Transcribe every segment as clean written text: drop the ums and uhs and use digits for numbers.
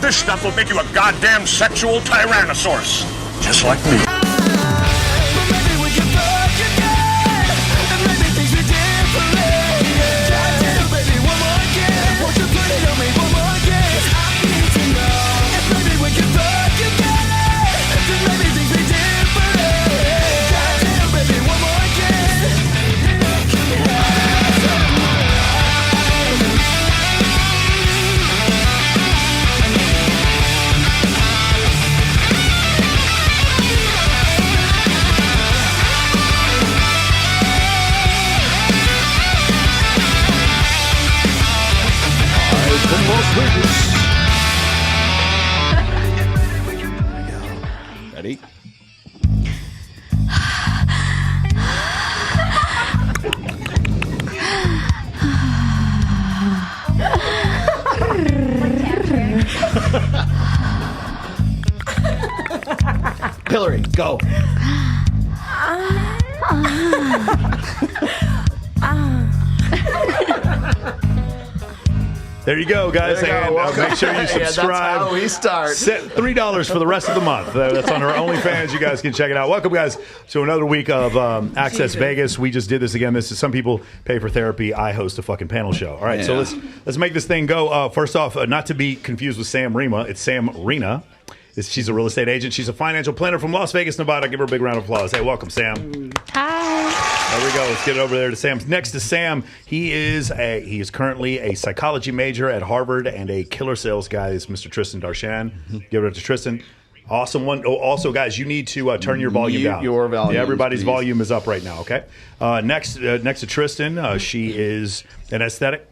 This stuff will make you a goddamn sexual tyrannosaurus. Just like me. Ready? Hillary, go. There you go, guys. And make sure you subscribe. That's how we start. $3 for the rest of the month. That's on our OnlyFans. You guys can check it out. Welcome, guys, to another week of Access Vegas. We just did this again. This is some people pay for therapy. I host a fucking panel show. All right, so let's make this thing go. First off, not to be confused with Sam Rima. It's Sam Rena. She's a real estate agent. She's a financial planner from Las Vegas, Nevada. Give her a big round of applause. Hey, welcome, Sam. Hi. There we go. Let's get it over there to Sam. Next to Sam, he is currently a psychology major at Harvard and a killer sales guy. Is Mr. Tristan Darshan. Give it up to Tristan. Awesome one. Oh, also, guys, you need to turn your volume down. Your volume. Yeah, everybody's volume is up right now. Okay. Next to Tristan, she is an aesthetic.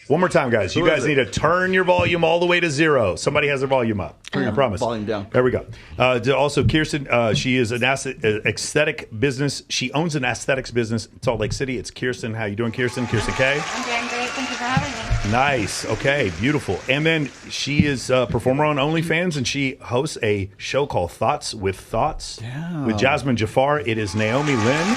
One more time, guys. You guys need to turn your volume all the way to 0. Somebody has their volume up. I promise. Volume down. There we go. Also, Kirsten, she is an aesthetic business. She owns an aesthetics business in Salt Lake City. It's Kirsten. How you doing, Kirsten? Kirsten K? I'm doing great. Thank you for having me. Nice. Okay. Beautiful. And then she is a performer on OnlyFans, and she hosts a show called Thoughts with Thoughts with Jasmine Jafar. It is Naomi Lynn.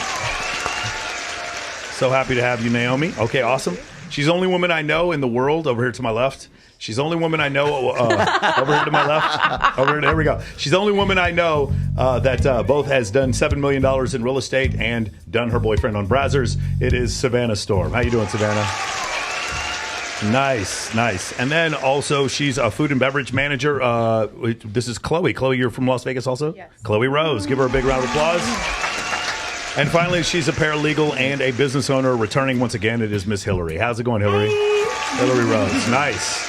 So happy to have you, Naomi. Okay, awesome. She's the only woman I know in the world, over here to my left. She's the only woman I know, over here to my left. Over here, there we go. She's the only woman I know that both has done $7 million in real estate and done her boyfriend on Brazzers. It is Savannah Storm. How you doing, Savannah? Nice, nice. And then also she's a food and beverage manager. This is Chloe. Chloe, you're from Las Vegas also? Yes. Chloe Rose. Give her a big round of applause. And finally, she's a paralegal and a business owner. Returning once again, it is Miss Hillary. How's it going, Hillary? Hillary Rose. Nice.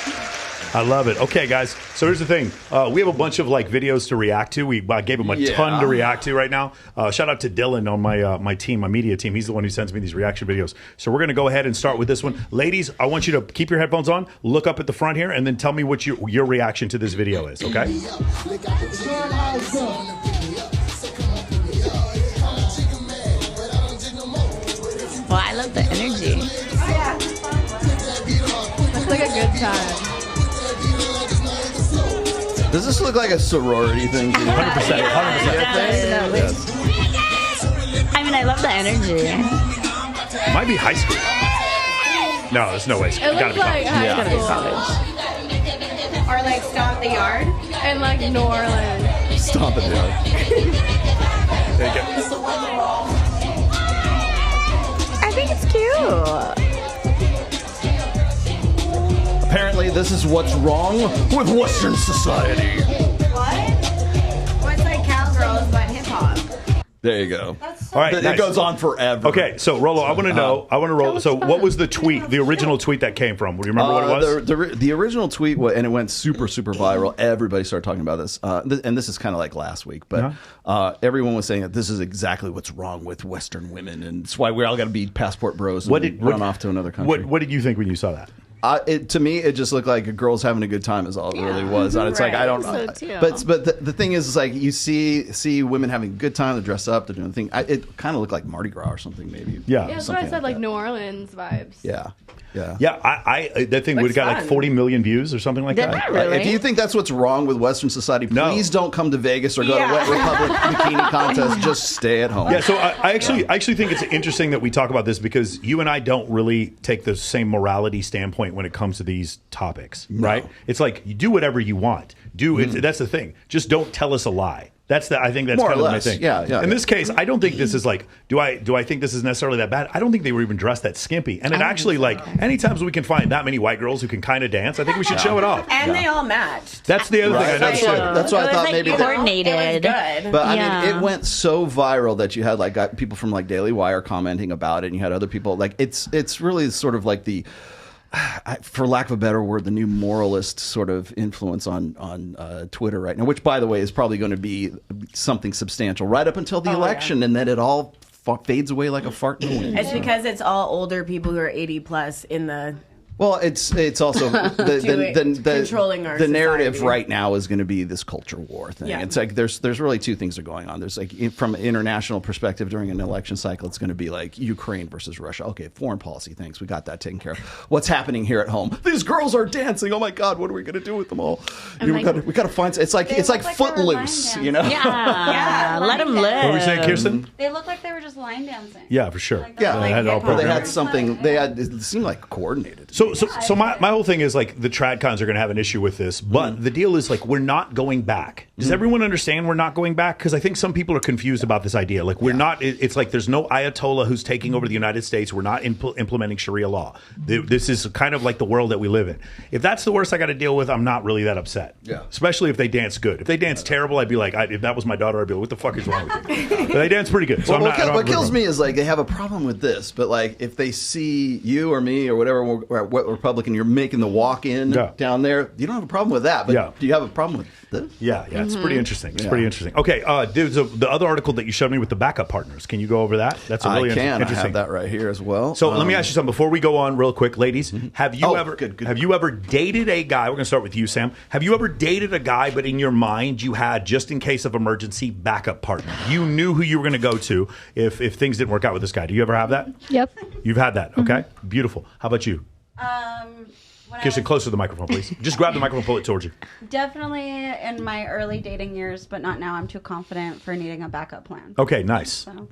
I love it. Okay, guys. So here's the thing. We have a bunch of videos to react to. I gave him a ton to react to right now. Shout out to Dylan on my team, my media team. He's the one who sends me these reaction videos. So we're going to go ahead and start with this one. Ladies, I want you to keep your headphones on, look up at the front here, and then tell me what your reaction to this video is, okay? Well, I love the energy. Looks like a good time. Does this look like a sorority thing? 100%. 100%. I mean, I love the energy. Might be high school. No, there's no way. It's It gotta looks be like college. It's gotta be college. Or like Stomp the Yard. And like New Orleans. Stomp it down. There you go. I think it's cute. Apparently, this is what's wrong with Western society. What? Well, it's like cowgirls, but hip hop. There you go. All right, It nice. goes on forever. Okay, so Rollo, I want to know. So, what was the tweet? The original tweet that came from? Do you remember what it was? The original tweet, and it went super viral. Everybody started talking about this, and this is kind of like last week. But everyone was saying that this is exactly what's wrong with Western women, and it's why we all got to be passport bros and run off to another country. What did you think when you saw that? To me, it just looked like a girl's having a good time is all it really was. And it's like, I don't know. So too. But the thing is, it's like you see women having a good time, they dress up, they're doing the thing. It kind of looked like Mardi Gras or something, maybe. Yeah. Yeah, that's what I said, like New Orleans vibes. Yeah. Yeah, that thing would have got like 40 million views or something like Did that. that really? If you think that's what's wrong with Western society, please don't come to Vegas or go to Wet Republic Bikini Contest. Just stay at home. Yeah, so I actually think it's interesting that we talk about this because you and I don't really take the same morality standpoint point when it comes to these topics, right? It's like you do whatever you want. That's the thing. Just don't tell us a lie. I think that's More kind or of my less. thing. Yeah. In this case, I don't think this is like, do I think this is necessarily that bad? I don't think they were even dressed that skimpy. And it actually, like, anytime we can find that many white girls who can kind of dance, I think we should show it off. And they all matched. That's the other thing I noticed. That's why I thought maybe coordinated. It was good. But I mean, it went so viral that you had like people from like Daily Wire commenting about it, and you had other people like it's really sort of like the, for lack of a better word, the new moralist sort of influence on Twitter right now, which by the way is probably going to be something substantial right up until the election, and then it all fades away like a fart in the wind. It's because it's all older people who are 80 plus in the. Well, it's also controlling our the narrative society. right now is going to be this culture war thing. Yeah. It's like there's really two things that are going on. There's like from an international perspective during an election cycle, it's going to be like Ukraine versus Russia. Okay, foreign policy things, we got that taken care of. What's happening here at home? These girls are dancing. Oh my God, what are we going to do with them all? We got to find. It's like Footloose, you know? Yeah, let them live. What were you saying, Kirsten? They look like they were just line dancing. Yeah, for sure. Like, they had it all Well, they programmed. had something. It seemed like coordinated. So my whole thing is like the trad cons are going to have an issue with this, but the deal is like we're not going back. Does everyone understand we're not going back? Because I think some people are confused about this idea. Like we're not. It's like there's no Ayatollah who's taking over the United States. We're not implementing Sharia law. This is kind of like the world that we live in. If that's the worst I got to deal with, I'm not really that upset. Yeah. Especially if they dance good. If they dance terrible, I'd be like, if that was my daughter, I'd be like, what the fuck is wrong with you? But they dance pretty good. So what kills me is like they have a problem with this, but like if they see you or me or whatever, what Republican you're making the walk-in down there, you don't have a problem with that. But do you have a problem with this? Yeah, it's pretty interesting. It's pretty interesting. Okay, there's the other article that you showed me with the backup partners. Can you go over that? That's a really interesting. I have that right here as well. So let me ask you something before we go on, real quick, ladies. Have you Good. you ever dated a guy? We're going to start with you, Sam. Have you ever dated a guy, but in your mind you had just in case of emergency backup partner? You knew who you were going to go to if things didn't work out with this guy. Do you ever have that? Yep. You've had that. Okay, beautiful. How about you? Kirsten, closer to the microphone, please. Just grab the microphone, pull it towards you. Definitely in my early dating years, but not now. I'm too confident for needing a backup plan. Okay, nice. So.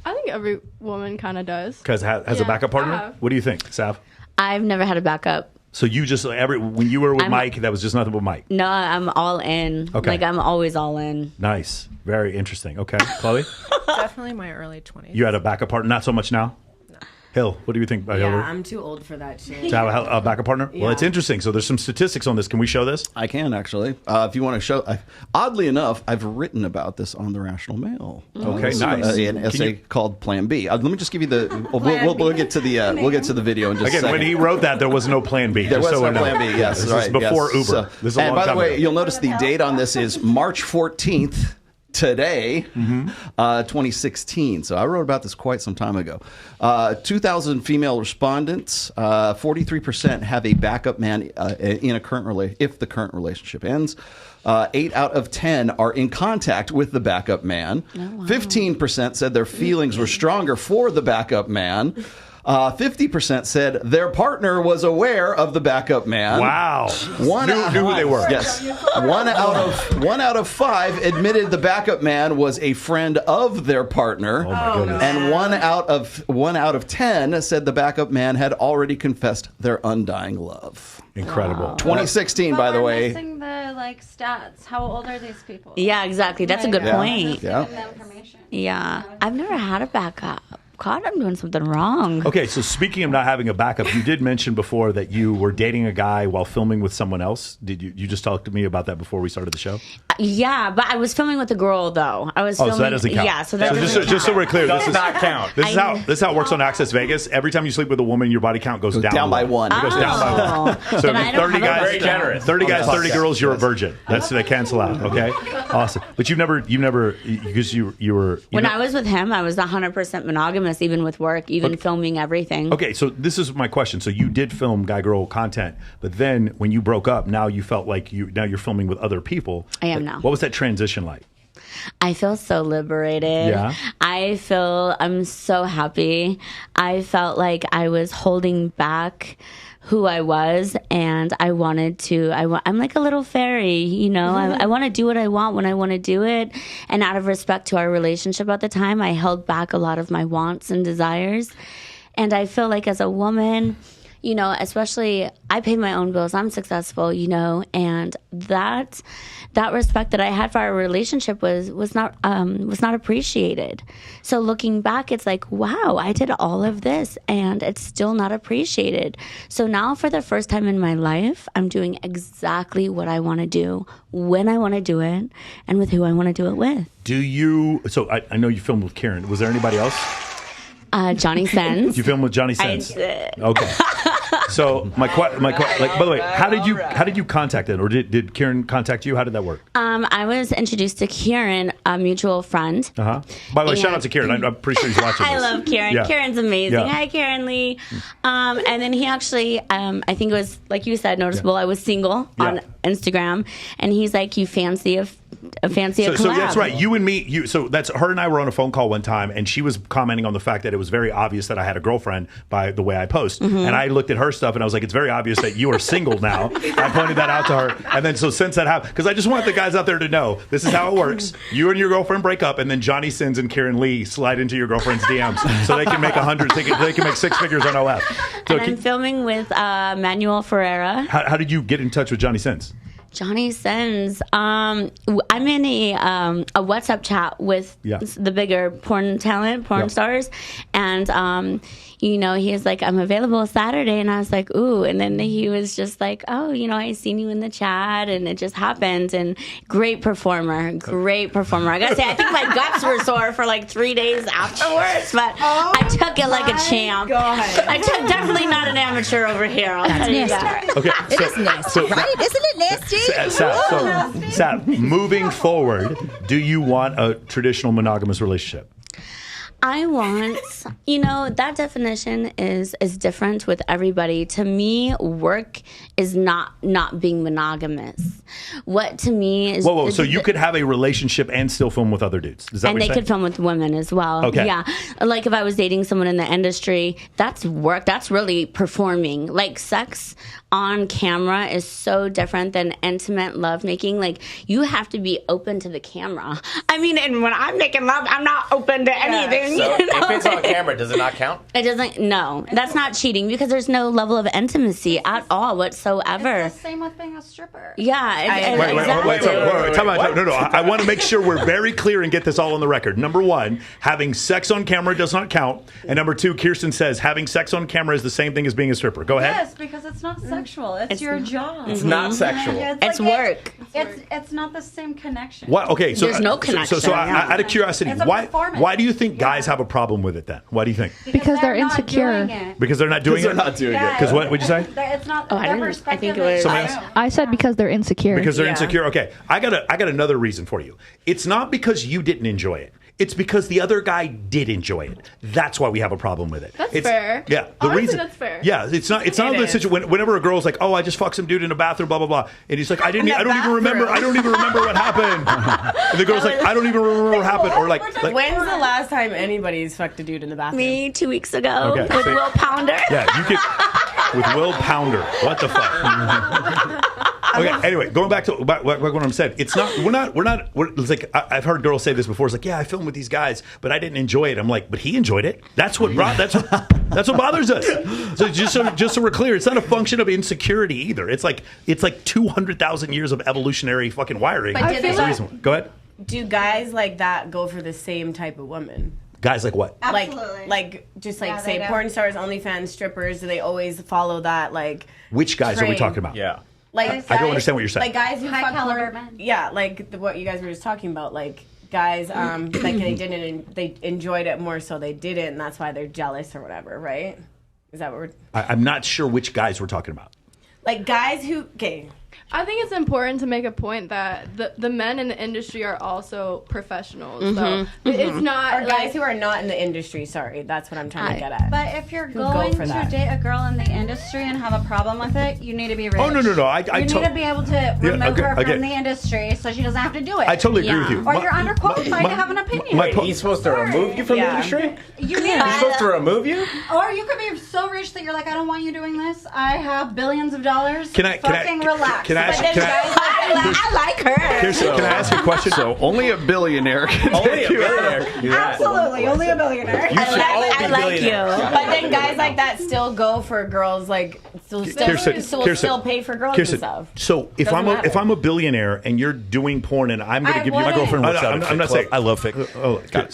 I think every woman kind of does. Because has a backup partner? Yeah. What do you think, Sav? I've never had a backup. So you just when you were with Mike, that was just nothing but Mike. No, I'm all in. Okay. Like I'm always all in. Nice, very interesting. Okay, Chloe, Definitely my early 20s. you had a backup partner. Not so much now. Hill, what do you think about Yeah, Hillary? I'm too old for that shit. To have a backup partner? Well, it's interesting. So there's some statistics on this. Can we show this? I can actually. If you want to show, oddly enough, I've written about this on the Rational Mail. Okay, nice. An essay called Plan B. Let me just give you the. We'll get to the video in just a Again, second. when he wrote that, there was no Plan B. There just was so no we know. Plan B. Yes, this right. is before yes. Uber. So, This is a and long by the time way, ago. you'll notice the date on this is March 14th. Today, 2016. So I wrote about this quite some time ago. 2,000 female respondents. 43% have a backup man in a current if the current relationship ends. 8 out of 10 are in contact with the backup man. 15% said their feelings were stronger for the backup man. 50% said their partner was aware of the backup man. Wow. Knew who they were. Yes. One out of 5 admitted the backup man was a friend of their partner. Oh my goodness. And one out of 10 said the backup man had already confessed their undying love. Incredible. Wow. 2016, by the we're way. missing the stats. How old are these people? Yeah, exactly. That's a good point. Yeah. The information. Yeah. I've never had a backup. God, I'm doing something wrong. Okay, so speaking of not having a backup, you did mention before that you were dating a guy while filming with someone else. Did you just talked to me about that before we started the show? Yeah, but I was filming with a girl though. I was filming. So that doesn't count. Yeah, so that doesn't count. just so we're clear, this Does not count. This is how it works on Access Vegas. Every time you sleep with a woman, your body count goes down by one. It goes down by one. Oh. So Then I if don't 30 have a guys, Very generous. 30 guys, 30 Yes. girls, you're a virgin. That's they cancel out. Okay, awesome. But you've never because you were When I was with him, I was 100% monogamous, even with work, even filming everything. Okay, so this is my question. So you did film guy-girl content, but then when you broke up, now you felt like you're filming with other people. I am now. What was that transition like? I feel so liberated. Yeah. I'm so happy. I felt like I was holding back who I was, and I wanted to. I'm like a little fairy, you know. I want to do what I want when I want to do it, and out of respect to our relationship at the time, I held back a lot of my wants and desires. And I feel like as a woman, you know, especially I pay my own bills. I'm successful, you know, and that respect that I had for our relationship was not appreciated. So looking back, it's like, wow, I did all of this and it's still not appreciated. So now for the first time in my life, I'm doing exactly what I want to do, when I want to do it, and with who I want to do it with. So I know you filmed with Karen. Was there anybody else? Johnny Sins. You filmed with Johnny Sins? I did. Okay. So my by the way, how did you contact it, or did Karen contact you? How did that work? I was introduced to Karen, a mutual friend. By the way, shout out to Karen. I'm pretty sure he's watching this. I love Karen. Yeah. Karen's amazing. Yeah. Hi, Karen Lee. And then he actually, I think it was, like you said, noticeable. I was single on Instagram, and he's like, "You fancy a collab?" So that's right. You and me. So that's her and I were on a phone call one time, and she was commenting on the fact that it was very obvious that I had a girlfriend by the way I post. And I looked at her stuff, and I was like, "It's very obvious that you are single now." I pointed that out to her, and then so since that happened, because I just want the guys out there to know this is how it works. You and your girlfriend break up, and then Johnny Sins and Karen Lee slide into your girlfriend's DMs so they can make 100. They can make 6 figures on OF. So and I'm filming with Manuel Ferreira. How did you get in touch with Johnny Sins? Johnny Sins. I'm in a WhatsApp chat with the bigger porn stars, and you know, he's like, "I'm available Saturday," and I was like, "Ooh," and then he was just like, "Oh, you know, I seen you in the chat," and it just happened. And great performer. I gotta say, I think my guts were sore for like 3 days afterwards, but I took it like a champ. I took definitely not an amateur over here. I'll tell you that. Okay, It is nasty, right? Isn't it nasty? Sab, moving forward, do you want a traditional monogamous relationship? I want, you know, that definition is different with everybody. To me, work is not being monogamous. What to me is... Whoa. So you could have a relationship and still film with other dudes. Is that and what they you're saying? could film with women as well. Okay. Yeah. Like if I was dating someone in the industry, that's work. That's really performing. Like sex on camera is so different than intimate lovemaking. Like you have to be open to the camera. I mean, and when I'm making love, I'm not open to anything. So you know? if it's on camera, does it not count? It doesn't. No, that's not cheating because there's no level of intimacy at all whatsoever. It's the same with being a stripper. Yeah. Wait. Time out. No. I want to make sure we're very clear and get this all on the record. Number one, having sex on camera does not count. And number two, Kirsten says having sex on camera is the same thing as being a stripper. Go ahead. Yes, because it's not sexual. It's your job. It's not sexual. It's work. It's not the same connection. Why? Okay, so There's no connection. So out of curiosity, It's a why performance. do you think guys have a problem with it then? Why do you think? Because they're not insecure. doing it. Because they're not doing it? They're not doing it. Because what would you say? It's not. Oh, I their didn't. I perspective think it was. is- Somebody else? I said because they're insecure. Because they're insecure. Okay, I got another reason for you. It's not because you didn't enjoy it. It's because the other guy did enjoy it. That's why we have a problem with it. That's fair. Yeah, Honestly, that's fair. Yeah, it's not the situation. Whenever a girl's like, "Oh, I just fucked some dude in a bathroom," blah blah blah, and he's like, "I don't even remember what happened." And the girl's like, "I don't even remember what happened," or like When's the last time anybody's fucked a dude in the bathroom? Me 2 weeks ago Okay, with so- Will Pounder. Yeah, you could with Will Pounder. What the fuck? Okay. Anyway, going back to what I'm saying, it's not. It's like I've heard girls say this before. It's like, yeah, I filmed with these guys, but I didn't enjoy it. I'm like, but he enjoyed it. That's what bothers us. So just so we're clear, it's not a function of insecurity either. It's like 200,000 years of evolutionary fucking wiring. But That's the reason. Go ahead. Do guys like that go for the same type of women? Guys like what? Absolutely. Like just like Yeah, say they do. porn stars, OnlyFans, strippers. Do they always follow that like? Which guys are we train? talking about? Yeah. Like I don't understand what you're saying. Like guys who High fuck caliber porn. men. Yeah, like what you guys were just talking about. Like guys, like they didn't, they enjoyed it more, so they didn't, and that's why they're jealous or whatever, right? Is that what we're? I'm not sure which guys we're talking about. Like guys who, okay. I think it's important to make a point that the men in the industry are also professionals. So it's not Or guys who are not in the industry. Sorry, that's what I'm trying to get at. But if you're Who go going for to that. date a girl in the industry and have a problem with it, you need to be rich. Oh no! You need to be able to remove her okay. from the industry so she doesn't have to do it. I totally agree with you. Or you're underqualified to have an opinion. Wait, he's supposed to remove you from the industry? You need He's supposed to remove you? Or you could be so rich that you're like, I don't want you doing this. I have billions of dollars. Can I Fucking relax. Can I like her. Can I ask you a question? So only a billionaire can Only a billionaire can do that. Absolutely, only a billionaire. I like you. But then guys like that still go for girls, like still pay for girls and stuff. So if I'm a billionaire and you're doing porn and I'm going to give you my girlfriend works out at I'm not saying I love fic.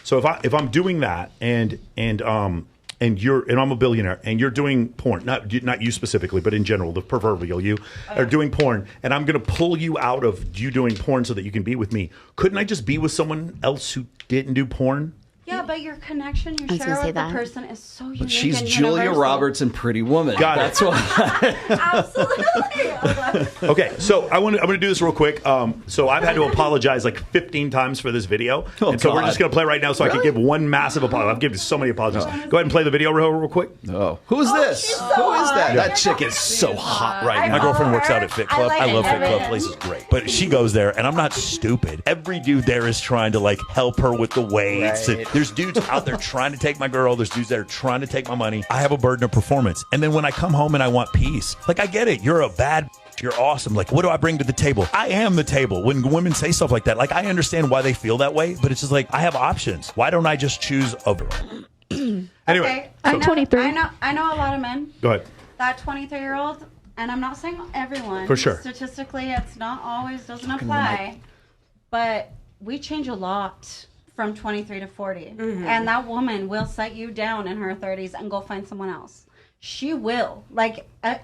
So if I'm doing that and I'm a billionaire and you're doing porn, not you specifically, but in general, the proverbial you are doing porn, and I'm going to pull you out of you doing porn so that you can be with me. Couldn't I just be with someone else who didn't do porn? Yeah, but your connection you share with the person is so unique. But she's and Julia universal. Roberts in Pretty Woman. Got it. That's why. Absolutely. Okay, so I'm going to do this real quick. So I've had to apologize like 15 times for this video, and so we're just going to play right now so I can give one massive apology. I've given so many apologies. Go ahead and play the video real quick. Oh, who is this? Who is that? That chick is so hot right now. My girlfriend works out at Fit Club. I love Fit Club. Place is great. But she goes there, and I'm not stupid. Every dude there is trying to like help her with the weights. Right. There's dudes out there trying to take my girl. There's dudes that are trying to take my money. I have a burden of performance. And then when I come home and I want peace, like I get it. You're a bad. You're awesome. Like, what do I bring to the table? I am the table. When women say stuff like that, like I understand why they feel that way, but it's just like I have options. Why don't I just choose a girl? Anyway, Okay, I'm 23. I know a lot of men. Go ahead. That 23-year-old, and I'm not saying everyone. For sure. Statistically, it's not always doesn't apply, but we change a lot from 23 to 40, and that woman will set you down in her 30s and go find someone else. She will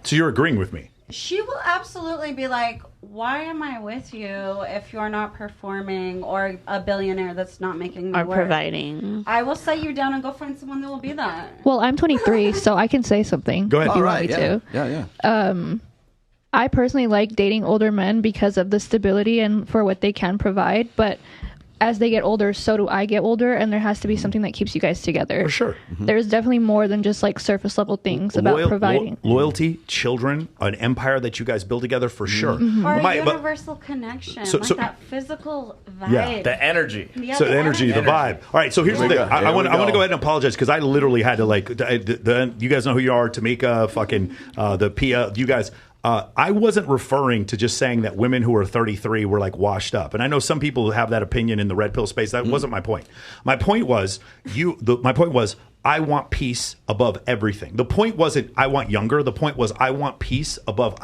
So you're agreeing with me? She will absolutely be like, why am I with you if you're not performing, or a billionaire that's not making me Or work? providing. I will set you down and go find someone that will be that. Well, I'm 23, so I can say something. Go ahead. If you want me to. Yeah. I personally like dating older men because of the stability and for what they can provide, but as they get older, so do I get older, and there has to be something that keeps you guys together. For sure. There's definitely more than just like surface level things about providing. Loyalty, children, an empire that you guys build together, for sure. Or a universal connection, that physical vibe. Yeah, the energy. Yeah, So the energy, the vibe. All right, so here's the thing. I want to go ahead and apologize because I literally had to you guys know who you are, Tamika, fucking the Pia, you guys. I wasn't referring to just saying that women who are 33 were like washed up. And I know some people have that opinion in the red pill space. That wasn't my point. My point was I want peace above everything. The point wasn't I want younger. The point was I want peace above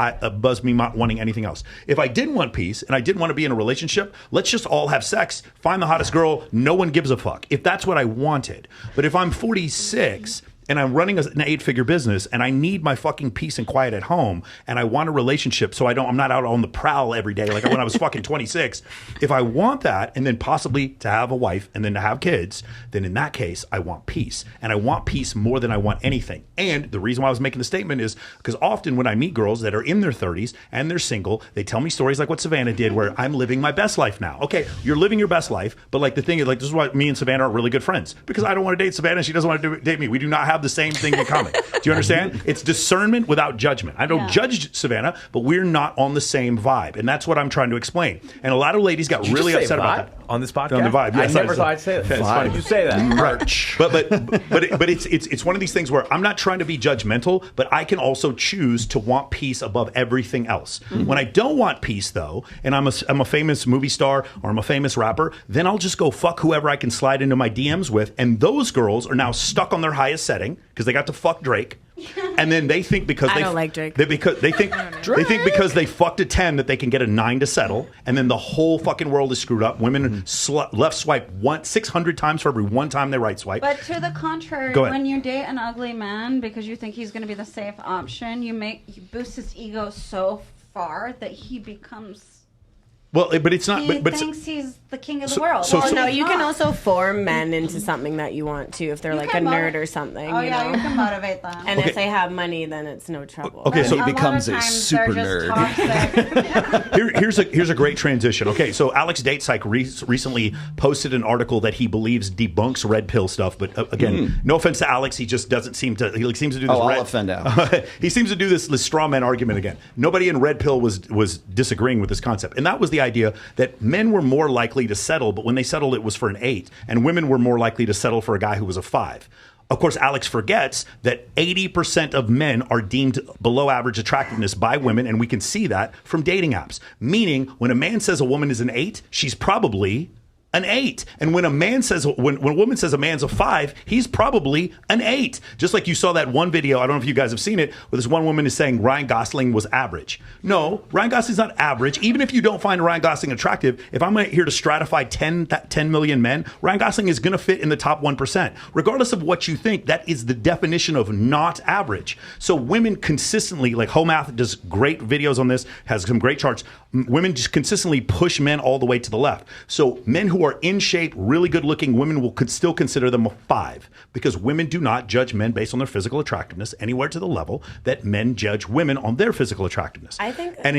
me not wanting anything else. If I didn't want peace and I didn't want to be in a relationship, let's just all have sex, find the hottest girl, no one gives a fuck. If that's what I wanted. But if I'm 46 and I'm running an 8-figure business and I need my fucking peace and quiet at home and I want a relationship so I'm not out on the prowl every day like when I was fucking 26. If I want that and then possibly to have a wife and then to have kids, then in that case, I want peace. And I want peace more than I want anything. And the reason why I was making the statement is because often when I meet girls that are in their 30s and they're single, they tell me stories like what Savannah did where I'm living my best life now. Okay, you're living your best life, but like the thing is like this is why me and Savannah are really good friends because I don't want to date Savannah. She doesn't want to date me. We do not have the same thing in common. Do you understand? It's discernment without judgment. I don't judge Savannah, but we're not on the same vibe. And that's what I'm trying to explain. And a lot of ladies got really upset about that. On this podcast? On the vibe. Yes, I never thought I'd say that. It's funny you say that. Merch. But it's one of these things where I'm not trying to be judgmental, but I can also choose to want peace above everything else. When I don't want peace, though, and I'm a famous movie star or I'm a famous rapper, then I'll just go fuck whoever I can slide into my DMs with. And those girls are now stuck on their highest setting because they got to fuck Drake. And then they think because I don't like Drake. They think because they fucked a 10 that they can get a 9 to settle, and then the whole fucking world is screwed up. Women left swipe 600 times for every one time they right swipe. But to the contrary, when you date an ugly man because you think he's going to be the safe option, you boost his ego so far that he becomes. Well, but it's not. He but thinks he's the king of the world. No, you can also form men into something that you want to if they're like a nerd or something. Oh, you yeah, know? you can motivate them. And if they have money, then it's no trouble. Okay, so he becomes a super nerd. Here's a great transition. Okay, so Alex Datesike recently posted an article that he believes debunks red pill stuff. But again, no offense to Alex, he just doesn't seem to. He seems to do this. I'll offend Alex. He seems to do this straw man argument again. Nobody in red pill was disagreeing with this concept, and that was the idea that men were more likely to settle, but when they settled, it was for an 8, and women were more likely to settle for a guy who was a 5. of course, Alex forgets that 80% of men are deemed below average attractiveness by women, and we can see that from dating apps. Meaning, when a man says a woman is an 8, she's probably an 8. And when a woman says a man's a 5, he's probably an 8. Just like you saw that one video, I don't know if you guys have seen it, where this one woman is saying Ryan Gosling was average. No, Ryan Gosling's not average. Even if you don't find Ryan Gosling attractive, if I'm here to stratify 10 million men, Ryan Gosling is going to fit in the top 1%. Regardless of what you think, that is the definition of not average. So women consistently, like Homath does great videos on this, has some great charts. Women just consistently push men all the way to the left. So men who are in shape, really good looking, women could still consider them a 5, because women do not judge men based on their physical attractiveness anywhere to the level that men judge women on their physical attractiveness. I think, and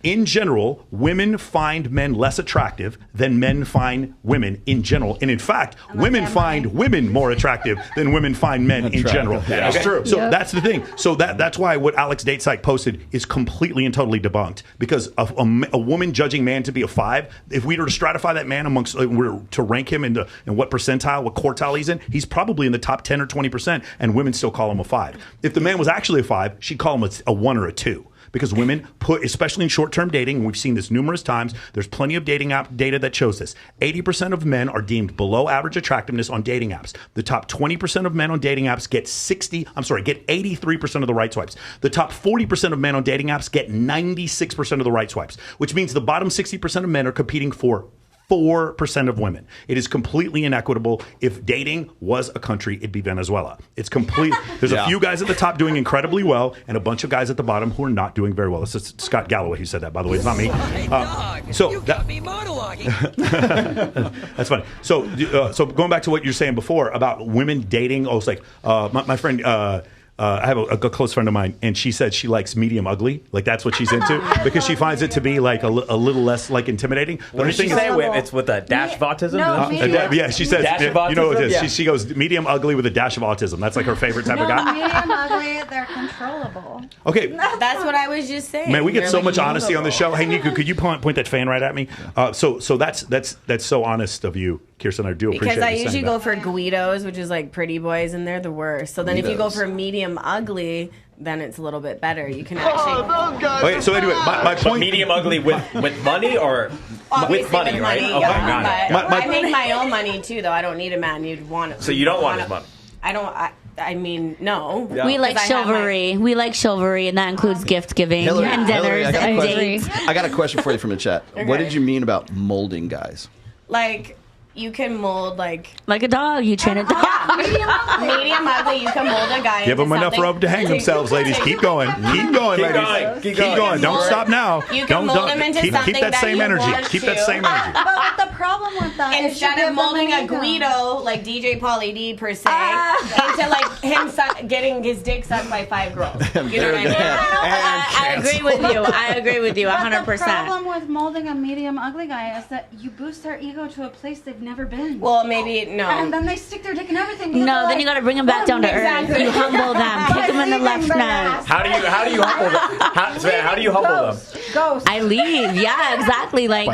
in general, women find men less attractive than men find women in general. And in fact, women find women more attractive than women find men in general. Yeah, that's true. So that's the thing. So that's why what Alex Datesite posted is completely and totally debunked, because of a woman judging man to be a 5, if we were to stratify that man amongst, were to rank him in what percentile, what quartile he's in, he's probably in the top 10 or 20%, and women still call him a 5. If the man was actually a 5, she'd call him a 1 or a 2. Because women especially in short-term dating, and we've seen this numerous times, there's plenty of dating app data that shows this. 80% of men are deemed below average attractiveness on dating apps. The top 20% of men on dating apps get 83% of the right swipes. The top 40% of men on dating apps get 96% of the right swipes, which means the bottom 60% of men are competing for 4% of women. It is completely inequitable. If dating was a country, it'd be Venezuela. It's complete. There's a few guys at the top doing incredibly well, and a bunch of guys at the bottom who are not doing very well. This is Scott Galloway who said that, by the way. It's not me. Got me monologuing. That's funny. So going back to what you're saying before about women dating, it's like my friend. I have a close friend of mine, and she said she likes medium ugly. Like, that's what she's into, because she finds it to be like a little less like intimidating. But what does she say? It's with a dash of autism? Yeah, she says, you know what it is. Yeah. She goes, medium ugly with a dash of autism. That's like her favorite type of guy. Medium ugly, they're controllable. Okay. That's what I was just saying. Man, we get so much honesty on the show. Hey, Niku, could you point that fan right at me? So that's so honest of you, Kirsten. I do appreciate it. Because I usually go for Guidos, which is like pretty boys, and they're the worst. So then if you go for medium ugly, then it's a little bit better. You can actually. Okay, so anyway, my point. Medium ugly with money or with money, right? Okay, got it. I make my own money too, though. I don't need a man. You'd want it. So you don't want his money? I don't. I mean, no. Yeah. We like chivalry. We like chivalry, and that includes gift giving and dinners and dates. I got a question for you from the chat. Okay. What did you mean about molding guys? Like, you can mold like a dog. You train a dog. Medium ugly. You can mold a guy. Give them enough rope to hang themselves, ladies. Keep going. Keep going, ladies. Keep going. Don't stop now. You can mold them into something keep that same energy. Keep that same energy. But the problem with that is instead of molding a Guido like DJ Pauly D per se into like him getting his dick sucked by 5 girls. You know what I mean? I agree with you. I agree with you 100%. The problem with molding a medium ugly guy is that you boost their ego to a place they've never been. Well, maybe no. And then they stick their dick in everything. No, then you got to bring them back down to earth. You humble them, kick them in the left nuts. How do you humble them? How do you humble them? Ghost. I leave. Yeah, exactly. Like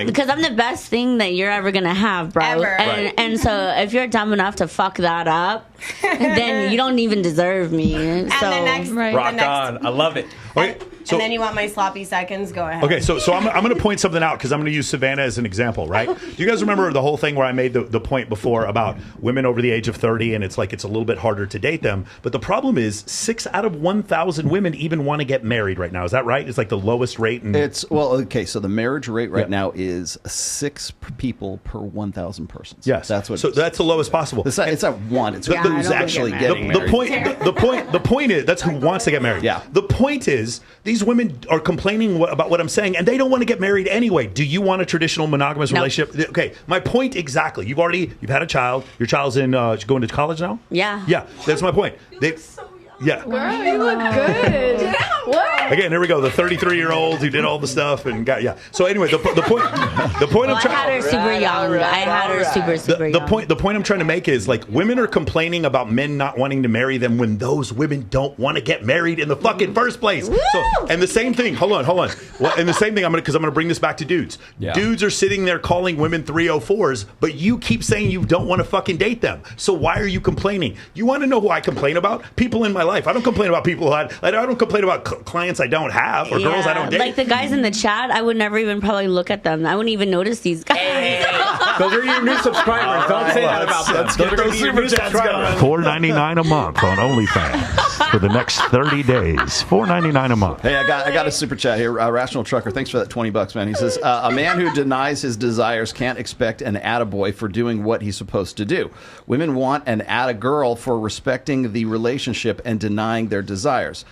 because I'm the best thing that you're ever gonna have, bro. Ever. And so if you're dumb enough to fuck that up, then you don't even deserve me. And so the next, rock on. I love it. Okay. And then you want my sloppy seconds? Go ahead. Okay, so I'm going to point something out because I'm going to use Savannah as an example, right? Do you guys remember the whole thing where I made the point before about women over the age of 30 and it's like it's a little bit harder to date them? But the problem is 6 out of 1,000 women even want to get married right now. Is that right? It's like the lowest rate. So the marriage rate right now is 6 people per 1,000 persons. Yes, that's what. So that's the lowest possible. It's not one. It's who's actually getting married. The point is that's who wants to get married. Yeah. The point is these women are complaining about what I'm saying, and they don't want to get married anyway. Do you want a traditional monogamous relationship? Okay, my point exactly. You've had a child. Your child's going to college now. Yeah. Yeah, that's my point. Yeah. Girl, you look good. What? Again, here we go. The 33-year-old who did all the stuff and got So anyway, the point I'm trying. I had her super young. I had her super young. The point I'm trying to make is like women are complaining about men not wanting to marry them when those women don't want to get married in the fucking first place. So, and the same thing. Hold on. Well, and the same thing. I'm gonna bring this back to dudes. Yeah. Dudes are sitting there calling women 304s, but you keep saying you don't want to fucking date them. So why are you complaining? You want to know who I complain about? People in my life. I don't complain about people I don't complain about clients I don't have or girls I don't date. Like the guys in the chat, I would never even probably look at them. I wouldn't even notice these guys. Those are your new subscribers. Don't say that about them. Let's get those super chats going. $4.99 a month on OnlyFans for the next 30 days. $4.99 a month. Hey, I got a super chat here. Rational Trucker, thanks for that $20, man. He says, a man who denies his desires can't expect an attaboy for doing what he's supposed to do. Women want an attagirl for respecting the relationship and denying their desires.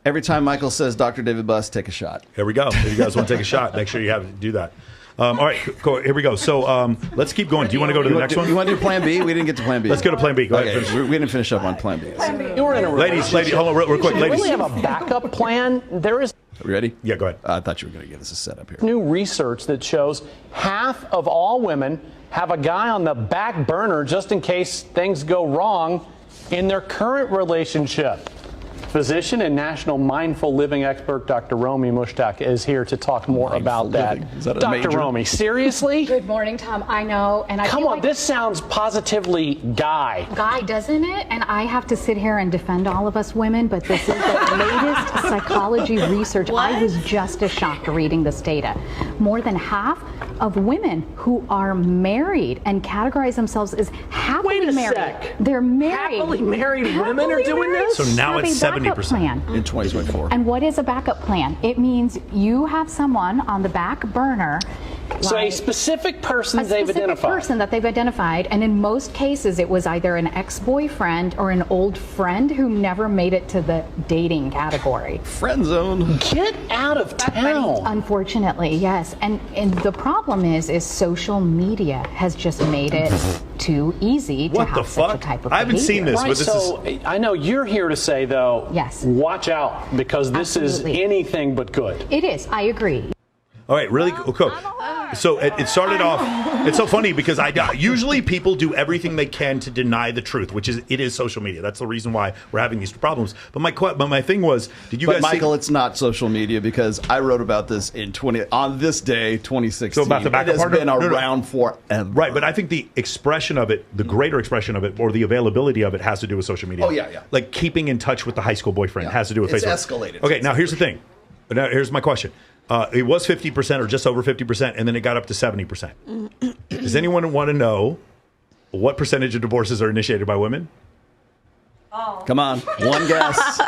Every time Michael says Dr. David Buss, take a shot. Here we go. If you guys want to take a shot, make sure you do that. All right, cool. Here we go. So let's keep going. Do you want to go to the next one? You want to do Plan B? We didn't get to Plan B. Let's go to Plan B. Go ahead. We didn't finish up on Plan B. You were in a ladies, hold on real quick. You Ladies. really have a backup plan. There is. Are we ready? Yeah, go ahead. I thought you were going to give us a setup here. New research that shows half of all women have a guy on the back burner just in case things go wrong in their current relationship. Physician and national mindful living expert Dr. Romy Mushtaq is here to talk more about that. Is that a Dr. major? Romy, seriously? Good morning, Tom. I know, and I Come feel on, like this sounds positively guy. guy, doesn't it? And I have to sit here and defend all of us women, but this is the latest psychology research. I was just as shocked reading this data. More than half of women who are married and categorize themselves as happily Wait a married. sec. They're married. Happily married women are doing this? So now Have it's a backup 70%. plan. In 2024. And what is a backup plan? It means you have someone on the back burner. So a like specific person a they've specific identified. person that they've identified, and in most cases it was either an ex-boyfriend or an old friend who never made it to the dating category. Friend zone. Get out of town. Unfortunately, yes. And the problem is social media has just made it too easy to What have the such fuck? a type of I haven't seen behavior. this, but this So I know you're here to say though, Yes. watch out because this Absolutely. is anything but good. It is, I agree. All right, really cool. So it started off. It's so funny because usually people do everything they can to deny the truth, which is social media. That's the reason why we're having these problems. But my thing was, did you guys? Michael, it's not social media because I wrote about this on this day, 2016. So about the backup it has partner? been around forever. Right, but I think the expression of it, the greater expression of it, or the availability of it, has to do with social media. Oh, yeah. Like keeping in touch with the high school boyfriend has to do with It's Facebook. escalated. Okay, now here's the thing. Now here's my question. It was 50% or just over 50%, and then it got up to 70%. Does anyone want to know what percentage of divorces are initiated by women? Oh. Come on, one guess.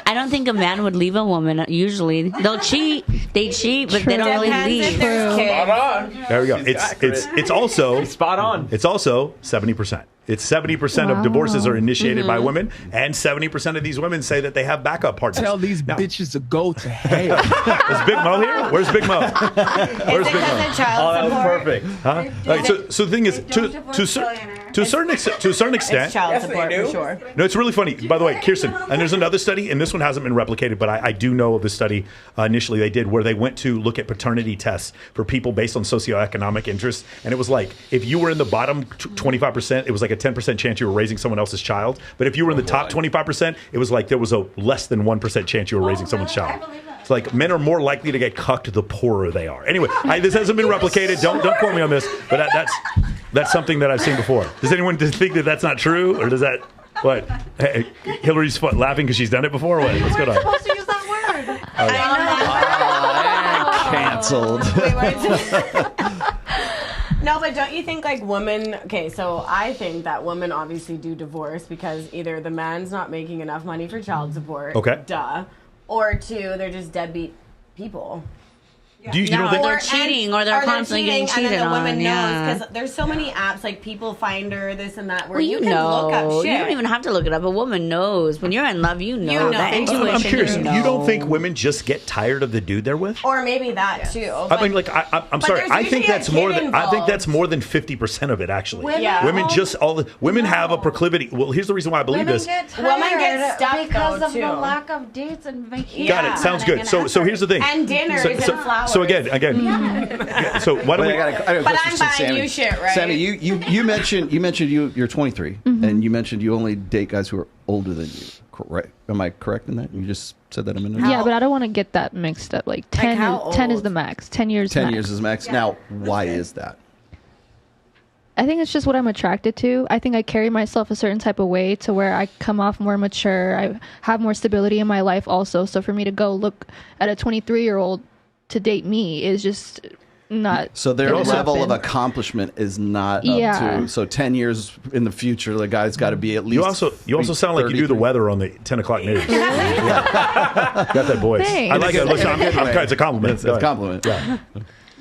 I don't think a man would leave a woman. Usually, they'll cheat. They cheat, but they don't really leave. Spot on. There we go. It's also spot on. It's also 70%. It's 70% of divorces are initiated by women, and 70% of these women say that they have backup partners. Tell these bitches to go to hell. Is Big Mo here? Where's Big Mo? Where's Big Mo? Oh, that was perfect. Huh? Like, so the thing is, to a certain extent, It's child support for sure. No, it's really funny. By the way, Kirsten, and there's another study, and this one hasn't been replicated, but I do know of the study initially they did where they went to look at paternity tests for people based on socioeconomic interests, and it was like if you were in the bottom 25%, it was like a 10% chance you were raising someone else's child, but if you were in the top 25%, it was like there was a less than 1% chance you were raising someone's child. It's like men are more likely to get cucked the poorer they are. Anyway, this hasn't been replicated. Don't quote me on this, but that's something that I've seen before. Does anyone think that that's not true, or does that what? Hey, Hillary's laughing because she's done it before. What? What's going on? Supposed to use that word. Canceled. No, but don't you think like women? Okay, so I think that women obviously do divorce because either the man's not making enough money for child support. Okay. Duh. Or two, they're just deadbeat people. Do you don't think they're cheating or they're constantly getting cheated and then the woman on? knows because there's so many apps like People Finder, this and that, where Well, you can look up shit. You don't even have to look it up. A woman knows when you're in love. You know that intuition. I'm curious. You know. You don't think women just get tired of the dude they're with? Or maybe that too. I mean, like, I'm sorry. I think that's more than 50% of it. Actually, women just women have a proclivity. Well, here's the reason why I believe this. Women get stuck because of too. the lack of dates and vacations. Got it. Sounds good. So here's the thing. And dinners and flowers. So again. So why don't we? But I'm buying you shit, right? Sammy, you mentioned you're 23, and you mentioned you only date guys who are older than you. Correct? Am I correct in that? You just said that a minute ago. Yeah, but I don't want to get that mixed up. Like 10 is the max. 10 years. 10 years is the max. Now, why is that? I think it's just what I'm attracted to. I think I carry myself a certain type of way to where I come off more mature. I have more stability in my life also. So for me to go look at a 23-year-old to date me is just not. So their level of accomplishment is not up to. So 10 years in the future, the guy's got to be at least. You also sound like you do the weather on the 10 o'clock news. Got that voice. Thanks. I like it. Listen, it's a compliment. It's a compliment. Yeah.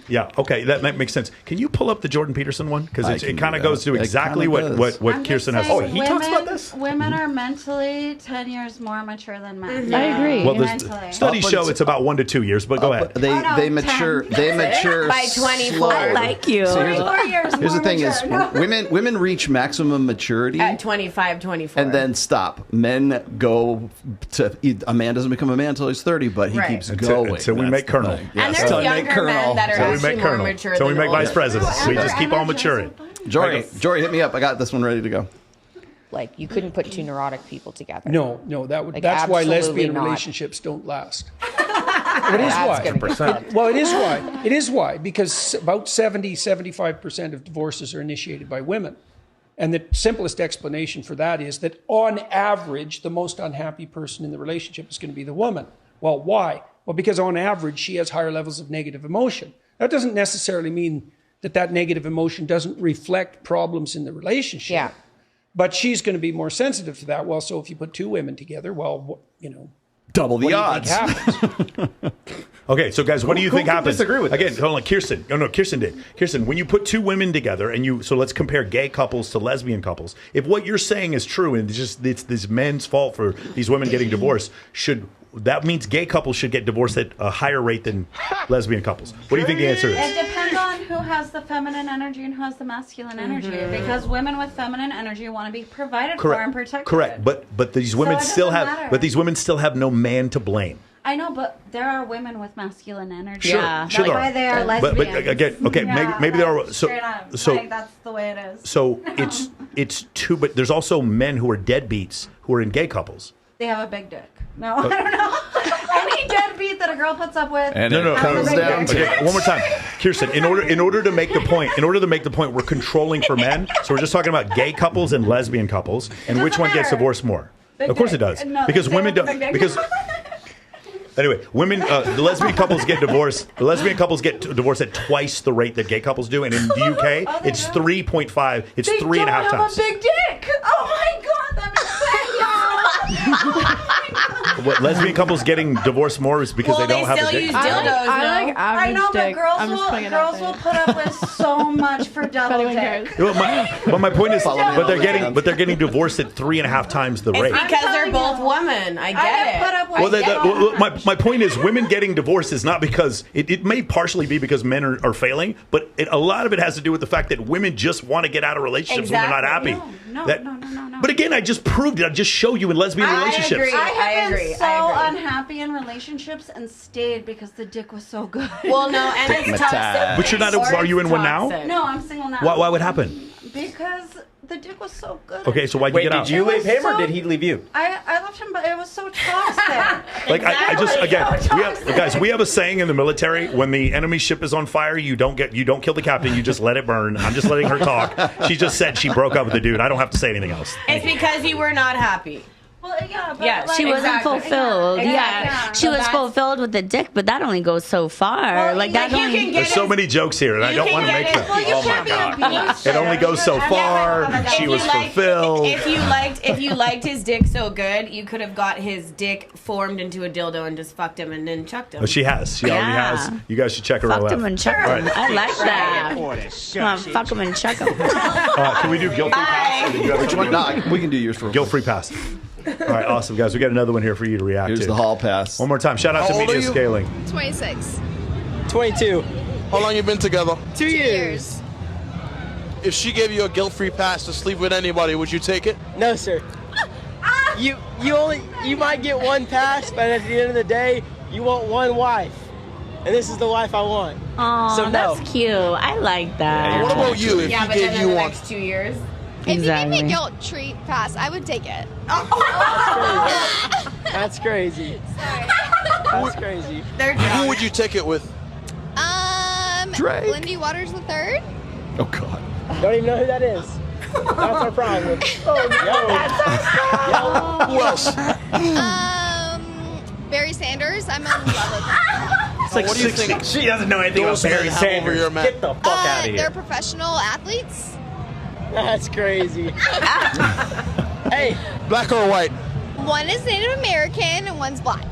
Yeah. Okay, that makes sense. Can you pull up the Jordan Peterson one because it kind of goes to exactly what Kirsten has. Oh, he talks about this. Women are mentally 10 years more mature than men. I agree. Well, studies show it's about 1 to 2 years, but go ahead. They mature. They mature by 24. I like you. So here's the thing: is women reach maximum maturity at 25, 24, and then stop. Men go to a man doesn't become a man until he's 30, but he keeps going until we make colonel. And there's younger men that are actually more mature. So we make vice presidents. We just keep on maturing. Jory, hit me up. I got this one ready to go. Like, you couldn't put two neurotic people together. No, that's why lesbian relationships don't last. It is why. Well, it is why. It is why, because about 75% of divorces are initiated by women. And the simplest explanation for that is that on average, the most unhappy person in the relationship is going to be the woman. Well, why? Well, because on average, she has higher levels of negative emotion. That doesn't necessarily mean that negative emotion doesn't reflect problems in the relationship. Yeah. But she's going to be more sensitive to that. Well, so if you put two women together, well, double the odds. Okay, so guys, what do you think happens? Disagree with again? Hold on, Kirsten. No, Kirsten did. Kirsten, when you put two women together and so let's compare gay couples to lesbian couples. If what you're saying is true and it's this men's fault for these women getting divorced, that means gay couples should get divorced at a higher rate than lesbian couples. What do you think the answer is? It depends on who has the feminine energy and who has the masculine energy. Because women with feminine energy want to be provided for and protected. Correct. But these women still have no man to blame. I know, but there are women with masculine energy. Sure, That's sure why they are lesbians. But again, okay, maybe there are. So that's the way it is. So it's two, but there's also men who are deadbeats who are in gay couples. They have a big dick. No, I don't know. Any deadbeat that a girl puts up with. And it comes down to one more time, Kirsten. In order to make the point, we're controlling for men. So we're just talking about gay couples and lesbian couples, and which one gets divorced more? Of course it does, because women don't. Because anyway, women, the lesbian couples get divorced. The lesbian couples get divorced at twice the rate that gay couples do, and in the UK, it's 3.5. It's 3.5 times. They don't have a big dick. Oh my god, that makes sense. What, lesbian couples getting divorced more is because they don't have a dick? I like average know, but dick. girls will put up with so much for double dick. But my point is, but they're getting divorced at 3.5 times the rate. It's because they're both women. I get it. My point is, women getting divorced is not because it may partially be because men are failing, but a lot of it has to do with the fact that women just want to get out of relationships when they're not happy. No. But again, I just proved it. I just show you in lesbian relationships. I have been so unhappy in relationships and stayed because the dick was so good. Well, no, and it's toxic. But you're not. Are you in one now? No, I'm single now. Why would happen? Because the dick was so good. Okay, so why'd you get out? Did you leave him or did he leave you? I left him, but it was so toxic. Like we have a saying in the military: when the enemy ship is on fire, you don't kill the captain, you just let it burn. I'm just letting her talk. She just said she broke up with the dude. I don't have to say anything else. It's because you were not happy. Well, yeah, but Yeah, She wasn't fulfilled. Yeah, she So was that's- fulfilled with the dick, but that only goes so far. Like that you only. can get There's so many jokes here, and I don't want to make them. Well, you Oh my God! It only goes so far. She was fulfilled. If you liked his dick so good, you could have got his dick formed into a dildo and just fucked him and then chucked him. Oh, she has. She already has. You guys should check her out. Fucked him and chucked him. Right. I like that. Come on, fuck him and chuck him. Can we do guilt-free pass? Which one? No, we can do yours for guilt-free pass. All right, awesome, guys. We got another one here for you to react to. Here's the hall pass. One more time. Shout out How to old are Media you? Scaling. 26. 22. How long you been together? 2 years. If she gave you a guilt-free pass to sleep with anybody, would you take it? No, sir. You might get one pass, but at the end of the day, you want one wife, and this is the wife I want. Oh, So no. that's cute. I like that. What about you? If Yeah, he but gave then you in the one, next 2 years. If you Exactly. gave me a guilt treat pass, I would take it. That's crazy. That's crazy. who would you take it with? Drake. Lindy Waters III. Oh God. Don't even know who that is. That's our problem. Oh, Who else? Barry Sanders. I'm in love with him. It's like What do you 60. think She doesn't know anything about those men Barry have over Sanders. your man? Get the fuck out of They're here. professional athletes. That's crazy. Hey, Black or white? One is Native American and one's black.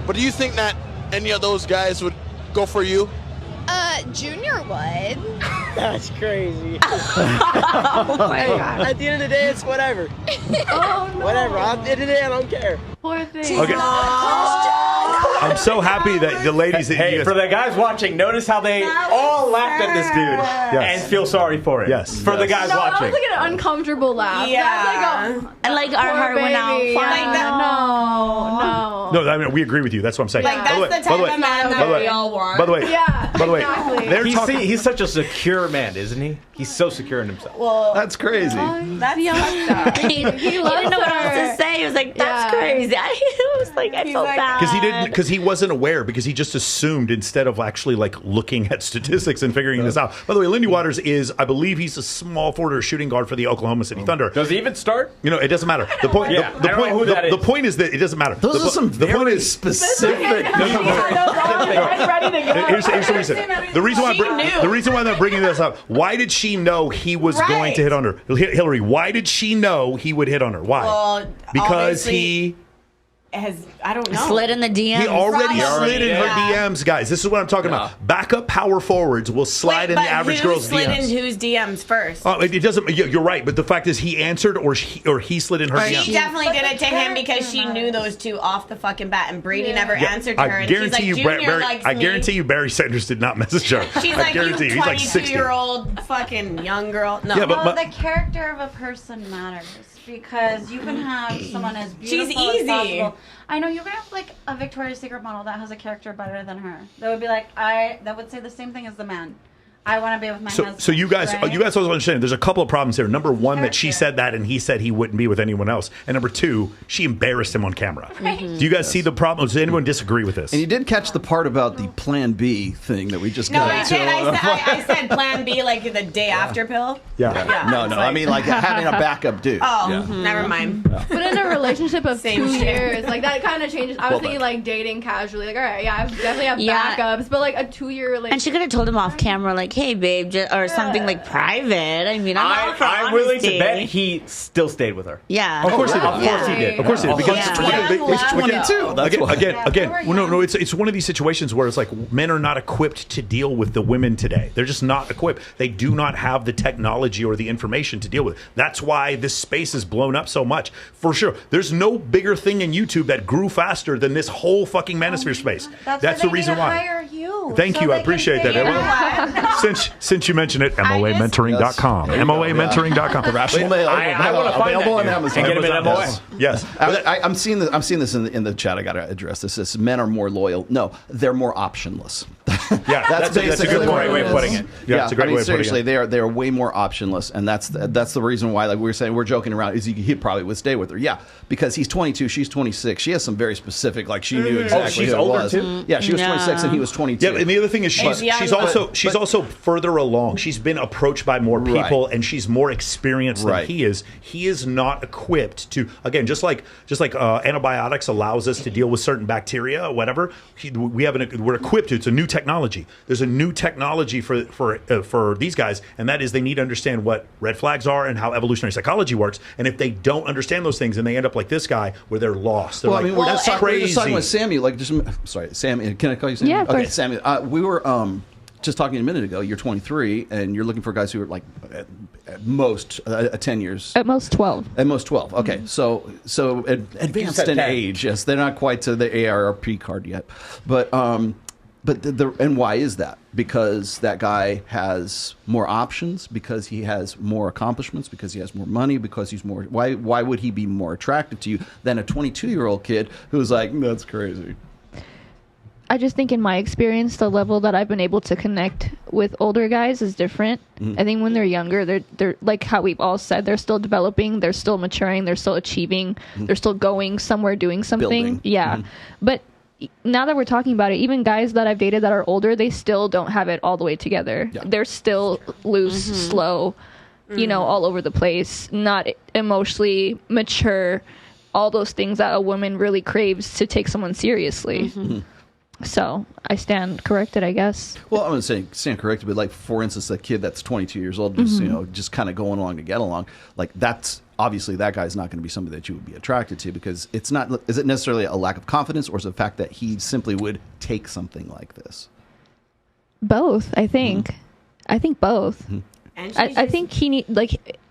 But do you think that any of those guys would go for you? Junior would. that's crazy. Oh my Hey, God. at the end of the day, it's whatever. Oh, no. Whatever. At the end of the day, I don't care. Poor thing. Okay. I'm so happy that the ladies that Hey, you for the guys watching, notice how they all laughed at this dude Yes. and feel sorry for it. Yes. For the guys No, that watching. was like an uncomfortable laugh. Yeah. That's like a, And like our poor heart went out. baby. fine. Like that. No. No, I mean we agree with you. That's what I'm saying. Like By the way- that's the by the type way- of man by the that way- we all want. By the way, Yeah. by the way, Exactly. they're talking. He's such a secure man, isn't he? He's so secure in himself. Well, That's crazy. that's fucked up. he didn't know what else to say. He was like, "That's Yeah. crazy." I was like, I felt like- bad Because he wasn't aware, because he just assumed instead of actually like looking at statistics and figuring this out. By the way, Lindy Waters is, I believe he's a small forward or shooting guard for the Oklahoma City Thunder. Does he even start? You know, it doesn't matter. The point, Yeah, the I don't know point, who that the is. point is that it doesn't matter. Those the, are some the point very is specific. Here's the reason. The reason why She knew. the reason why they're bringing this up. Why did she know he was Right. going to hit on her? Hillary, why did she know he would hit on her? Why? Well, Because obviously he I don't know. slid in the DMs. He already Probably. slid in her DMs, guys. This is what I'm talking about. Backup power forwards will slide in the average girl's slid DMs. in whose DMs first? Oh, it doesn't. You're right, but the fact is, he answered, or he slid in her DMs. She definitely did it to him because she knew those two off the fucking bat, and Brady never Yeah, answered her. I And she's guarantee like, you, Junior likes I me. guarantee you, Barry Sanders did not message her. She's I like, you guarantee he's like 60. 22-year-old fucking young girl. No. Yeah, but Well, the character of a person matters because you can have someone as She's beautiful as easy. possible. I know you can have like a Victoria's Secret model that has a character better than her. That would be like that would say the same thing as the man. I want to be with my husband. So you guys right? also understand. There's a couple of problems here. Number one, that she said that, and he said he wouldn't be with anyone else. And number two, she embarrassed him on camera. Right. Do you guys see the problem? Does anyone disagree with this? And you did catch the part about the Plan B thing that we just No, got I into. said, I said Plan B, like the day after pill. Yeah. No. I mean, like having a backup dude. Oh, Yeah. never mind. But in a relationship of Same 2 shit. years, like that kind of changes. I was Well, thinking like dating casually, like all right, yeah, I definitely have Yeah. backups, but like a 2-year relationship. And she could have told him off camera, like, "Hey, babe," or something like private. I mean, I'm willing to bet he still stayed with her. Yeah. Of course he did. Of course he did. Of course he did. Because He's 22. That's why. again. Well, no. It's one of these situations where it's like men are not equipped to deal with the women today. They're just not equipped. They do not have the technology or the information to deal with it. That's why this space is blown up so much. For sure. There's no bigger thing in YouTube that grew faster than this whole fucking manosphere space. That's the reason why. Hire you. Thank you. I appreciate that. Since you mentioned it, MOAmentoring.com. MOAmentoring.com. The rational male. I want to find available that on dude Amazon. and get him in MOA. Yes. I'm seeing this in the chat. I got to address this. Men are more loyal. No, they're more optionless. Yeah, that's a good way of putting it. Yeah, it's a great way of putting seriously, it. they are way more optionless, and that's the reason why, like we were saying, we're joking around. Is he probably would stay with her? Yeah, because he's 22, she's 26. She has some very specific, like she knew exactly she's who it older was. too? Yeah, she was 26 and he was 22. Yeah, and the other thing is she's also further along. She's been approached by more people, and she's more experienced than he is. He is not equipped to, again, just like antibiotics allows us to deal with certain bacteria or whatever. We're equipped to. It's a new technology. There's a new technology for these guys, and that is they need to understand what red flags are and how evolutionary psychology works. And if they don't understand those things, and they end up like this guy, where they're lost. They're we're just talking with Sammy. Sorry, Sammy. Can I call you Sammy? Yeah, of okay, course. Sammy. We were just talking a minute ago. You're 23, and you're looking for guys who are like at most 10 years. At most 12. At most 12. Okay, so advanced in age. Yes, they're not quite to the AARP card yet, but and why is that? Because that guy has more options, because he has more accomplishments, because he has more money, because he's more. Why would he be more attractive to you than a 22-year-old kid who's like, that's crazy? I just think in my experience, the level that I've been able to connect with older guys is different. I think when they're younger, they're like how we've all said, they're still developing, they're still maturing, they're still achieving, they're still going somewhere, doing something. Building. Yeah. But now that we're talking about it, even guys that I've dated that are older, they still don't have it all the way together. Yeah. They're still loose, slow, all over the place, not emotionally mature, all those things that a woman really craves to take someone seriously. So I stand corrected, I guess. Well, I'm going to stand corrected, but like, for instance, a kid that's 22 years old, just kind of going along to get along, like that's obviously that guy's not going to be somebody that you would be attracted to, because it's not. Is it necessarily a lack of confidence, or is it the fact that he simply would take something like this? Both, I think. I think both. I think he need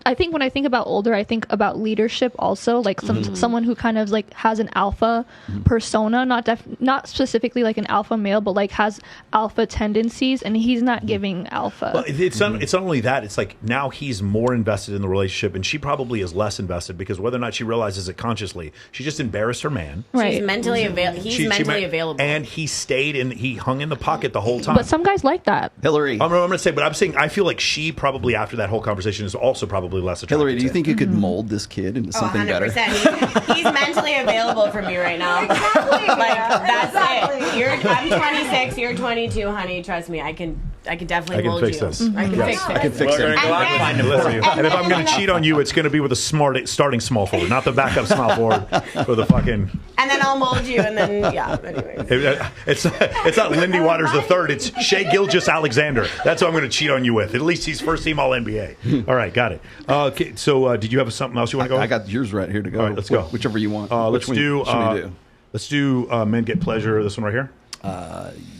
I think when I think about older, I think about leadership also, like someone who kind of like has an alpha persona, not specifically like an alpha male, but like has alpha tendencies, and he's not giving alpha. Well, it's not only that. It's like now he's more invested in the relationship, and she probably is less invested, because whether or not she realizes it consciously, she just embarrassed her man. Right. She's mentally available. He's mentally available, and he hung in the pocket the whole time. But some guys like that. Hillary, I'm going to say, but I'm saying I feel like she probably, after that whole conversation, is also probably less attractive. Hillary, do you think you could mold this kid into something 100%. Better? He's mentally available for me right now. Exactly. That's it. I'm 26. You're 22, honey. Trust me, I can definitely mold fix you. This. I can fix it. I can fix it. And if I'm going to cheat on you, it's going to be with a starting small forward, not the backup small forward for the fucking. And then I'll mold you, and then anyways. It's not Lindy Waters III. It's Shea Gilgeous-Alexander. That's who I'm going to cheat on you with. At least he's first team All NBA. All right, got it. Okay, so did you have something else you want to go? I got yours right here to go. All right, let's go. Whichever you want. Let's do Men Get Pleasure. This one right here.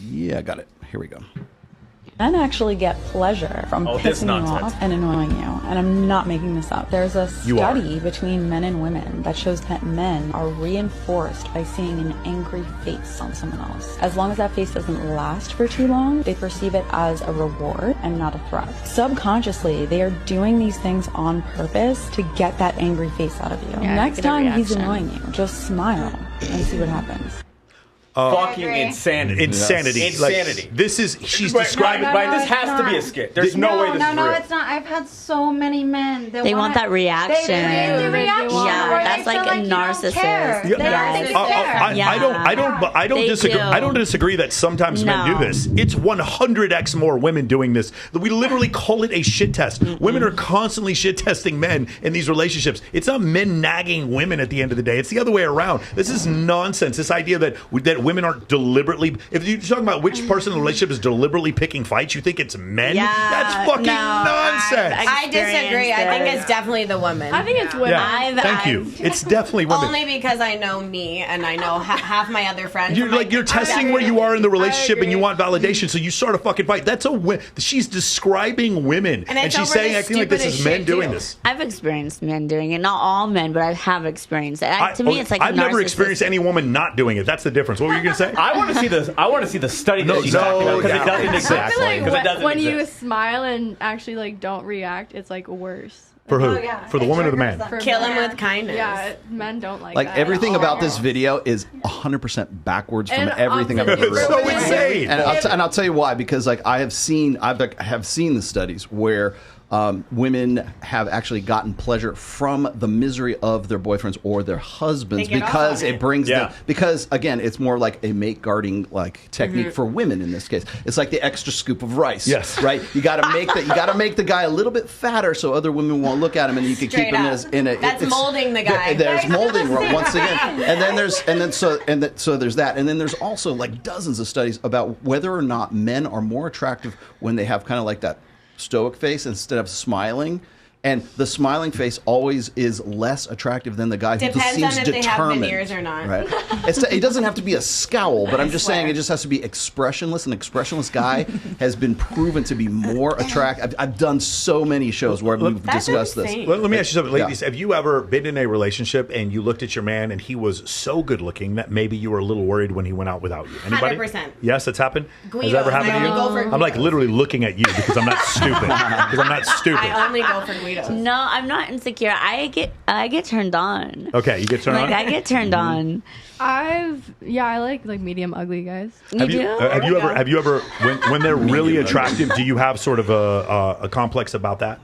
Yeah, I got it. Here we go. Men actually get pleasure from pissing you off and annoying you. And I'm not making this up. There's a study between men and women that shows that men are reinforced by seeing an angry face on someone else. As long as that face doesn't last for too long, they perceive it as a reward and not a threat. Subconsciously, they are doing these things on purpose to get that angry face out of you. Next time he's annoying you, just smile and see what happens. Fucking insanity. Insanity. Like, this is, she's describing. This has to be a skit. There's no way this is real. No, it's not. I've had so many men. They want that reaction. They the reaction. Yeah, that's like a narcissist. I don't disagree. I don't disagree that sometimes men do this. It's 100x more women doing this. We literally call it a shit test. Women are constantly shit testing men in these relationships. It's not men nagging women at the end of the day. It's the other way around. This is nonsense. This idea that women aren't deliberately. If you're talking about which person in the relationship is deliberately picking fights, you think it's men? Yeah, that's fucking nonsense. I disagree. I think it's definitely the woman. I think it's women. Yeah. Thank you. It's definitely women. Only because I know me and I know half my other friends. You're testing where you are in the relationship and you want validation, so you start a fucking fight. That's she's describing women, and she's saying acting like this is men doing this. I've experienced men doing it. Not all men, but I have experienced it. To me, it's like I've never experienced any woman not doing it. That's the difference. What were you gonna say? I want to see this. I want to see the study that she's talking about because it doesn't exist. I feel like Because it doesn't when you exist. smile and actually like don't react, it's like worse. For who? For the woman or the man? Kill him with kindness. Yeah, men don't like Like that everything at all. about this video is 100% backwards from And everything I've ever it's read. so insane. And I'll tell you why, because like I have seen the studies where women have actually gotten pleasure from the misery of their boyfriends or their husbands They get because off on it it. brings Yeah. them, because again it's more like a mate guarding like technique Mm-hmm. for women in this case. It's like the extra scoop of rice. Yes. Right? You gotta make the guy a little bit fatter so other women won't look at him and you can Straight keep him up. as in a That's it's- molding the guy. There's molding once again. And then so there's that. And then there's also like dozens of studies about whether or not men are more attractive when they have kind of like that stoic face instead of smiling. And the smiling face always is less attractive than the guy who just Depends on seems if they have determined. veneers or not. Right? It doesn't have to be a scowl, but I'm just saying it just has to be expressionless. An expressionless guy has been proven to be more attractive. I've done so many shows where we've discussed this. Let me ask you something, Yeah. ladies. Have you ever been in a relationship and you looked at your man and he was so good looking that maybe you were a little worried when he went out without you? Anybody? 100%. Yes, that's happened. Has Guidos. that ever happened I to you? only go for I'm like Guidos. literally looking at you because I'm not stupid. Because I'm not stupid. I only go for Guidos. No, I'm not insecure. I get turned on. Okay, you get turned Like on. I get turned on. I like medium ugly guys. Have you ever when they're really attractive? Do you have sort of a complex about that?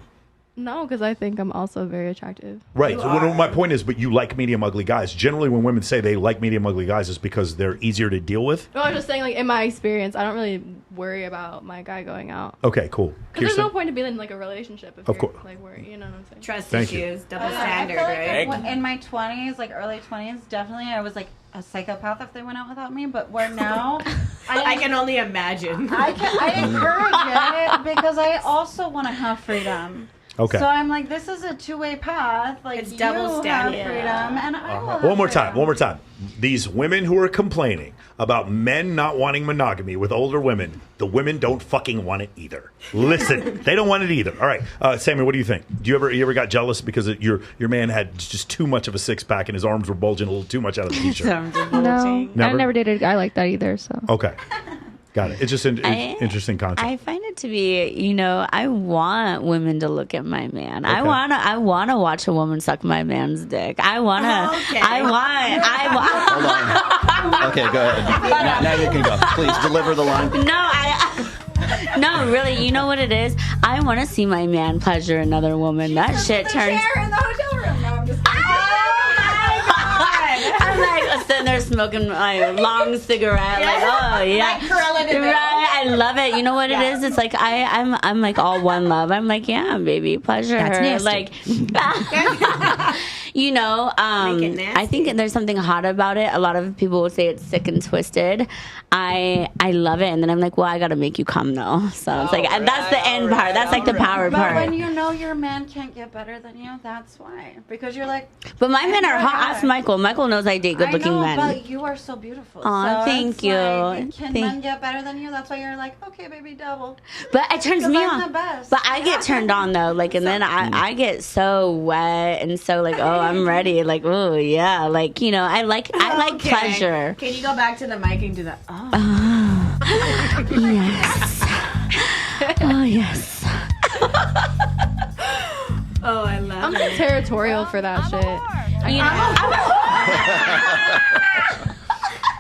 No, because I think I'm also very attractive. Right. So my point is, but you like medium ugly guys. Generally, when women say they like medium ugly guys, it's because they're easier to deal with. No, I'm just saying, like in my experience, I don't really worry about my guy going out. Okay, cool. Because there's no point to be in like a relationship if Of you're course. like worried. You know what I'm saying? Trust Thank you. issues, double I standard, feel like right? in my 20s, like early 20s, definitely I was like a psychopath if they went out without me. But where now, I can only imagine. I encourage it because I also want to have freedom. Okay. So I'm like, this is a two-way path. Like It's double you have standard. freedom, and I will have One more freedom. time. One more time. These women who are complaining about men not wanting monogamy with older women, the women don't fucking want it either. Listen, they don't want it either. All right, Sammy, what do you think? Do you ever got jealous because your man had just too much of a six pack and his arms were bulging a little too much out of the t-shirt? No, Never? I never dated a guy like that either. So Okay, got it. It's just an interesting concept. I find it to be, I want women to look at my man. Okay. I wanna watch a woman suck my man's dick. I want. Hold on. Okay, go ahead. Now you can go. Please deliver the line. No, really, you know what it is? I want to see my man pleasure another woman. That shit turns. in the hotel room. No, I'm just kidding. I'm like sitting there smoking my long cigarette, like, oh yeah, Like curling it right. I love it. You know what it is? It's like I'm like all one love. I'm like, yeah, baby, pleasure That's her. nasty. Like, I think there's something hot about it. A lot of people will say it's sick and twisted. I love it, and then I'm like, well, I got to make you come though. So it's like that's the end part. That's like the power But part. when you know your man can't get better than you, that's why. Because you're like. But my men are hot. Ask Michael. Michael knows I date good-looking I know, men. but you are so beautiful. Aw, so thank it's you. Like, can Thank- men get better than you? That's why you're like, okay, baby, double. But it turns Because me I'm on. the best. But I get turned on though, like, and then I get so wet and so like, oh, I'm ready. Like, oh yeah, like I like Okay. pleasure. Can you go back to the mic and do that? Oh. Yes. Oh yes. Oh, I love I'm it. territorial for that shit.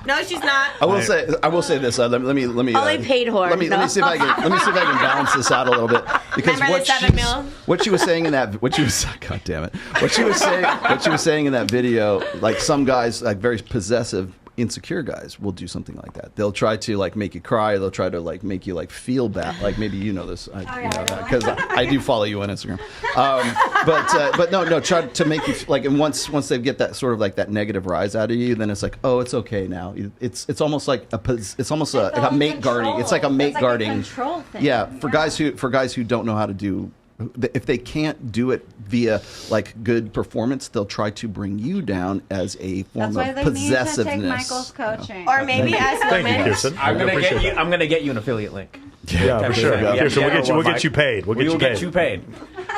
No, she's not. I will say this. Let me. Only paid whore. Let me see if I can balance this out a little bit because Remember the 7 mil? what she was saying in that God damn it, what she was saying in that video, like some guys, like very possessive, insecure guys, will do something like that. They'll try to like make you cry. They'll try to like make you like feel bad. Like maybe you know this, because I do follow you on Instagram. But no, try to make you like. And once they get that sort of like that negative rise out of you, then it's like, oh, it's okay now. It's almost like a mate guarding. It's like a mate guarding. Control thing. Yeah, for guys who don't know how to do. If they can't do it via like good performance, they'll try to bring you down as a form That's why of they possessiveness. need to take Michael's coaching. Or maybe as Thank you, women. Kirsten. I'm gonna get you an affiliate link. Yeah, for sure. Yeah, Kirsten, yeah, we'll get you paid. We'll get you paid.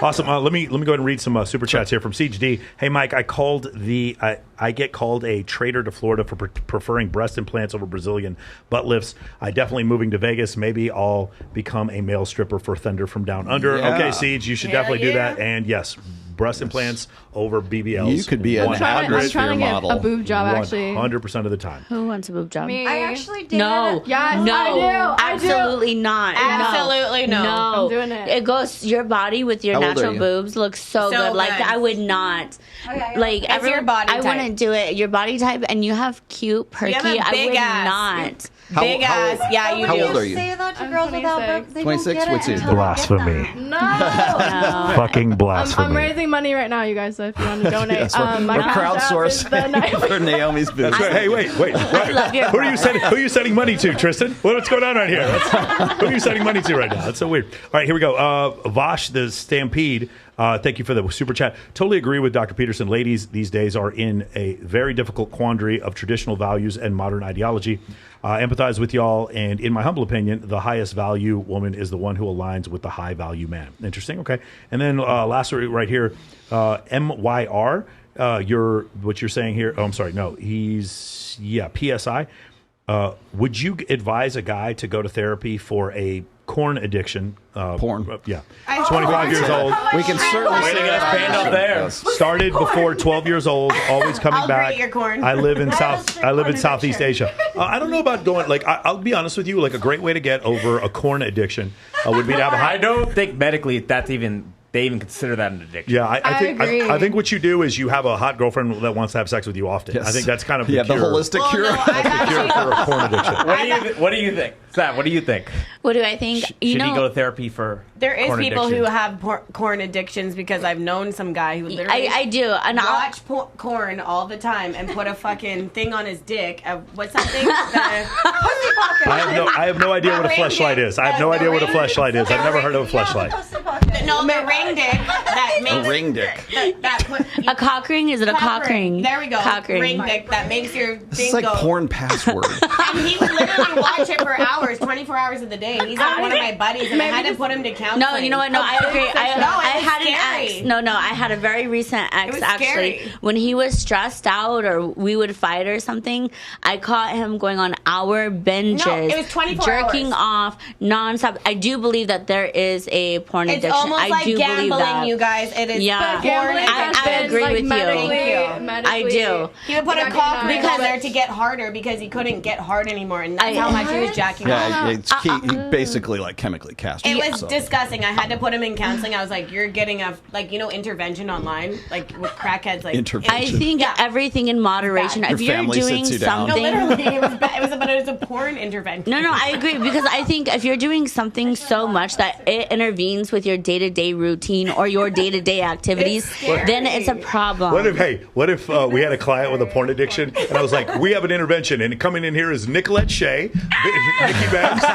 Awesome. Let me go ahead and read some super chats here from Siege D. Hey, Mike, I called the I get called a traitor to Florida for preferring breast implants over Brazilian butt lifts. I definitely moving to Vegas. Maybe I'll become a male stripper for Thunder from Down Under. Yeah. Okay, Siege, you should definitely do that. And yes, breast implants over BBLs. You could be an atmosphere model. A boob job, actually. 100% of the time. Who wants a boob job? Me. I actually did. No. Yes, no. I do. Absolutely not. Absolutely no. No. I'm doing it. It goes, your body with your How old natural are you? boobs looks so good. Like, I would not. Like, It's your body I type. wouldn't do it. Your body type, and you have cute, perky. You have a I big would ass. not. Big ass. Yeah, you How do. old are you? Say that to girls without boobs. They 26? don't get What's it it? until they Blasphemy. get them. No. Fucking blasphemy. I'm raising money right now, you guys, so if you want to donate. Yes, we're my cash app is the crowdsourcing for Naomi's business. That's right. Hey, wait. love your Who are you sending money to, Tristan? What's going on right here? Who are you sending money to right now? That's so weird. All right, here we go. Vosh, the Stampede. Thank you for the super chat. Totally agree with Dr. Peterson. Ladies these days are in a very difficult quandary of traditional values and modern ideology. Empathize with y'all, and in my humble opinion, the highest value woman is the one who aligns with the high value man. Interesting. Okay. And then last right here, MYR. What you're saying here? Oh, I'm sorry. No, he's PSI. Would you advise a guy to go to therapy for a corn addiction? Porn. Yeah. 25 years old. We can certainly Way to say get us banned up there. Yes. Started before 12 years old. Always coming I'll back. grate your corn. I live in Southeast Asia. I don't know about going. Like I'll be honest with you. Like a great way to get over a corn addiction would be to have a high. I don't think medically they even consider that an addiction. Yeah, I think agree. I think what you do is you have a hot girlfriend that wants to have sex with you often. Yes. I think that's kind of the cure. holistic cure. No, That's the cure for a porn addiction. What do you think? Sam, what do you think? What do I think? Should he go to therapy for There is corn people addiction? who have corn addictions because I've known some guy who literally I do. And watch corn all the time and put a fucking thing on his dick. What's that thing? I have no idea what a fleshlight is. I have no idea what a fleshlight is. I've never heard of a fleshlight. No, the ring dick that makes A ring dick. a cock ring? Is it a cock ring? There we go. Cock ring. Ring dick that makes your This thing is like go. porn password. And he would literally watch it for hours, 24 hours of the day. And he's like one of my buddies, and I had to put him to counseling. No, you know what? No, I agree. I had scary. an ex. No, I had a very recent ex was actually. scary. When he was stressed out or we would fight or something, I caught him going on hour binges. No, it was 24 jerking hours. off nonstop. I do believe that there is a porn It's addiction. almost I like do believe gambling, that. you guys. It is Yeah. porn Gambling addiction. I agree like with you. Thank you. I do. He would put a cock ring Because- on there to get harder because he couldn't get hard anymore, and that's how much he was jacking off. Yeah, it's he basically like chemically castrated. It was disgusting. I had to put him in counseling. I was like, "You're getting a intervention online, like with crackheads." Like Intervention. I think everything in moderation. Your If you're family doing sits you down. No, something, literally, it was bad. It was a porn intervention. No, I agree because I think if you're doing something so much that it intervenes with your day-to-day routine or your day-to-day activities, then it's a problem. What if we had a client with a porn addiction and I was like, we have an intervention and coming in here is Nicolette Shea, Nikki Banks.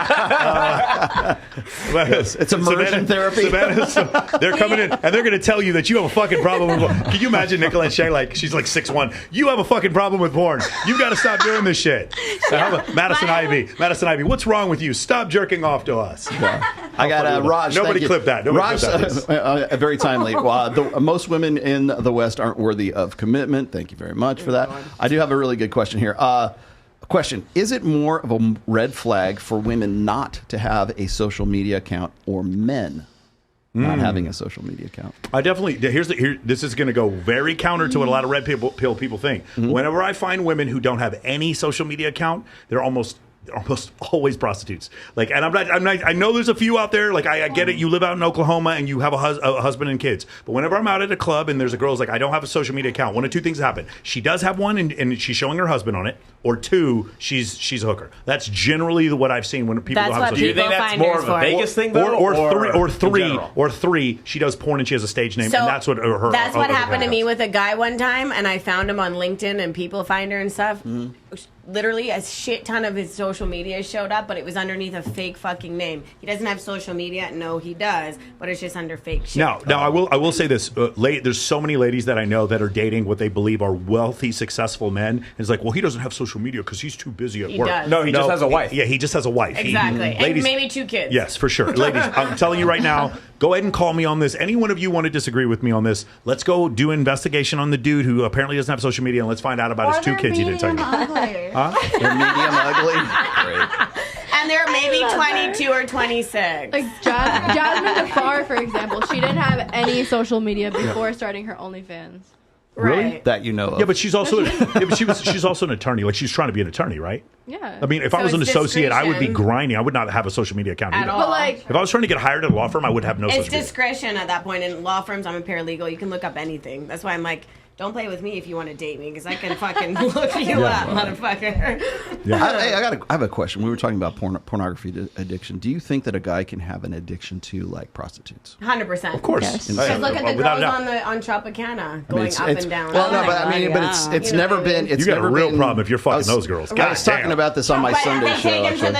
It's immersion therapy. They're coming in and they're going to tell you that you have a fucking problem with porn. Can you imagine Nicolette Shea, like she's like 6'1"? You have a fucking problem with porn. You got to stop doing this shit. Madison Ivy, what's wrong with you? Stop jerking off to us. I got Raj. Nobody clipped that. Raj, very timely. Most women in the West aren't worthy of commitment. Thank you very much for that. I do have a really good question here. Question: is it more of a red flag for women not to have a social media account or men not having a social media account? I definitely. This is going to go very counter to what a lot of red pill people think. Whenever I find women who don't have any social media account, they're almost always prostitutes. Like, and I'm not. I know there's a few out there. Like, I get it. You live out in Oklahoma and you have a husband and kids. But whenever I'm out at a club and there's a girl who's like, I don't have a social media account, one of two things happen. She does have one and she's showing her husband on it, or two, she's a hooker. That's generally what I've seen when people don't have social media. Do you think that's more of a Vegas thing, though? Or three, she does porn and she has a stage name, So, and that's what her. That's what happened to me with a guy one time, and I found him on LinkedIn and People Finder and stuff. Literally, a shit ton of his social media showed up, but it was underneath a fake fucking name. He doesn't have social media. No, he does, but it's just under fake shit. Now, I will say this: there's so many ladies that I know that are dating what they believe are wealthy, successful men. And it's like, well, he doesn't have social media because he's too busy at work. Does. No, he just has a wife. Yeah, he just has a wife. Exactly, and ladies, maybe 2 kids. Yes, for sure. Ladies, I'm telling you right now, Go ahead and call me on this. Any one of you want to disagree with me on this? Let's go do an investigation on the dude who apparently doesn't have social media, and let's find out about his 2 kids he didn't tell you. Huh? They're medium ugly. Great. And they're maybe 22 or 26. Like Jasmine DeFar, for example, she didn't have any social media before starting her OnlyFans. Really? Right. That you know of. Yeah, but she's also she's also an attorney. Like, she's trying to be an attorney, right? Yeah. I mean, if I was an associate, I would be grinding. I would not have a social media account either. But like, if I was trying to get hired at a law firm, I would have no social it's media. discretion at that point. In law firms, I'm a paralegal. You can look up anything. That's why I'm like, don't play with me if you want to date me, because I can fucking look you up, motherfucker. Yeah. I have a question. We were talking about pornography addiction. Do you think that a guy can have an addiction to like prostitutes? 100%. Of course. Yes. Because look at the girls on Tropicana going up and down. Well, no, but I mean, but it's never been. It's you got never a real been, problem if you're fucking those girls. I was talking about this on my Sunday show. They take them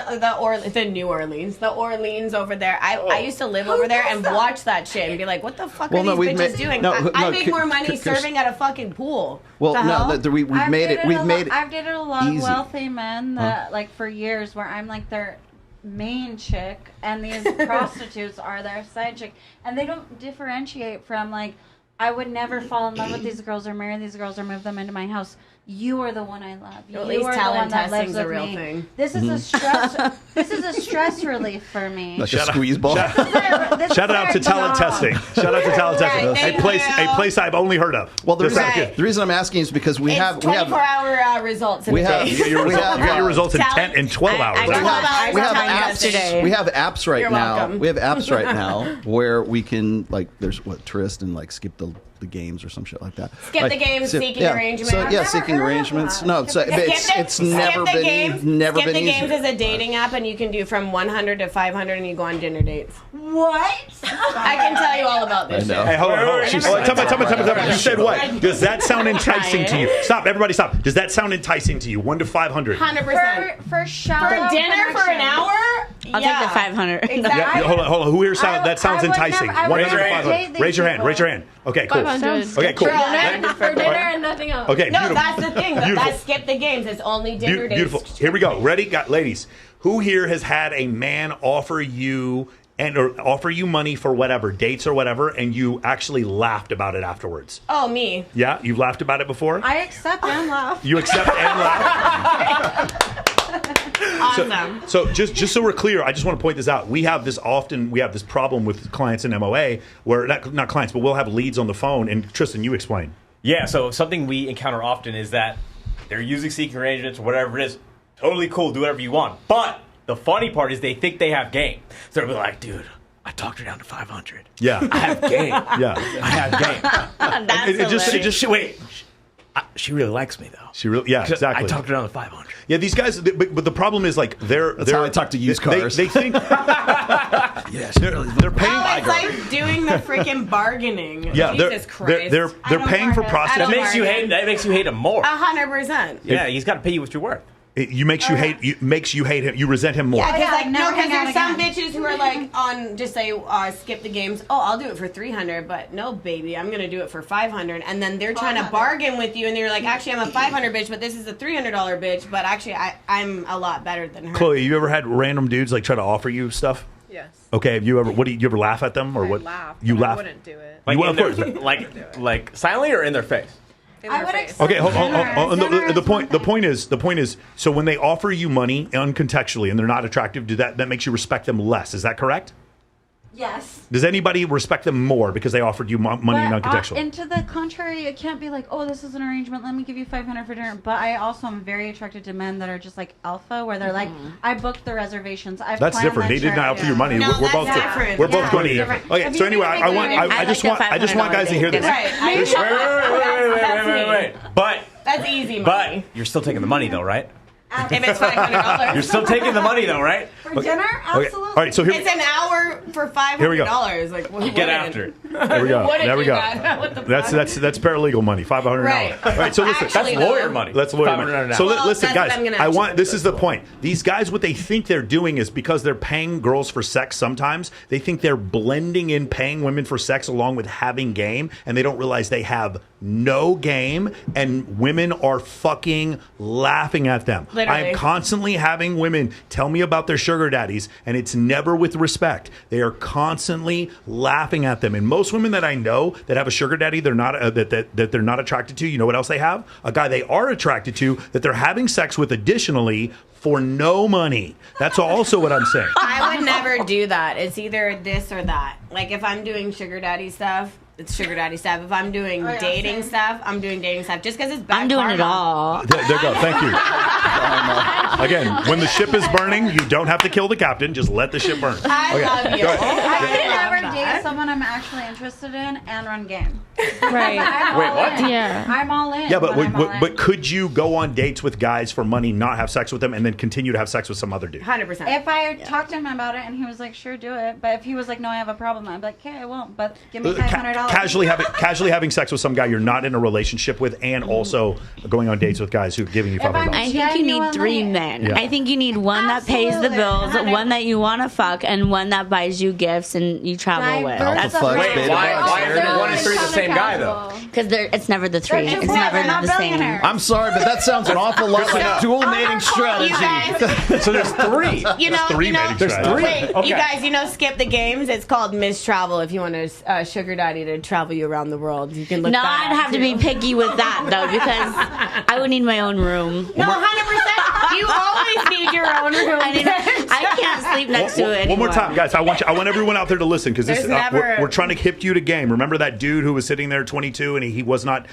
to the Orleans over there. I used to live over there and watch that shit and be like, what the fuck are these bitches doing? I make more money serving at a fucking pool. Well, no, we've made it. I've dated a lot easy. of wealthy men that, like, for years, where I'm like their main chick, and these prostitutes are their side chick, and they don't differentiate from like, I would never fall in love with these girls or marry these girls or move them into my house. You are the one I love. At least talent testing's a real thing. This is a stress. This is a stress relief for me. Like a squeeze ball. Shout out to talent testing. Shout out to talent testing. A place I've only heard of. Well, the reason I'm asking is because we have 24-hour results. You got your results in 12 hours. We have apps right now. We have apps right now where we can, like, there's Trist and like skip the games or some shit like that. Skip the games, seeking arrangements. So, seeking arrangements. No, it's never been easy. Skip the games is a dating app, and you can do from 100 to 500, and you go on dinner dates. What? I can tell you all about this. Hey, hold on. Tell me. You said what? Does that sound enticing to you? Stop, everybody, stop. Does that sound enticing to you? 1 to 500. 100%. For shallow For dinner for an hour? I'll take the 500. Exactly. Yeah, hold on. Who here that sounds enticing? 100 to 500. Raise your hand. Okay, cool. 500. Okay, cool. For dinner and nothing else. Okay, no, beautiful. that's the thing. That's skip the games. It's only dinner dates. Beautiful. Here we go. Ready? Ladies, who here has had a man offer you money for whatever, dates or whatever, and you actually laughed about it afterwards? Oh, me. Yeah? You've laughed about it before? I accept and laugh. You accept and laugh? Awesome. So just so we're clear, I just want to point this out. We have this problem with clients in MOA where not clients, but we'll have leads on the phone. And Tristan, you explain. Yeah. So something we encounter often is that they're using seeking arrangements or whatever it is. Totally cool. Do whatever you want. But the funny part is they think they have game. So they'll be like, dude, I talked her down to 500. Yeah. I have game. Yeah. I have game. Wait. She really likes me though. Exactly. I talked her down to 500. Yeah, these guys. But the problem is like That's how I talk to used cars. They think. Yes, they're paying. Oh, it's like doing the freaking bargaining. Yeah, Jesus Christ. They're paying for prostitutes. That makes you hate him more. 100%. Yeah, he's got to pay you what you're worth. It makes you hate him. You resent him more. Yeah, because there's some bitches who are like on just say skip the games. Oh, I'll do it for 300, but no, baby, I'm gonna do it for 500. And then they're trying to bargain with you, and they're like, actually, I'm a 500 bitch, but this is a $300 bitch. But actually, I'm a lot better than her. Chloe, you ever had random dudes like try to offer you stuff? Yes. Okay. Have you ever? Do you ever laugh at them or what? Laugh. You laugh. I wouldn't do it. Like silently or in their face? Okay, hold on. The point is, so when they offer you money uncontextually and they're not attractive, that makes you respect them less. Is that correct? Yes. Does anybody respect them more because they offered you money non-contextually? And to the contrary, it can't be like, oh, this is an arrangement. Let me give you $500 for dinner. But I also am very attracted to men that are just like alpha, where they're like, I booked the reservations. That's different. They did not offer you money. No, we're both different. We're both going to eat. Okay, so anyway, I just want guys to hear this. Wait. But that's easy money. But you're still taking the money though, right? If it's $500. You're still taking the money though, right? For dinner? Absolutely. All right, so here. It's an hour for $500. Here we go. Like, get after it. There we go. There we go. That's paralegal money. $500 an hour. All right. So listen, that's lawyer money. That's lawyer money. So listen, guys. This is the point. These guys, what they think they're doing is because they're paying girls for sex. Sometimes they think they're blending in paying women for sex along with having game, and they don't realize they have no game, and women are fucking laughing at them. Literally. I am constantly having women tell me about their sugar daddies, and it's never with respect. They are constantly laughing at them. And most women that I know that have a sugar daddy they're not that they're not attracted to, you know what else they have? A guy they are attracted to that they're having sex with additionally for no money. That's also what I'm saying. I would never do that. It's either this or that. Like if I'm doing sugar daddy stuff, it's sugar daddy stuff. If I'm doing dating stuff, I'm doing dating stuff. Just because it's bad. I'm doing karma. it all. There you go. Thank you. Again, when the ship is burning, you don't have to kill the captain. Just let the ship burn. I love you. Go ahead. I could never date someone I'm actually interested in and run game. Right. Wait, what? Yeah. I'm all in. Yeah, but I'm all in. but could you go on dates with guys for money, not have sex with them, and then continue to have sex with some other dude? 100%. If I talked to him about it and he was like, "Sure, do it," but if he was like, "No, I have a problem," I'd be like, "Okay, I won't." But give me $500. Casually having sex with some guy you're not in a relationship with, and also going on dates with guys who are giving you $500. I think you need 3 men. Yeah. I think you need one that pays the bills, one that you want to fuck, and one that buys you gifts and you travel with. That's Wait, why isn't 1 and 3 the same guy though? Because it's never the 3. It's never the same. I'm sorry, but that sounds an awful lot like dual mating strategy. So there's 3. You know, There's 3. Wait, Okay. you guys, skip the games. It's called Miss Travel. If you want a sugar daddy to travel you around the world, you can look. No, that I'd up, have to be too. picky with that though, because I would need my own room. No, 100%. You always need your own room. I can't sleep next to it. One more time, guys. I want everyone out there to listen because There's never- we're trying to hip you to game. Remember that dude who was sitting there 22 and he was not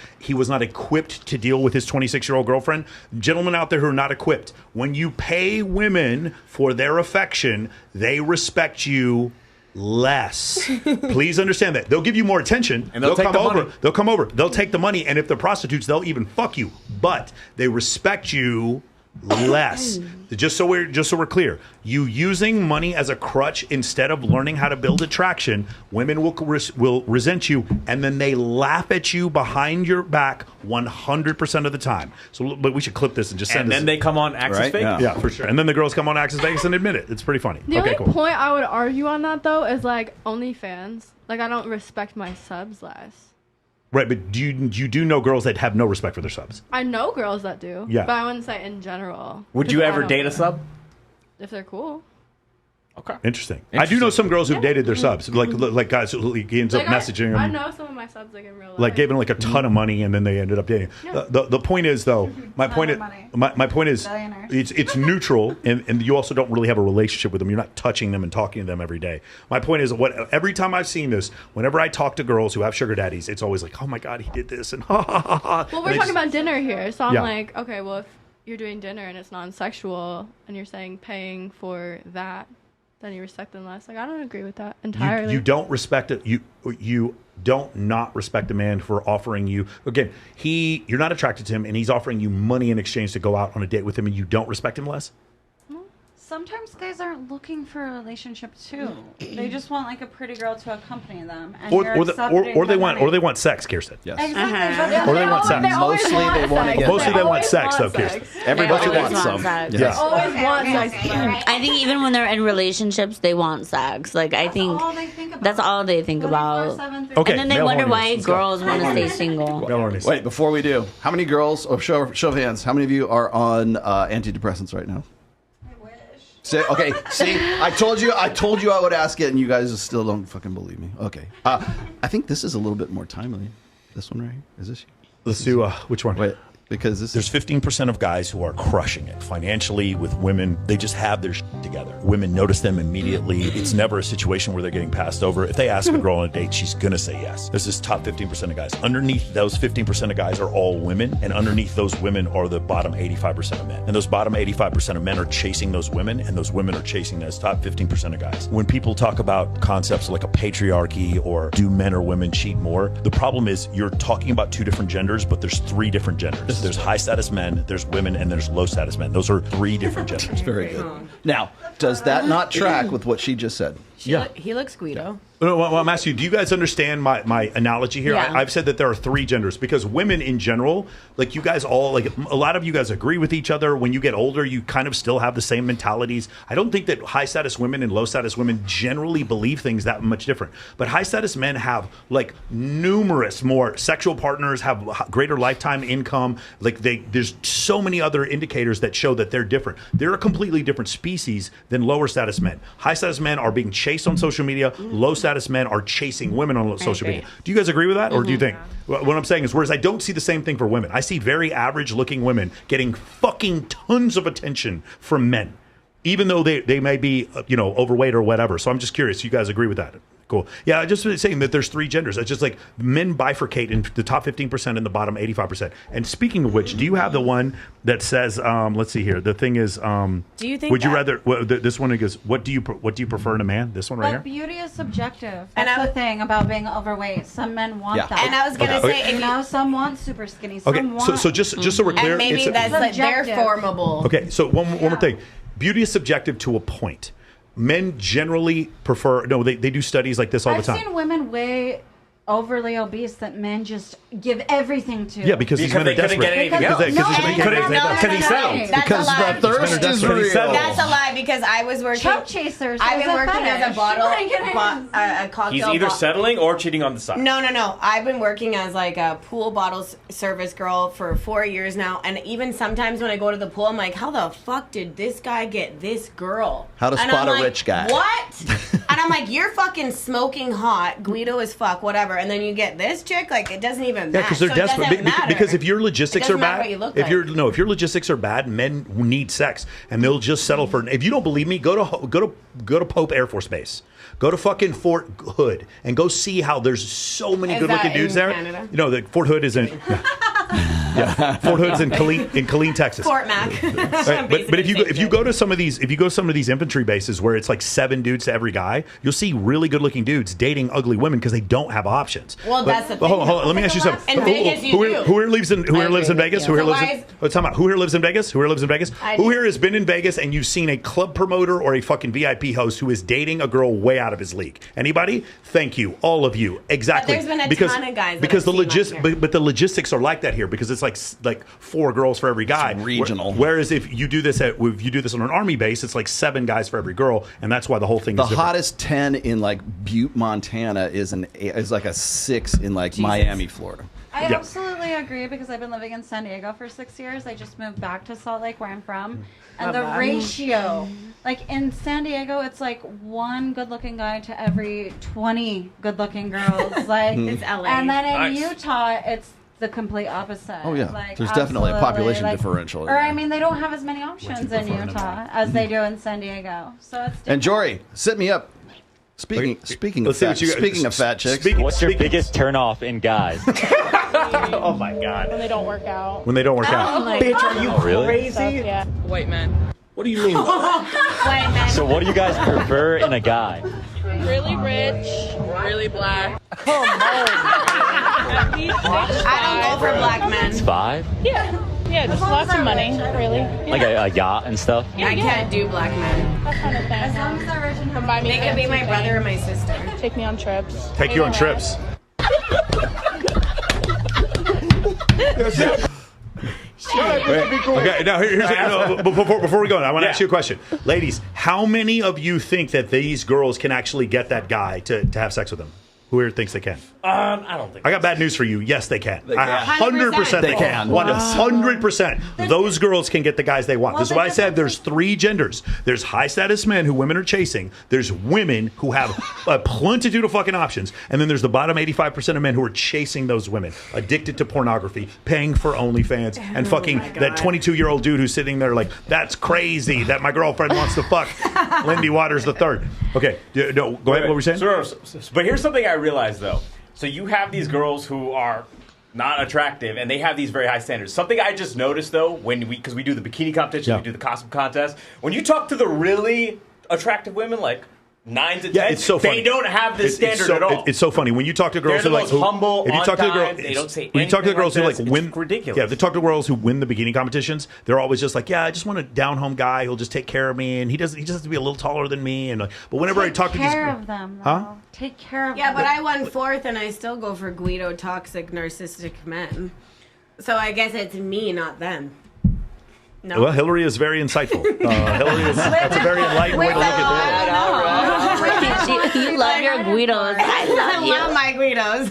equipped to deal with his 26-year-old girlfriend? Gentlemen out there who are not equipped, when you pay women for their affection, they respect you less. Please understand that. They'll give you more attention. And they'll take come the over. money. They'll come over. They'll take the money. And if they're prostitutes, they'll even fuck you. But they respect you less. Just so we're clear, you using money as a crutch instead of learning how to build attraction, women will resent you, and then they laugh at you behind your back 100% of the time. So, but we should clip this and just send. And then they come on Access Right? Vegas. yeah, for sure. And then the girls come on Access Vegas and admit it. It's pretty funny. The Okay, only cool. point I would argue on that though is like OnlyFans. Like I don't respect my subs less. Right, but you do know girls that have no respect for their subs? I know girls that do. Yeah. But I wouldn't say in general. Would you 'Cause I ever don't date a know. sub? If they're cool. Okay. Interesting. I do know some girls who've dated their subs, like guys who he ends up messaging them. I know some of my subs like in real life. Like gave them like a ton of money and then they ended up dating. Yeah. The point is though, my point is it's neutral and you also don't really have a relationship with them. You're not touching them and talking to them every day. My point is every time I've seen this, whenever I talk to girls who have sugar daddies, it's always like, oh my God, he did this and ha ha ha ha. Well, we're talking about dinner here, so I'm Yeah. like, okay, well if you're doing dinner and it's non-sexual and you're saying paying for that, then you respect them less. Like I don't agree with that entirely. You don't respect it. You don't not respect a man for offering you again. You're not attracted to him, and he's offering you money in exchange to go out on a date with him, and you don't respect him less. Sometimes guys aren't looking for a relationship too. They just want like a pretty girl to accompany them, and Or you're they want sex, Kirsten. Yes. Exactly. Or they want sex. Mostly they want to get. Mostly they want sex, though, Kirsten. Everybody They wants always some. want sex. Yes. always want sex. I think even when they're in relationships, they want sex. Like I think that's all they think about. Okay, And then they male wonder horniness. why Let's go. girls want to stay single. Wait, before we do, how many girls? Show of hands. How many of you are on antidepressants right now? Okay, see, I told you I would ask it, and you guys still don't fucking believe me. Okay, I think this is a little bit more timely. This one right here, is this? Let's do which one? Wait, because this There's 15% of guys who are crushing it financially with women. They just have their shit together. Women notice them immediately. It's never a situation where they're getting passed over. If they ask a girl on a date, she's going to say yes. There's this top 15% of guys. Underneath those 15% of guys are all women, and underneath those women are the bottom 85% of men. And those bottom 85% of men are chasing those women, and those women are chasing those top 15% of guys. When people talk about concepts like a patriarchy or do men or women cheat more, the problem is you're talking about 2 different genders, but there's 3 different genders. There's high status men, there's women, and there's low status men. Those are 3 different genders. Very good. Now, does that not track with what she just said? He looks Guido. Well, I'm asking you, do you guys understand my analogy here? Yeah. I've said that there are 3 genders because women in general, like you guys all, like a lot of you guys agree with each other. When you get older, you kind of still have the same mentalities. I don't think that high status women and low status women generally believe things that much different. But high status men have like numerous more sexual partners, have greater lifetime income. Like there's so many other indicators that show that they're different. They're a completely different species than lower status men. High status men are being chased on social media. Low status men are chasing women on social media. Do you guys agree with that, or do you think what I'm saying is? Whereas I don't see the same thing for women. I see very average-looking women getting fucking tons of attention from men, even though they may be overweight or whatever. So I'm just curious. You guys agree with that? Cool. Yeah, I just saying that there's 3 genders. It's just like men bifurcate in the top 15% and the bottom 85%. And speaking of which, do you have the one that says, let's see here. The thing is, do you think would you rather, this one goes, what do you prefer in a man? This one right But here? beauty is subjective. That's the thing about being overweight. Some men want that. And I was going to say, some want super skinny. Some want... So just so we're clear. And maybe that's like they're formable. Okay, so one more thing. Beauty is subjective to a point. Men generally prefer, they do studies like this all the time. I've seen women way overly obese that men just give everything to. Yeah, because these men are desperate. Because he settled. Because the thirst is real. That's a lie because I was working. Chub chasers. I've been working as a cocktail. He's either settling or cheating on the side. No. I've been working as like a pool bottle service girl for 4 years now, and even sometimes when I go to the pool, I'm like, how the fuck did this guy get this girl? How to spot a rich guy? What? And I'm like, you're fucking smoking hot, Guido as fuck, whatever. And then you get this chick, like it doesn't even matter. Yeah, because they're desperate. Because if your logistics are bad, if your logistics are bad, men need sex, and they'll just settle for. If you don't believe me, go to Pope Air Force Base. Go to fucking Fort Hood and go see how there's so many good-looking dudes there. Canada? The Fort Hood is in. Yeah, Fort Hood's in Killeen, Texas. Fort Mac. Right, but if you go to some of these infantry bases where it's like 7 dudes to every guy, you'll see really good-looking dudes dating ugly women because they don't have options. Well, that's the thing. Hold on. Let me ask you something. In Vegas, you do. Who here lives in Vegas? Who here lives in Vegas? Who here lives in Vegas? Who here has been in Vegas and you've seen a club promoter or a fucking VIP host who is dating a girl way out of his league? Anybody? Thank you, all of you. Exactly. But there's been a ton of guys. Because the logistics are like that here because it's like 4 girls for every guy. It's regional. Whereas if you do this on an army base, it's like 7 guys for every girl, and that's why the whole thing is different. The hottest 10 in like Butte, Montana is like a 6 in like Miami, Florida. I absolutely agree because I've been living in San Diego for 6 years. I just moved back to Salt Lake where I'm from. And the ratio, like in San Diego, it's like 1 good-looking guy to every 20 good-looking girls. Like it's LA. And then in Utah, it's the complete opposite. Oh yeah, like, there's definitely a population differential. Or I mean, they don't have as many options in Utah as they do in San Diego. So it's different. And Jory, sit me up. Speaking of fat chicks, what's your biggest turnoff in guys? Oh my God! When they don't work out. Bitch, are you crazy? Yeah. White men. What do you mean? White men. So what do you guys prefer in a guy? Really rich, really black. Come on. I don't go for black men. It's 5? Yeah, just lots of money, really. Like a yacht and stuff? I can't do black men. That kind of thing. As long as they're rich and buy me They could be my brother or my sister. Take me on trips. Take you on trips. Okay, now here's before we go on, I want to ask you a question. Ladies, how many of you think that these girls can actually get that guy to have sex with them? Who here thinks they can? I don't think. I got bad news for you. Yes, they can. 100% they can. 100%. Those girls can get the guys they want. This is why I said there's 3 genders. There's high status men who women are chasing. There's women who have a plentitude of fucking options. And then there's the bottom 85% of men who are chasing those women, addicted to pornography, paying for OnlyFans, and fucking that 22-year-old dude who's sitting there like, that's crazy that my girlfriend wants to fuck Lindy Waters III. Okay, no, go ahead. What were you saying? But here's something I realized though. So you have these girls who are not attractive, and they have these very high standards. Something I just noticed though, because we do the bikini competition, we do the costume contest. When you talk to the really attractive women, like 9 to 10. Yeah, it's so funny. They don't have this standard at all. It's so funny when you talk to girls They're who the like most humble, if you on talk to the time, they don't say when you talk to the girls anything who like like this, win, it's ridiculous. Yeah, they talk to girls who win the bikini competitions. They're always just like, yeah, I just want a down home guy who'll just take care of me, and he just has to be a little taller than me. And but whenever I talk to these, Take care of them. huh? Take care of them. Yeah, but I won 4th, and I still go for Guido toxic narcissistic men. So I guess it's me, not them. No. Well, Hillary is very insightful. Hillary is that's a very enlightened way to look at You love your Guidos. I love my Guidos.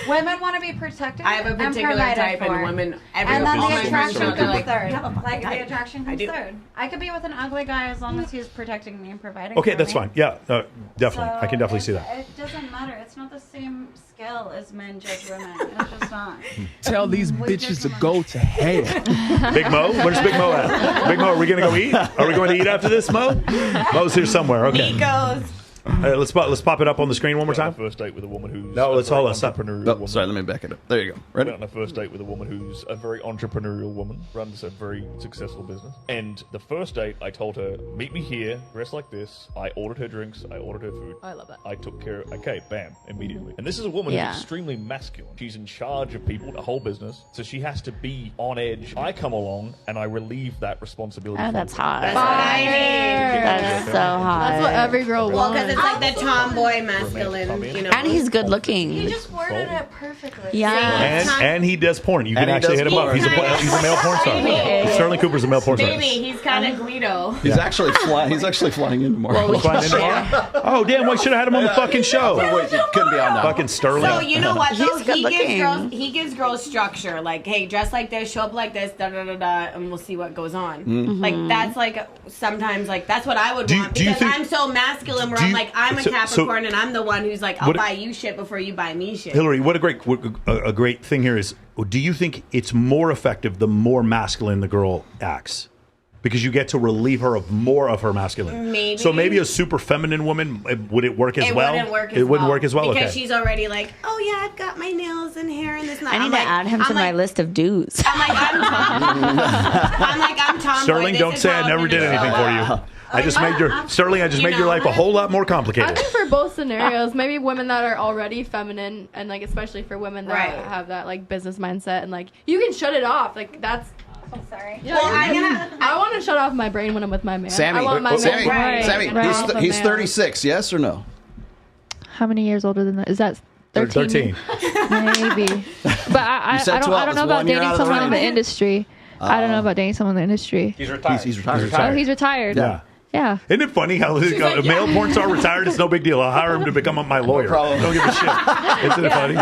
Women want to be protected. I have a and particular provided type, for. and women. And then all the my attraction friends comes are like, third. "Yeah, Like I the attraction I comes do. third. I could be with an ugly guy as long as he's protecting me and providing. Okay, for that's me. fine. Yeah, definitely. So I can definitely see that. It doesn't matter. It's not the same skill as men judge women. It's just not. Tell these bitches to go to hell. Big Mo? Where's Big Mo at? Big Mo, are we going to go eat? Are we going to eat after this, Mo? Mo's here somewhere. Okay. He goes. Let's pop it up on the screen one more time. First date with a woman who's No, let's hold on. woman. Sorry, let me back it up. There you go. Ready? Went on a first date with a woman who's a very entrepreneurial woman, runs a very successful business. And the first date, I told her, meet me here, dress like this. I ordered her drinks, I ordered her food. I love that. I took care of, okay, bam, immediately. And this is a woman Yeah. who's extremely masculine. She's in charge of people, the whole business. So she has to be on edge. I come along and I relieve that responsibility. Oh, from that's her. hot. That's what I need. That's so hot. That's what every girl Well, wants. because it's like the tomboy masculine, you know. And he's good looking. He just worded it perfectly. Yeah. And he does porn. You can And he actually does hit him up. porn. He's a male porn star. Baby. Sterling Cooper's a male porn star. Baby, he's kind of Guido. He's actually flying. He's actually flying in tomorrow. He's flying in tomorrow? Oh, damn, we should have had him on the fucking show. Wait, it couldn't be on now. Fucking Sterling. So you know what? Though? He's good looking. He gives girls structure. Like, hey, dress like this, show up like this, da da da da, and we'll see what goes on. Mm-hmm. Like that's like sometimes like that's what I would Do you want because think- I'm so masculine. Where do I'm you- like I'm a so- Capricorn and I'm the one who's like I'll What- buy you shit before you buy me shit. Hillary, what a great thing here is, do you think it's more effective the more masculine the girl acts? Because you get to relieve her of more of her masculine. Maybe. So maybe a super feminine woman, would it work as well? Wouldn't work as It wouldn't well. work as well? Because Okay. she's already like, oh yeah, I've got my nails and hair and this and that. I need to add him to my list of dues. I'm like, I'm Tomboy. Sterling, This don't is say how I I'm never gonna did show anything for up. you. I just made your Sterling. I just made your life a whole lot more I complicated. think for both scenarios, maybe women that are already feminine and like especially for women that Right. have that like business mindset and like you can shut it off. Like that's I'm sorry. you know, I want to shut off my brain when I'm with my man. Sammy, I want my Sammy, man Sammy, right. he's 36. Yes or no? How many years older than that? Is that 13? 13. Maybe. But I said don't 12. I don't know It's about 1 year out dating of the someone in the running. industry. I don't know about dating someone in the industry. He's retired. He's retired. Oh, he's retired. Yeah. Yeah. Isn't it funny how a male porn star retired? It's no big deal. I'll hire him to become my lawyer. Don't give a shit. Isn't it funny?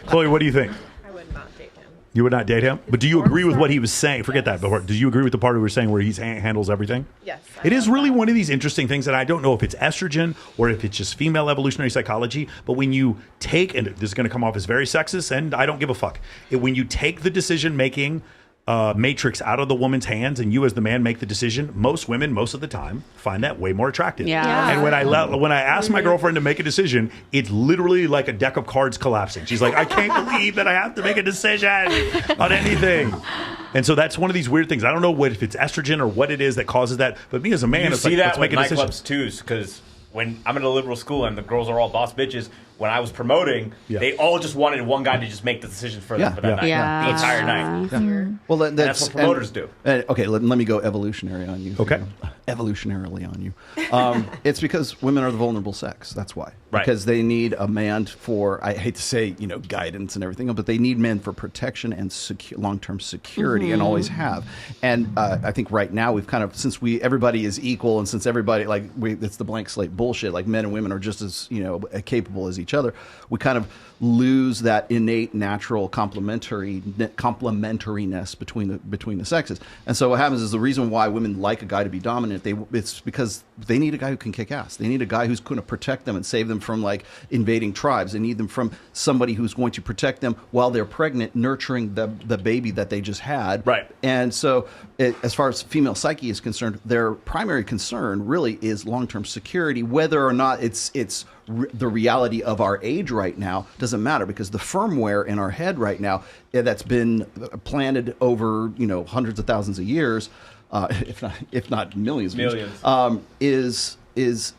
Chloe, what do you think? I would not date him. You would not date him? But do you agree with what he was saying? Forget that. But do you agree with the part we were saying where he handles everything? Yes. It is really one of these interesting things that I don't know if it's estrogen or if it's just female evolutionary psychology. But when you take, and this is going to come off as very sexist, and I don't give a fuck. When you take the decision-making matrix out of the woman's hands and you as the man make the decision, most women most of the time find that way more attractive. Yeah. And when I ask my girlfriend to make a decision, it's literally like a deck of cards collapsing. She's like, I can't believe that I have to make a decision on anything. And so that's one of these weird things. I don't know if it's estrogen or what it is that causes that, but me as a man, You it's see like, that let's with make a decision. nightclubs too, because when I'm in a liberal school and the girls are all boss bitches, when I was promoting, they all just wanted one guy to just make the decisions for them for that night, the entire night. Yeah. Well, That's what promoters do. Okay, let me go evolutionary on you. Okay. Evolutionarily on you. It's because women are the vulnerable sex. That's why. Right. Because they need a man for, I hate to say, guidance and everything, but they need men for protection and long-term security and always have. And I think right now we've kind of, since everybody is equal and since everybody, it's the blank slate bullshit, like men and women are just as, capable as each other, we kind of lose that innate natural complementariness between the sexes. And so what happens is the reason why women like a guy to be dominant, it's because they need a guy who can kick ass. They need a guy who's going to protect them and save them from invading tribes. They need them from somebody who's going to protect them while they're pregnant, nurturing the baby that they just had. Right. And so as far as female psyche is concerned, their primary concern really is long-term security. Whether or not it's the reality of our age right now doesn't matter, because the firmware in our head right now that's been planted over hundreds of thousands of years, if not millions, is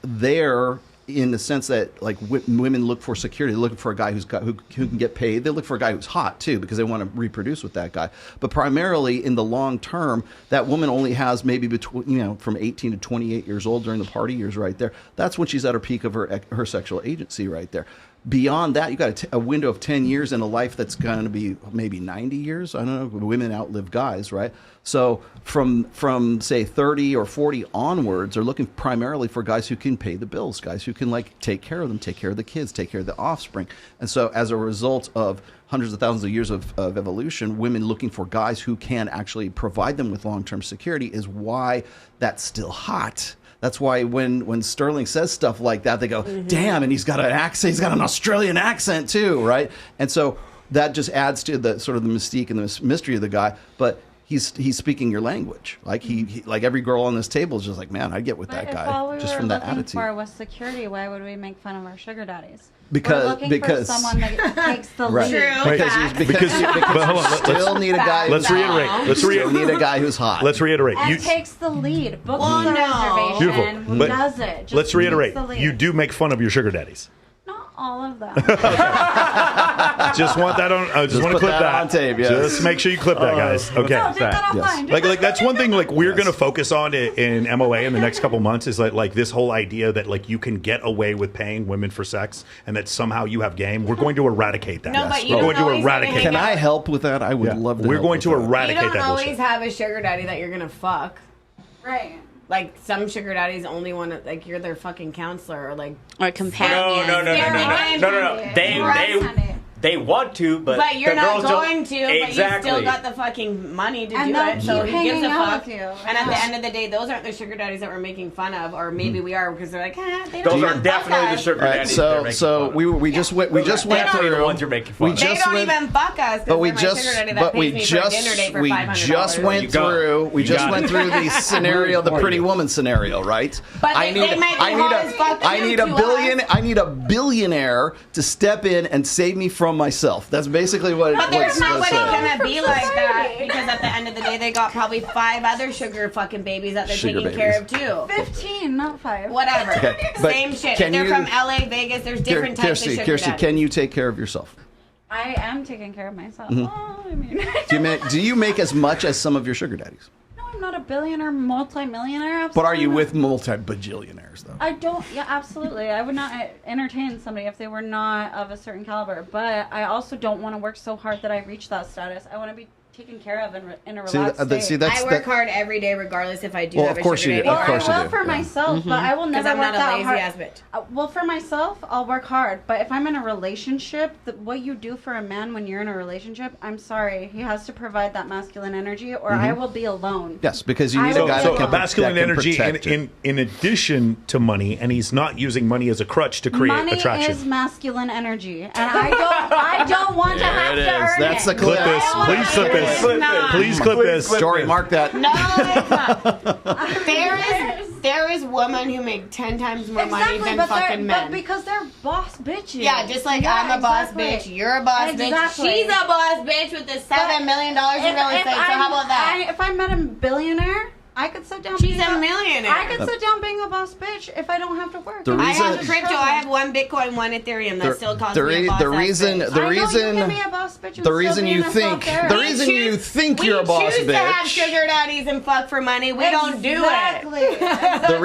there in the sense that like women look for security. They're looking for a guy who can get paid. They look for a guy who's hot too because they want to reproduce with that guy. But primarily in the long term, that woman only has maybe between from 18 to 28 years old during the party years right there. That's when she's at her peak of her sexual agency right there. Beyond that, you got a window of 10 years in a life that's going to be maybe 90 years. I don't know. Women outlive guys, right? So from say 30 or 40 onwards, they're looking primarily for guys who can pay the bills, guys who can like take care of them, take care of the kids, take care of the offspring. And so as a result of hundreds of thousands of years of evolution, women looking for guys who can actually provide them with long-term security is why that's still hot. That's why when Sterling says stuff like that, they go, damn, and he's got an accent. He's got an Australian accent too, right? And so that just adds to the sort of the mystique and the mystery of the guy. But he's speaking your language. Like he like every girl on this table is just like, man, I'd get with that guy all we just were from that looking attitude. for was security. Why would we make fun of our sugar daddies? Because we're looking for someone that takes the right. lead. Because you still need a guy. Let's reiterate. You still need a guy who's hot. Let's reiterate. And takes the lead. Books Well, the no. reservation. Beautiful. Who But does it? Just let's reiterate. takes the lead. You do make fun of your sugar daddies. Not all of them. Just want that on. I just want to put clip that on tape, yes. Just make sure you clip that, guys. Okay. No, take that offline. Like that's one thing. Like we're going to focus on in MOA in the next couple months is like this whole idea that like you can get away with paying women for sex and that somehow you have game. We're going to eradicate that. No, but you we're don't going to always eradicate. Can I help with that? I would love to. We're help going with to that. eradicate You don't that always bullshit. have a sugar daddy that you're gonna fuck. Right. Like some sugar daddies only want to like you're their fucking counselor or like or companion. No. They want to, but you're the not girls going don't. to. But Exactly. you still got the fucking money to And do they'll it. So keep he gives hanging a out fuck. with you. And at the end of the day, those aren't the sugar daddies that we're making fun of, or maybe we are because they're like, they don't. Those are fuck definitely us. the sugar All right, daddies. they're making so fun we of. just went Definitely through the ones you're making fun of. They don't even fuck us. But we they're my just sugar daddy that but pays we me for a dinner date for we $500. just went through the scenario, the pretty woman scenario, right? But they might be hot as fuck I too need a to billion. us. I need a billionaire to step in and save me from myself. That's basically what. But there's what's nobody said. gonna be like that because at the end of the day, they got probably 5 other sugar fucking babies that they're Sugar taking care of too. 15, not 5. Whatever. Okay, but Same shit. can They're you- from LA, Vegas. There's different types of sugar Kirsty, daddies. can you take care of yourself? I am taking care of myself. Mhm. Oh, I mean, Do you make as much as some of your sugar daddies? no, I'm not a billionaire, multi-millionaire. But are you absolutely with multi-bajillionaires though? I don't. Yeah, absolutely. I would not entertain somebody if they were not of a certain caliber. But I also don't want to work so hard that I reach that status. I want to be taken care of in a relaxed state. I work hard every day, regardless if I do Well, have of a course sugar you do. daddy. Of course you I will do. for Yeah. myself, but I will 'Cause never I'm work not a that lazy hard. ass bitch. Well, for myself, I'll work hard. But if I'm in a relationship, what you do for a man when you're in a relationship, I'm sorry, he has to provide that masculine energy, or I will be alone. Yes, because you need a guy So that can masculine that can energy protect you. in addition to money, and he's not using money as a crutch to create Money attraction. is masculine energy, and I don't want to have to earn That's it. the clip. Clip this. Please clip this. Please clip this. Jory, mark that. No, it's not. There is women who make 10 times more money than fucking men. But because they're boss bitches. Yeah, just like Yeah, I'm a boss exactly. bitch, you're a boss Exactly. bitch, she's a boss bitch with the $7 million in real estate. So how about that? If I met a billionaire, I could sit down. She's being a millionaire. I could sit down being a boss bitch if I don't have to work. I have crypto. I have 1 Bitcoin, 1 Ethereum. That still costs me a boss bitch. The reason you think you're a boss We choose to have bitch. sugar daddies and fuck for money. We don't do it. The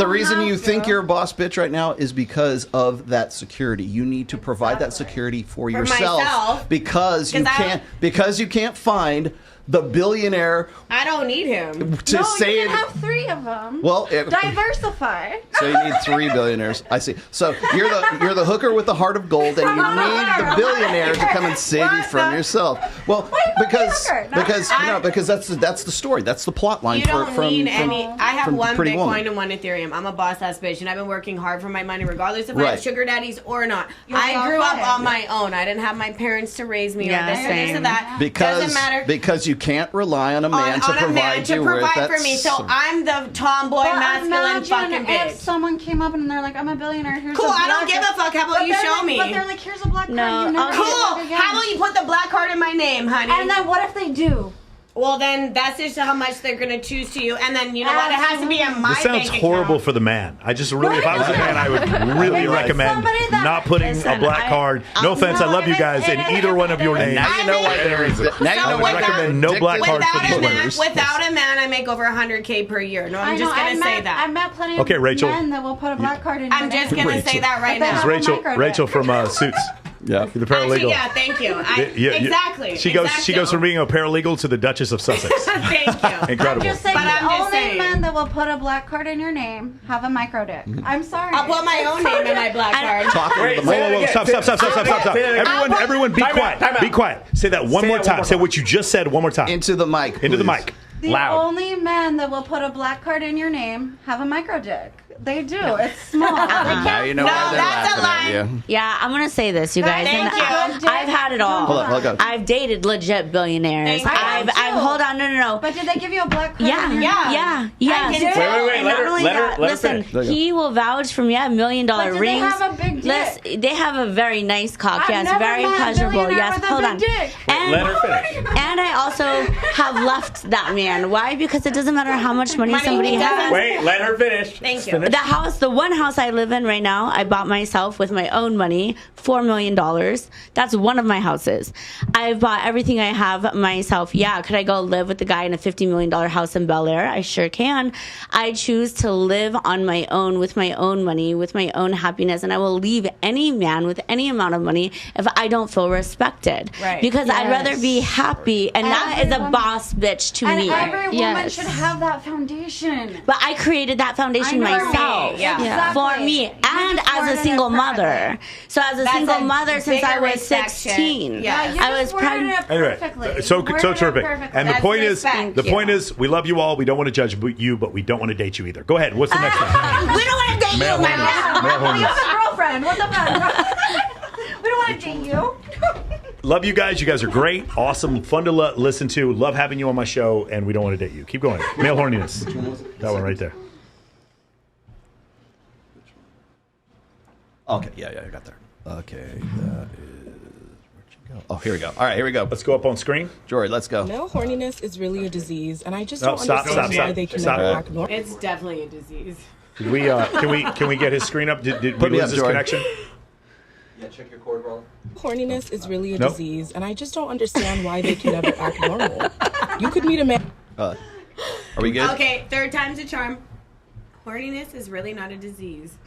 reason you think you're a boss bitch right now is because of that security. You need to provide that security for yourself myself. because you 'Cause can't find the billionaire I don't need him. to say you it. can have 3 of them. Well, diversify. So you need 3 billionaires. I see. So you're the hooker with the heart of gold, and you need the billionaire to come and save you from yourself. Well, because that's the story. That's the plot line You don't from need any. I have from 1 Pretty Bitcoin Woman. and 1 Ethereum. I'm a boss ass bitch, and I've been working hard for my money, regardless if I Right. have sugar daddies or not. You're I grew up okay. on my own. I didn't have my parents to raise me or this or this or that. Doesn't matter. Because you can't rely on a man to on a man provide to you with provide that. for me. So I'm the tomboy, But masculine fucking imagine bitch. if someone came up and they're like, I'm a billionaire. Here's Cool, a I don't black give a card. fuck. How about But you they're show like- me? But they're like, here's a black card. No, You never Cool. get it again. How about you put the black card in my name, honey? And then what if they do? Well, then that's just how much they're going to choose to you. And then, you know what? It has to be in my This sounds bank horrible for the man. I just really, if I was a man, I would really recommend not putting a black card. No offense, I love you guys in either one of your names. Now you know why there is. I would recommend no black cards for these winners. Without a man, I make over $100K per year. No, I'm just going to say that. I met plenty Okay, of Rachel. men that will put a black card in. I'm just going to say that right now. This is Rachel from Suits. Yeah, the paralegal. Actually, yeah, thank you. Exactly. She goes from being a paralegal to the Duchess of Sussex. Thank you. Incredible. I'm just saying, only men that will put a black card in your name have a micro dick. I'm sorry. I'll put my own name in my black card. Whoa, stop. Everyone, be quiet. Be quiet. Say that one more time. Say what you just said one more time. Into the mic. Into the mic. The only men that will put a black card in your name have a micro dick. They do. It's small. Now you know why they're laughing at you. Yeah, I'm gonna say this, you guys. Thank and you. I've had it all. Hold on. I've dated legit billionaires. I've hold on, no. But did they give you a black card? Yeah. Wait, let her Listen, finish. he will vouch for me. I have $1 million But do rings. they have a big dick? They have a very nice cock. I've Yes, never very met a pleasurable. billionaire Yes, with a hold big on. dick. Let her finish. And I also have left that man. Why? Because it doesn't matter how much money somebody has. Wait, let her finish. Thank you. The one house I live in right now, I bought myself with my own money, $4 million. That's one of my houses. I've bought everything I have myself. Yeah, could I go live with the guy in a $50 million house in Bel Air? I sure can. I choose to live on my own with my own money, with my own happiness, and I will leave any man with any amount of money if I don't feel respected. Right. Because I'd rather be happy, and that is a boss bitch to me. Every woman should have that foundation. But I created that foundation myself. For me, and as a single mother. So as a single mother since I was 16. I was pregnant. Anyway, so terrific. And the point is, we love you all. We don't want to judge you, but we don't want to date you either. Go ahead. What's the next one? We don't want to date you. Male horniness. You have a girlfriend. What the fuck? We don't want to date you. Love you guys. You guys are great. Awesome. Fun to listen to. Love having you on my show, and we don't want to date you. Keep going. Male horniness. That one right there. Okay, yeah, I got there. Okay, that is... Where'd you go? Oh, here we go. All right, here we go. Let's go up on screen. Jory, let's go. Male horniness is really a disease, and I just No, don't stop, understand stop, why they can stop. never act normal. It's definitely a disease. Did we? Can we get his screen up? Did Put we me lose up, his Jory. connection? Yeah, check your cord, Rollo. Horniness is really a Nope. disease, and I just don't understand why they can never act normal. You could meet a man. Are we good? Okay, third time's a charm. Horniness is really not a disease.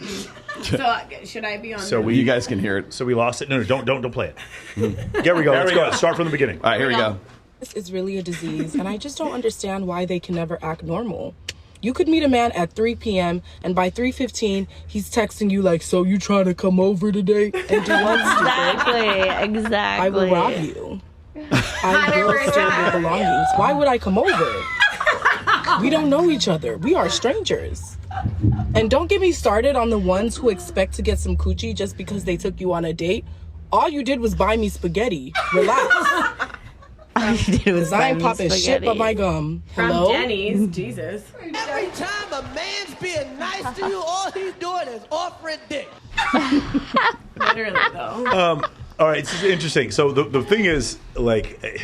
So should I be on? So you guys can hear it. So we lost it. No, don't play it. Here we go. Let's go. Start from the beginning. All right, here we go. This is really a disease, and I just don't understand why they can never act normal. You could meet a man at 3 p.m. and by 3:15, he's texting you like, "So you trying to come over today and do what?" Exactly. I will rob you. I will steal your belongings. Why would I come over? We don't know each other. We are strangers. And don't get me started on the ones who expect to get some coochie just because they took you on a date. All you did was buy me spaghetti. Relax. All you did was I ain't popping shit but my gum. Hello? From Denny's, Jesus. Every time a man's being nice to you, all he's doing is offering dick. Literally, though. All right, it's interesting. So the thing is, like,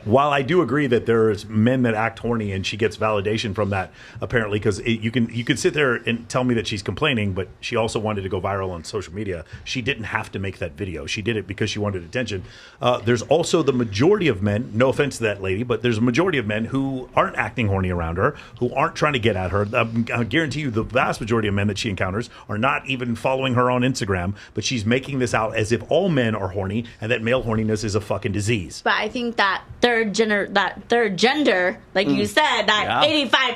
while I do agree that there's men that act horny, and she gets validation from that apparently, because you can sit there and tell me that she's complaining, but she also wanted to go viral on social media. She didn't have to make that video. She did it because she wanted attention. There's also the majority of men, no offense to that lady, but there's a majority of men who aren't acting horny around her, who aren't trying to get at her. I guarantee you the vast majority of men that she encounters are not even following her on Instagram, but she's making this out as if all men are horny and that male horniness is a fucking disease. But I think that third gender, like you said, that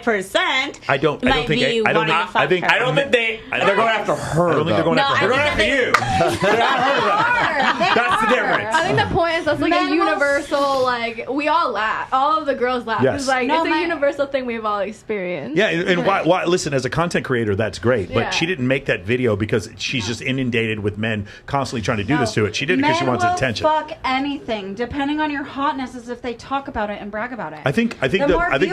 85%. I don't think they're going after her. I don't think they're going after her. They're going after you. They're not her. That's the difference. I think the point is that's like a universal, like, we all laugh. All of the girls laugh. Yes. It's like, it's a universal thing we've all experienced. Yeah, and why? Listen, as a content creator, that's great, but Yeah. she didn't make that video because she's just inundated with men constantly trying to do this to it. She did it because she wants attention. Fuck anything, depending on your hotness, as if they talk about it and brag about it. I think the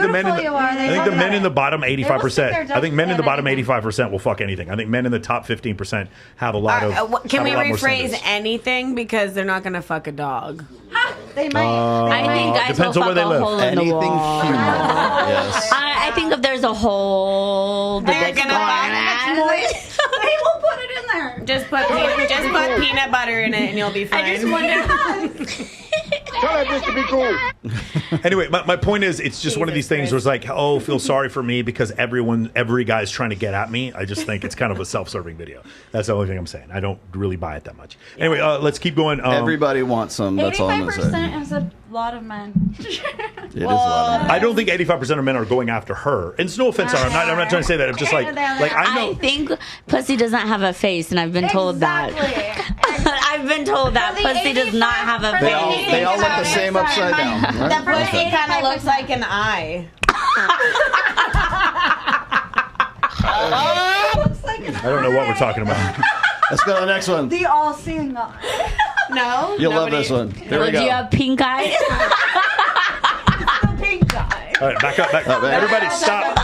men in the bottom 85%. I think men in the bottom 85% will fuck anything. I think men in the top 15% have a lot of. Can we have a lot more rephrase standards. anything because they're not gonna fuck a dog? They might. I think guys will depends on fuck where they a live. hole in the Anything wall. human. Yes. I think if there's a hole, the They're dick's gonna going. They will put it in there. Just put peanut butter in it and you'll be fine. I just wonder. Tell that bitch to be cool. Anyway, my point is, it's just one of these things where it's like, oh, feel sorry for me because every guy's trying to get at me. I just think it's kind of a self-serving video. That's the only thing I'm saying. I don't really buy it that much. Anyway, let's keep going. Everybody wants some. That's all I'm going to say. 85% is a lot of men. It is a lot of men. I don't think 85% of men are going after her. And it's no offense, I'm not trying to say that. I'm just like I know. I think pussy doesn't have a face, and I've been told that. I've been told that pussy does not have a face. They all look the same upside down. Right? The pussy kind of looks like an eye. I don't know what we're talking about. Let's go to the next one. The all-seeing eye. No. You'll love this one. Here we Do go. you have pink eye? The pink eye. All right, back up. Everybody stop.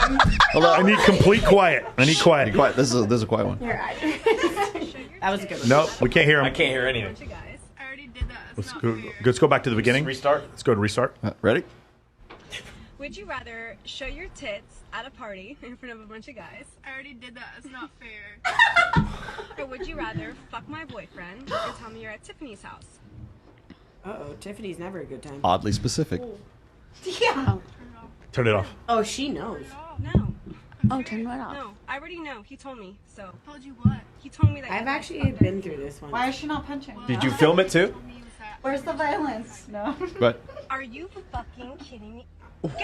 Hold on. I need complete quiet. Be quiet. This is a quiet one. That was a good one. No, we can't hear him. I can't hear anything. Let's go back to the beginning. Restart. Let's go to restart. Ready? Would you rather show your tits at a party in front of a bunch of guys? I already did that. It's not fair. Or would you rather fuck my boyfriend and tell me you're at Tiffany's house? Uh-oh, Tiffany's never a good time. Oddly specific. Yeah. Turn it off. Oh, she knows. No. Oh, turn it off. No, I already know. He told me. So. Told you what? He told me that. I've actually been through this one. Why is she not punching? Did you film it too? Where's the violence? No. But Are you fucking kidding me?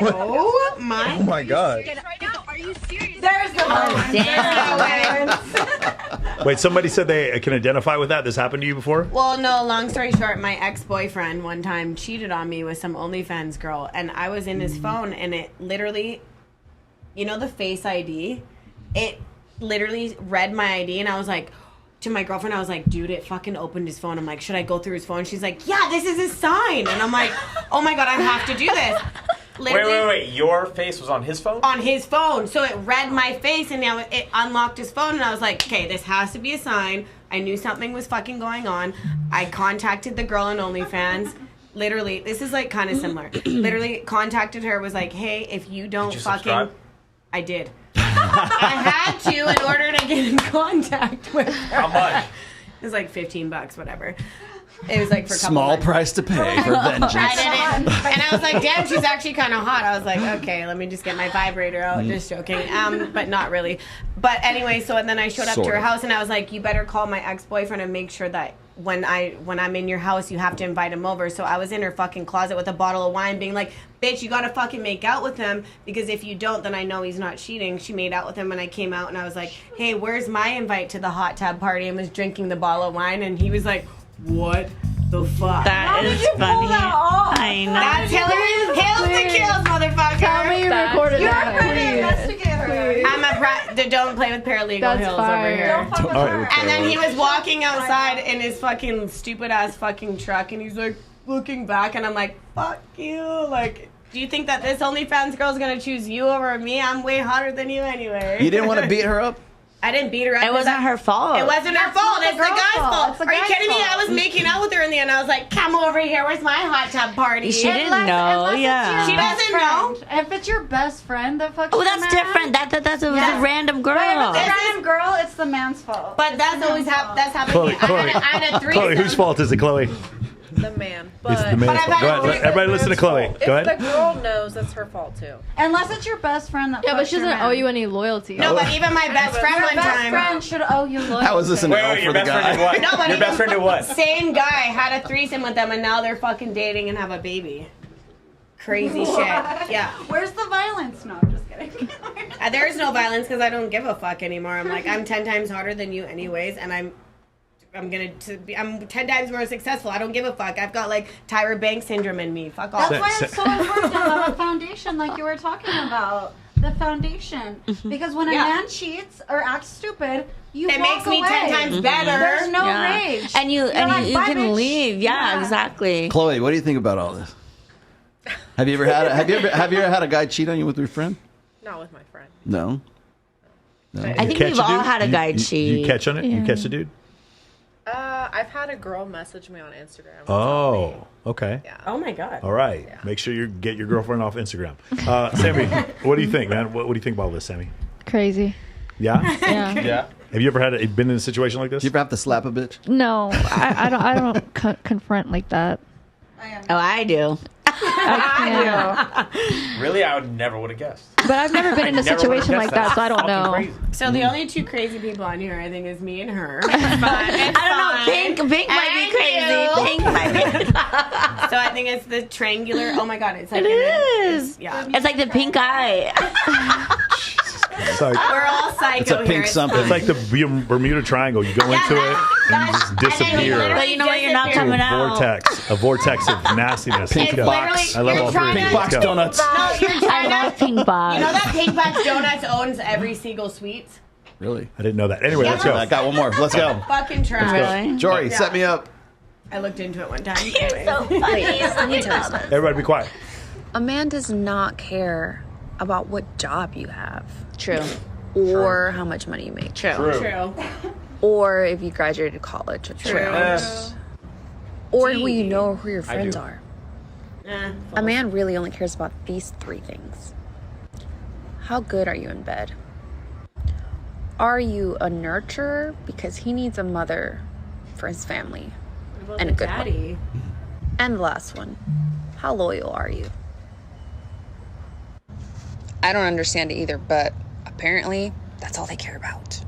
Oh my God. Get it right now. Are you serious? There's the violence. Wait, somebody said they can identify with that. This happened to you before? Well, no, long story short, my ex-boyfriend one time cheated on me with some OnlyFans girl, and I was in his phone, and it literally, you know the Face ID? It literally read my ID, and I was like, to my girlfriend, I was like, dude, it fucking opened his phone. I'm like, should I go through his phone? She's like, yeah, this is his sign. And I'm like, oh my God, I have to do this. Literally, Wait. Your face was on his phone? on his phone. So it read my face, and now it unlocked his phone, and I was like, okay, this has to be a sign. I knew something was fucking going on. I contacted the girl on OnlyFans. Literally, this is like kind of similar. Literally contacted her, was like, hey, if you don't Did you fucking... subscribe? I did. I had to in order to get in contact with her. How much? It was like $15, whatever. It was like for a couple small months. price to pay for vengeance. I didn't, and I was like, damn, she's actually kind of hot. I was like, okay, let me just get my vibrator out. Just joking, but not really. But anyway, so and then I showed up to her house, and I was like, you better call my ex-boyfriend and make sure that when I'm in your house, you have to invite him over. So I was in her fucking closet with a bottle of wine, being like, bitch, you gotta fucking make out with him, because if you don't, then I know he's not cheating. She made out with him, and I came out, and I was like, hey, where's my invite to the hot tub party? And was drinking the bottle of wine, and he was like, what the fuck? That is funny. I know. That's Hillary. Hails the kills, motherfucker. Tell me you recorded You're that. a pretty investigator. I'm don't play with paralegal That's Hills fire. over here. Don't fuck with her. And then he was walking outside in his fucking stupid ass fucking truck, and he's like looking back, and I'm like, fuck you. Like, do you think that this OnlyFans girl's gonna choose you over me? I'm way hotter than you anyway. You didn't want to beat her up? I didn't beat her up. It wasn't her fault. It wasn't her fault. It's the guy's fault. It's the Are you guy's kidding me? fault. I was making out with her in the end. I was like, come over here. Where's my hot tub party? She didn't know. Yeah. She doesn't know. If it's your best friend that fucks Oh, that's your man, different. That's a random girl. If it's a random girl, it's the man's fault. But that's always that's happened. Chloe, I had a threesome. Chloe, whose fault is it, Chloe? The man. But It's the man's fault. Go ahead. Everybody listen to Chloe. Go if the ahead. girl knows, that's her fault too. Unless it's your best friend that Yeah, fucks but she your doesn't man. owe you any loyalty. No, but even my best friend Your one best time. friend should owe you loyalty. How is this an L Wait, for the your best friend did guy? what? No, but Your best friend did what? Same guy had a threesome with them, and now they're fucking dating and have a baby. Crazy shit. Yeah. Where's the violence? No, I'm just kidding. There's no violence because I don't give a fuck anymore. I'm like, I'm 10 times harder than you anyways, and I'm 10 times more successful. I don't give a fuck. I've got like Tyra Banks syndrome in me. Fuck off. That's why it's so important to have a foundation like you were talking about. The foundation. Because when a man cheats or acts stupid, you It walk makes me away. 10 times better. There's no Yeah. rage. And you You're like, you "Bye, can bitch." leave. Yeah, exactly. Chloe, what do you think about all this? Have you ever had a guy cheat on you with your friend? Not with my friend. No. I think we've all had a guy cheat. You catch on it? You catch the dude? I've had a girl message me on Instagram. Oh, okay. Yeah. Oh my God. All right. Make sure you get your girlfriend off Instagram. Sammy, what do you think, man? What do you think about this, Sammy? Crazy. Yeah? Yeah. Have you ever been in a situation like this? Do you ever have to slap a bitch? No, I don't confront like that. Oh, I do. Really, I never would have guessed. But I've never been in a Never would've situation like guessed that, so I don't Fucking know. crazy. So the only two crazy people on here, I think, is me and her. It's fun. It's I don't know. Pink might be crazy. Pink might be. So I think it's the triangular. Oh my God, it's like It is. Yeah. It's like the pink eye. Sorry. We're all psycho It's a pink here. something. It's like the Bermuda Triangle. You go into it and you just disappear. But you know what? You're not to coming out. a vortex of nastiness. Pink Let's go. box. I love all three. Pink box donuts. No, you're I trying to. love pink box. You know that Pink Box Donuts owns every Seagull Sweets? Really? I didn't know that. Anyway, let's go. I got one more. Let's go. Fucking try. Really? Jory, Yeah. set me up. I looked into it one time. You're so funny. Let me tell you something. Everybody be quiet. A man does not care about what job you have. True. Or how much money you make. True. True. Or if you graduated college. True. Or who you know or who your friends do. are. Eh, A man really only cares about these three things. How good are you in bed? Are you a nurturer because he needs a mother for his family? what about And a the good one. daddy? And the last one, how loyal are you? I don't understand it either, but apparently that's all they care about.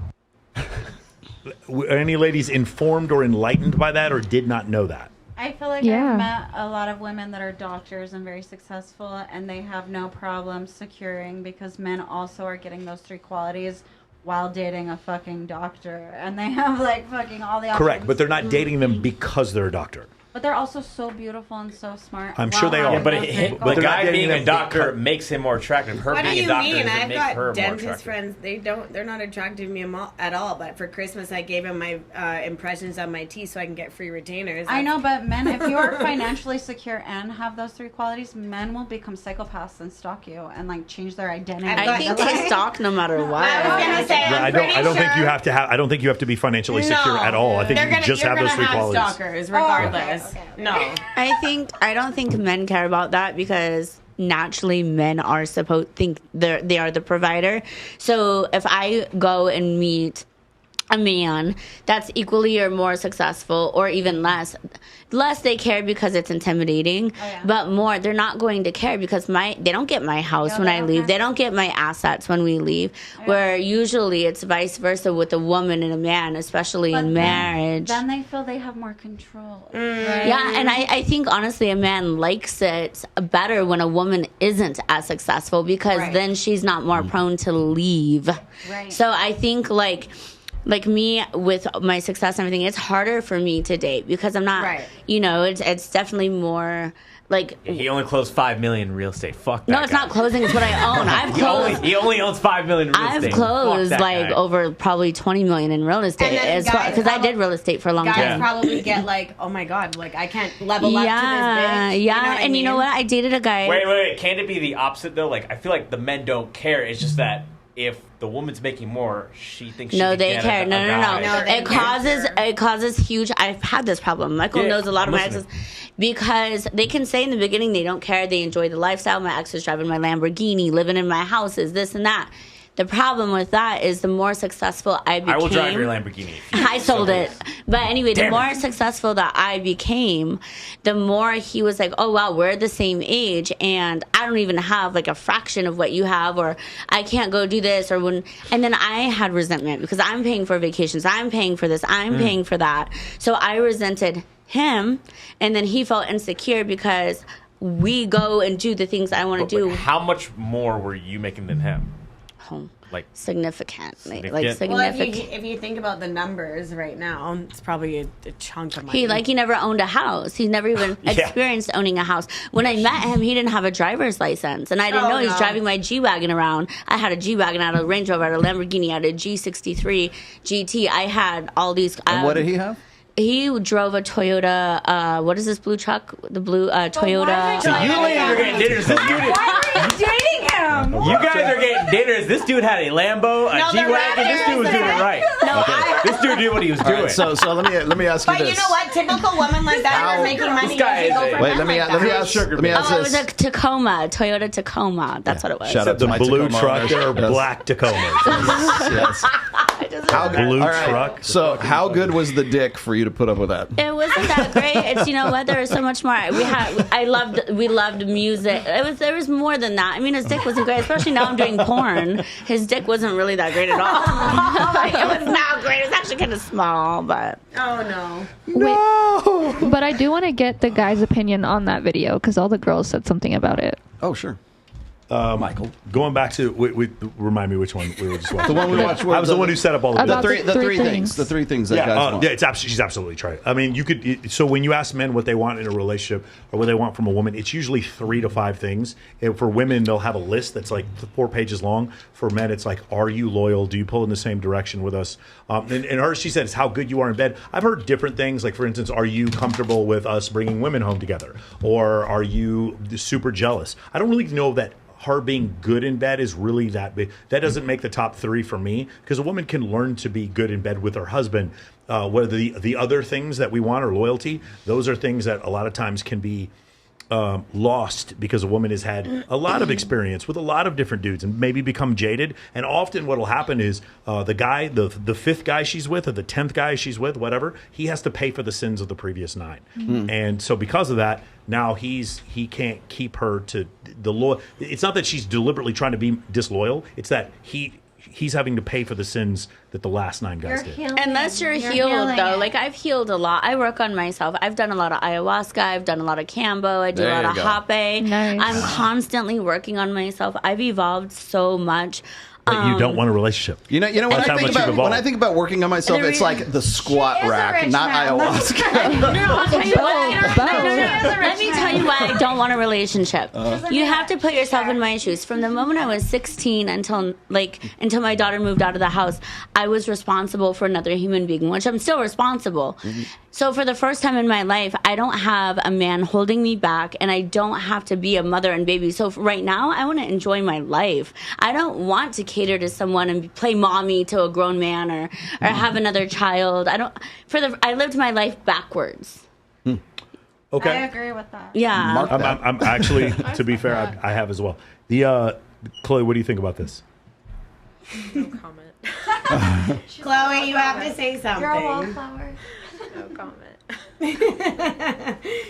Were any ladies informed or enlightened by that or did not know that? I feel like Yeah. I've met a lot of women that are doctors and very successful, and they have no problem securing because men also are getting those three qualities while dating a fucking doctor, and they have like fucking all the options. Correct, but they're not dating them because they're a doctor. But they're also so beautiful and so smart. I'm sure they while are. Yeah, having but those it, three the they're not guy dating being them a doctor because- makes him more attractive. Her What do being a you doctor mean? doesn't I've make her got more dentist attractive. friends. They're not attracted to me at all. But for Christmas, I gave them my impressions on my teeth so I can get free retainers. I know, but men, if you are financially secure and have those three qualities, men will become psychopaths and stalk you and like change their identity. I think they stalk no matter what. I was gonna say, Yeah, I don't think you have to have. I don't think you have to be financially secure at all. I think you just have those three qualities. Stalkers, regardless. No. I don't think men care about that because naturally men are supposed think they are the provider. So if I go and meet a man that's equally or more successful or even less they care because it's intimidating, but more they're not going to care because they don't get my house when I leave. They don't get my assets when we leave, where usually it's vice versa with a woman and a man, especially in marriage. Then they feel they have more control. Right? Yeah, and I think honestly a man likes it better when a woman isn't as successful because then she's not more prone to leave. Right. So I think like me with my success and everything, it's harder for me to date because I'm not, it's definitely more like. He only closed $5 million in real estate. Fuck that. No, it's not closing. It's what I own. I've closed. He only owns $5 million in real estate. I've closed Fuck that like guy. over probably $20 million in real estate And then because I did real estate for a long Guys time. probably get like, oh my God, like I can't level up to this bitch. Yeah, and you know what? I dated a guy. Wait. Can't it be the opposite though? Like I feel like the men don't care. It's just that if the woman's making more, she thinks she No, can they get care. a No. guy. It causes huge. I've had this problem. Michael Yeah, knows a lot of my listening. exes because they can say in the beginning they don't care. They enjoy the lifestyle. My ex is driving my Lamborghini, living in my houses, this and that. The problem with that is the more successful I became. I will drive your Lamborghini. I sold it. But anyway, the Damn more it. successful that I became, the more he was like, oh, wow, we're the same age. And I don't even have like a fraction of what you have, or I can't go do this. And then I had resentment because I'm paying for vacations. I'm paying for this. I'm paying for that. So I resented him. And then he felt insecure because we go and do the things I want to do. How much more were you making than him? Like significantly. Well, if you think about the numbers right now, it's probably a chunk of money. He never owned a house. He's never even experienced owning a house. When I met him, he didn't have a driver's license, and I didn't know he was driving my G-Wagon around. I had a G-Wagon, I had a Range Rover, I had a Lamborghini, I had a G63 GT. I had all these. And what did he have? He drove a Toyota. What is this blue truck? The blue Toyota. So you ladies are getting dinners. This dude is. Why are you dating him? Damn. You guys are getting dinners. This dude had a Lambo, a G-Wagon. This dude was doing it right. This dude knew what he was doing. Right, so let me ask you But this. you know what? Typical woman like that is making money. This guy is Wait, let me ask Oh, it was this. a Tacoma, Toyota Tacoma. That's what it was. Shout out to The my blue Tacoma truck owners. there, Yes. black Tacoma. Yes. How good? Blue All right. truck. So how good was the dick for you to put up with that? It wasn't that great. It's, you know what, there was so much more. We loved music. There was more than that. I mean, his dick wasn't great, especially now I'm doing porn. His dick wasn't really that great at all. Like, it was not great. It was actually kind of small, but oh no. Wait, but I do want to get the guy's opinion on that video because all the girls said something about it. Oh, sure. Michael, going back to remind me which one we were just watching. The one we watched. I was the one who set up all the About videos. the three things. The three things that guys want. Yeah, she's absolutely right. I mean, you could. So when you ask men what they want in a relationship or what they want from a woman, it's usually 3 to 5 things. And for women, they'll have a list that's like 4 pages long. For men, it's like, are you loyal? Do you pull in the same direction with us? And her, she said, it's how good you are in bed. I've heard different things. Like, for instance, are you comfortable with us bringing women home together, or are you super jealous? I don't really know that her being good in bed is really that big. That doesn't make the top 3 for me, because a woman can learn to be good in bed with her husband. Whether the other things that we want are loyalty, those are things that a lot of times can be lost because a woman has had a lot of experience with a lot of different dudes and maybe become jaded. And often what will happen is the guy, the 5th guy she's with or the 10th guy she's with, whatever, he has to pay for the sins of the previous 9. And so because of that, now he can't keep her to the loyal. It's not that she's deliberately trying to be disloyal. It's that he's having to pay for the sins that the last 9 guys did. Unless you're healed, though. Like, I've healed a lot. I work on myself. I've done a lot of ayahuasca. I've done a lot of cambo. I do a lot of hape. Nice. I'm constantly working on myself. I've evolved so much. But you don't want a relationship. You know when I think about working on myself, it's like the squat rack, not ayahuasca. I'll tell you why. Let me tell you why I don't want a relationship. You have to put yourself in my shoes. From the moment I was 16 until my daughter moved out of the house, I was responsible for another human being, which I'm still responsible. So for the first time in my life, I don't have a man holding me back, and I don't have to be a mother and baby. So right now, I want to enjoy my life. I don't want to cater to someone and play mommy to a grown man or have another child. I lived my life backwards. Okay. I agree with that. Yeah. I'm actually, to be fair, I have as well. Chloe, what do you think about this? No comment. Chloe, you have to say something. You're a wallflower. No comment.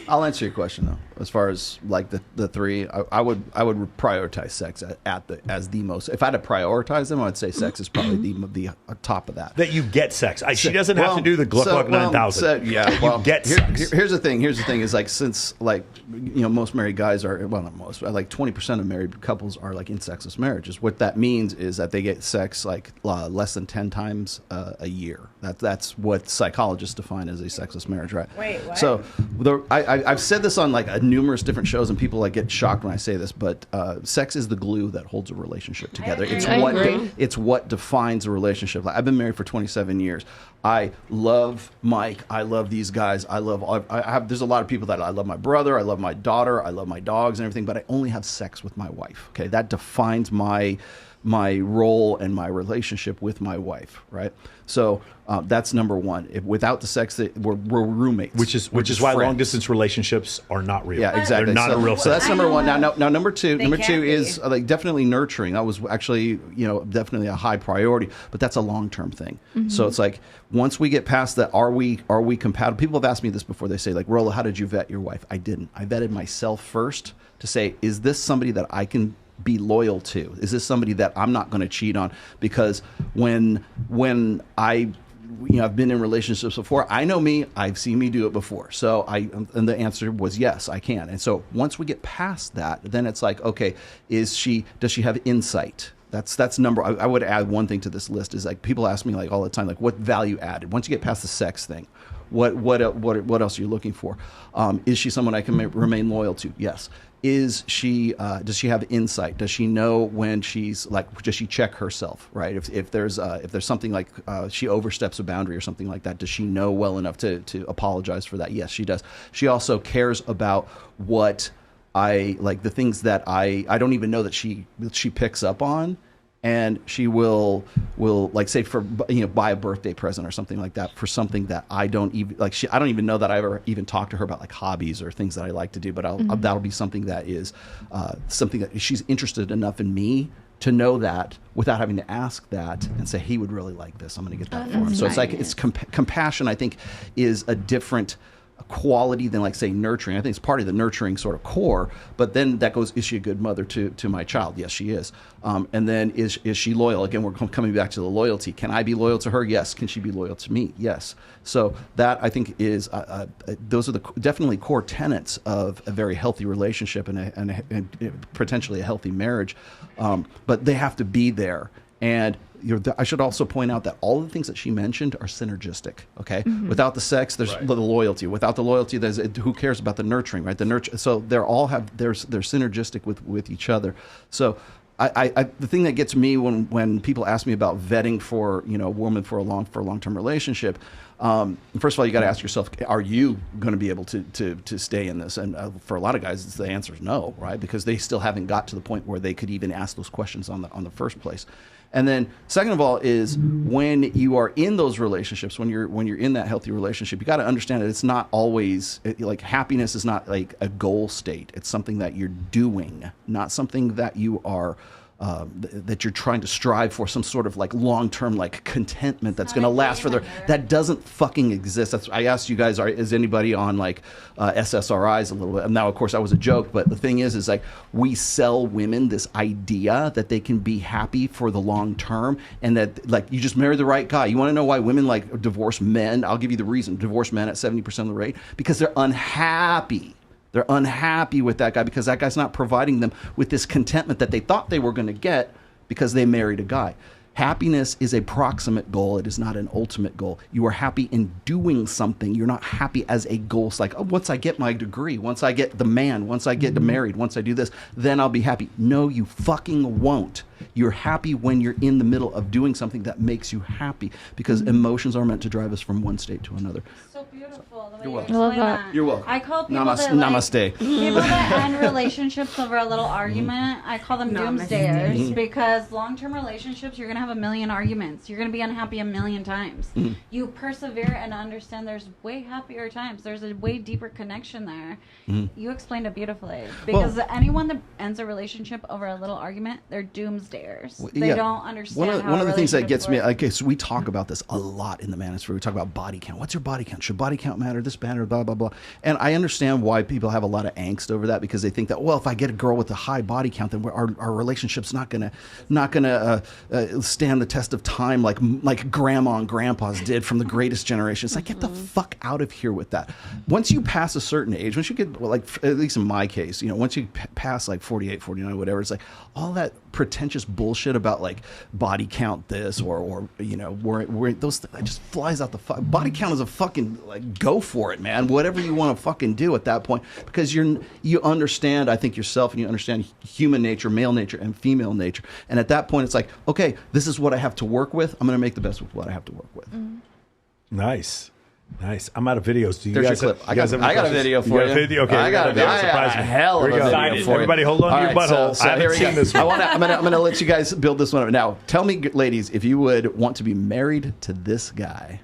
I'll answer your question though. As far as like the 3, I would prioritize sex as the most. If I had to prioritize them, I would say sex is probably the top of that. That you get sex. She doesn't have to do the Gluck 9000. Well, get sex. Here's the thing. Is like, since like, most married guys are, well, not most, like 20% of married couples are like in sexless marriages. What that means is that they get sex like less than 10 times a year. That's what psychologists define as a sexless marriage, right? Wait, what? So I've said this on like numerous different shows, and people like get shocked when I say this, but sex is the glue that holds a relationship together. It's what defines a relationship. Like, I've been married for 27 years. I love Mike. I love these guys. There's a lot of people that I love my brother. I love my daughter. I love my dogs and everything, but I only have sex with my wife. Okay, that defines my role and my relationship with my wife, right? So that's number one. Without the sex, we're roommates. Which is why long distance relationships are not real. Yeah, exactly. They're not a real thing. So that's number one. Now number two. Number two be. is like definitely nurturing. That was actually definitely a high priority, but that's a long term thing. So it's like once we get past that, are we compatible? People have asked me this before. They say like, Rollo, how did you vet your wife? I didn't. I vetted myself first to say, is this somebody that I can be loyal to? Is this somebody that I'm not going to cheat on? Because when I've been in relationships before. I know me. I've seen me do it before. So and the answer was yes, I can. And so once we get past that, then it's like, okay, does she have insight? That's number. I would add one thing to this list is like people ask me like all the time, like what value added? Once you get past the sex thing, what else are you looking for? Is she someone I can remain loyal to? Yes. Does she have insight? Does she know when she's like, does she check herself, right? If there's something like she oversteps a boundary or something like that, does she know well enough to apologize for that? Yes, she does. She also cares about what I like the things that I don't even know that she picks up on. And she will like say for buy a birthday present or something like that for something that I don't even like. I don't even know that I ever even talked to her about like hobbies or things that I like to do. But that'll be something that is something that she's interested enough in me to know that without having to ask that and say he would really like this. I'm going to get that for him. So it's like it's compassion. I think is a different quality than like say nurturing. I think it's part of the nurturing sort of core, but then that goes, is she a good mother to my child? Yes, she is. And then is she loyal? Again, we're coming back to the loyalty. Can I be loyal to her? Yes. Can she be loyal to me? Yes. So that I think is those are the definitely core tenets of a very healthy relationship and potentially a healthy marriage. But they have to be there. And I should also point out that all the things that she mentioned are synergistic. Okay, without the sex, there's the loyalty. Without the loyalty, there's who cares about the nurturing, right? The nurture. So they're synergistic with each other. So the thing that gets me when people ask me about vetting for a woman for a long-term relationship, first of all, you got to ask yourself, are you going to be able to stay in this? And for a lot of guys, the answer is no, right? Because they still haven't got to the point where they could even ask those questions on the first place. And then second of all is when you are in those relationships, when you're in that healthy relationship, you got to understand that it's not always like happiness is not like a goal state. It's something that you're doing, not something that you are that you're trying to strive for some sort of like long-term like contentment that's going to last for that doesn't fucking exist. I asked you guys, is anybody on like SSRIs a little bit? And now, of course, that was a joke, but the thing is like we sell women this idea that they can be happy for the long term and that like you just marry the right guy. You want to know why women like divorce men? I'll give you the reason. Divorce men at 70% of the rate because they're unhappy. They're unhappy with that guy because that guy's not providing them with this contentment that they thought they were going to get because they married a guy. Happiness is a proximate goal. It is not an ultimate goal. You are happy in doing something. You're not happy as a goal. It's like, oh, once I get my degree, once I get the man, once I get married, once I do this, then I'll be happy. No, you fucking won't. You're happy when you're in the middle of doing something that makes you happy because emotions are meant to drive us from one state to another. So beautiful. The way You're welcome. you explain that. You're welcome. I call people Namaste. People that end relationships over a little argument, I call them doomsdayers because long-term relationships, you're going to have a million arguments. You're going to be unhappy a million times. You persevere and understand there's way happier times. There's a way deeper connection there. You explained it beautifully because anyone that ends a relationship over a little argument, they're doomsdayers. They don't understand one of the things that gets me, okay, so we talk about this a lot in the Manosphere. We talk about body count. What's your body count? Should body count matter? This matter? Blah, blah, blah. And I understand why people have a lot of angst over that because they think that, well, if I get a girl with a high body count, then our relationship's not gonna stand the test of time like grandma and grandpas did from the greatest generation. It's like, get the fuck out of here with that. Once you pass a certain age, once you get, like, at least in my case, once you pass like 48, 49, whatever, it's like all that pretentious bullshit about like body count this or where those it just flies out the body count is a fucking like go for it, man. Whatever you want to fucking do at that point because you understand, I think, yourself and you understand human nature, male nature and female nature, and at that point it's like, okay, this is what I have to work with. I'm going to make the best with what I have to work with. Nice. I'm out of videos. Do you There's guys your clip. I got a video for you. Video? Okay, I got a hell of a video for you. Everybody, hold on to your butthole. So I haven't seen this one. I'm gonna let you guys build this one up. Now, tell me, ladies, if you would want to be married to this guy.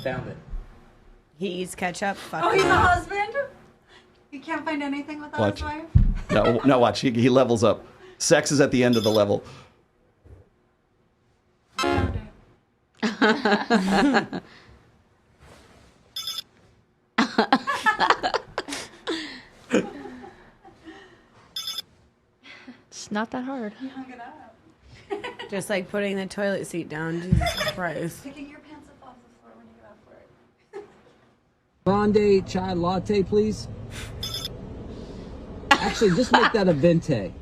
Found it. He eats ketchup. Oh, he's a husband? You can't find anything without Watch. his wife? No, watch. He levels up. Sex is at the end of the level. It's not that hard. You hung it up. Just like putting the toilet seat down. Jesus Christ. Picking your pants up off the floor when you get off work. Grande chai latte, please. Actually, just make that a venti.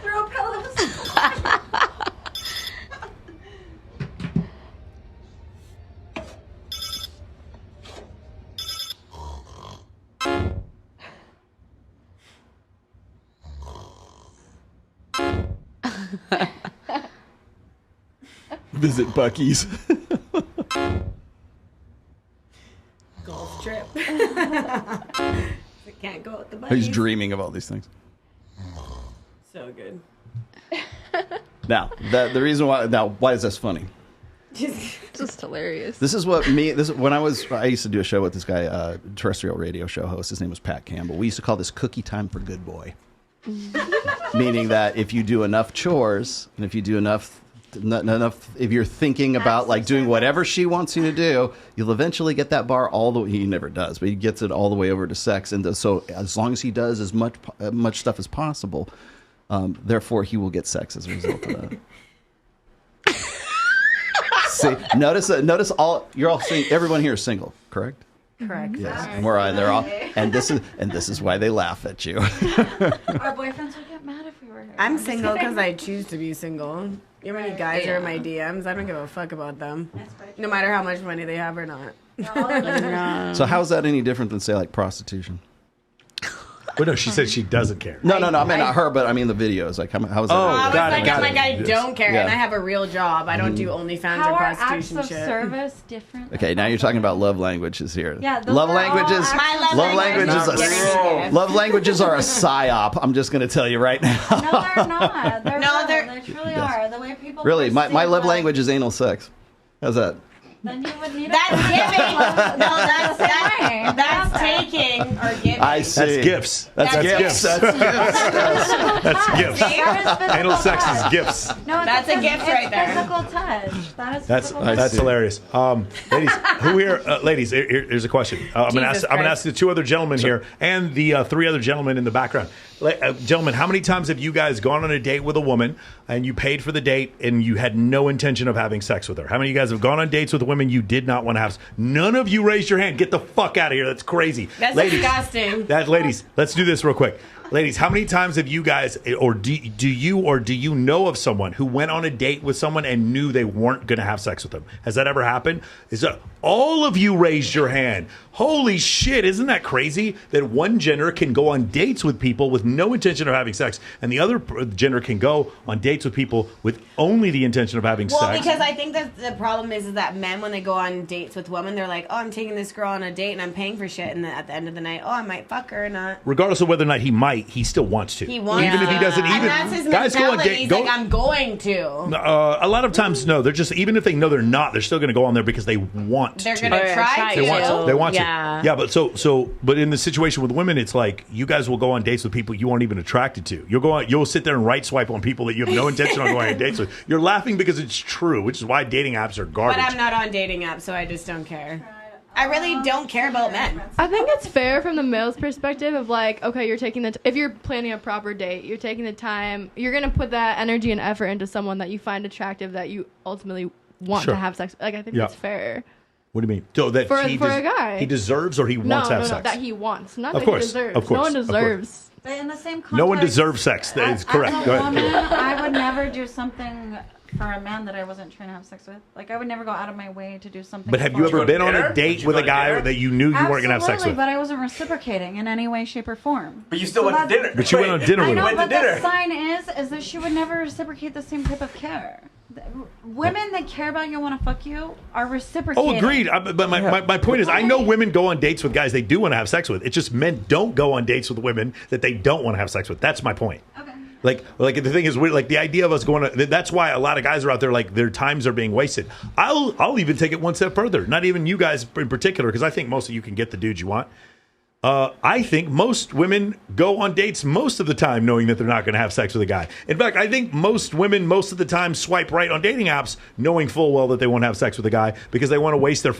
Throw pillows. Visit Buc-ee's. Golf trip. Can't go with the buddies. He's dreaming of all these things. So good. Now, the reason why is this funny? Just hilarious. This is what when I used to do a show with this guy, terrestrial radio show host. His name was Pat Campbell. We used to call this cookie time for good boy. Meaning that if you do enough chores and if you do enough, if you're thinking about like doing whatever she wants you to do, you'll eventually get that bar all the way. He never does, but he gets it all the way over to sex. And so as long as he does as much stuff as possible, therefore he will get sex as a result of that. See, notice everyone here is single, correct? Correct. Yes, and they're all, and this is why they laugh at you. Our boyfriends would get mad if we were here. I'm single because I choose to be single. You know how many guys are in my DMs? I don't give a fuck about them. No matter how much money they have or not. So how is that any different than say like prostitution? Well, no, she said she doesn't care. No, I mean not her, but I mean the videos. Like, how is that? I don't care, and I have a real job. I don't do OnlyFans or prostitution acts of shit. service different? Okay, now you're talking about love languages here. Yeah, love languages. Love languages are a psyop. I'm just going to tell you right now. No, they're not. They truly are. The way people really, my love language is anal sex. How's that? Then you would need that's giving. No, that's taking or giving. I see. That's gifts. That's gifts. That's gifts. Anal sex is gifts. No, that's a gift right there. Physical touch. That's hilarious. Ladies, who here? Ladies, here's a question. I'm gonna ask the two other gentlemen here and the three other gentlemen in the background. Gentlemen, how many times have you guys gone on a date with a woman and you paid for the date and you had no intention of having sex with her? How many of you guys have gone on dates with women you did not want to have? None of you raised your hand. Get the fuck out of here. That's crazy. That's disgusting. Ladies, let's do this real quick. Ladies, how many times have you guys, or do you know of someone who went on a date with someone and knew they weren't going to have sex with them? Has that ever happened? All of you raised your hand. Holy shit, isn't that crazy? That one gender can go on dates with people with no intention of having sex, and the other gender can go on dates with people with only the intention of having sex. Well, because I think that the problem is that men, when they go on dates with women, they're like, oh, I'm taking this girl on a date and I'm paying for shit, and then at the end of the night, oh, I might fuck her or not. Regardless of whether or not he might, he still wants to. He wants even if he doesn't. And that's his mentality. He's like, I'm going to. A lot of times, no. They're just, even if they know they're not, they're still going to go on there because they want to. They're going to try to. They want to. Yeah, but in the situation with women, it's like you guys will go on dates with people you aren't even attracted to. You'll sit there and right swipe on people that you have no intention on going on dates with. You're laughing because it's true, which is why dating apps are garbage. But I'm not on dating apps, so I just don't care. I really don't care about men. I think it's fair from the male's perspective of like, okay, you're taking if you're planning a proper date, you're taking the time, you're going to put that energy and effort into someone that you find attractive that you ultimately want to have sex. Like, I think that's fair. What do you mean? So that for a guy. He deserves or he wants to have sex? No, that he wants. Not of that course, he deserves. Of course, no one deserves. But in the same context, no one deserves sex. That is correct. As a woman, I would never do something for a man that I wasn't trying to have sex with. Like, I would never go out of my way to do something. But have you ever been on a date with a guy that you knew you weren't going to have sex with? But I wasn't reciprocating in any way, shape, or form. But you still went to dinner. But you went on dinner with her. him. But the sign is that she would never reciprocate the same type of care. Women that care about you and want to fuck you are reciprocating. Oh, agreed. But my point is, I know women go on dates with guys they do want to have sex with. It's just men don't go on dates with women that they don't want to have sex with. That's my point. Okay. Like the thing is, like the idea of us going to, that's why a lot of guys are out there, like their times are being wasted. I'll even take it one step further. Not even you guys in particular, because I think most of you can get the dudes you want. I think most women go on dates most of the time knowing that they're not going to have sex with a guy. In fact, I think most women most of the time swipe right on dating apps knowing full well that they won't have sex with a guy because they want to waste their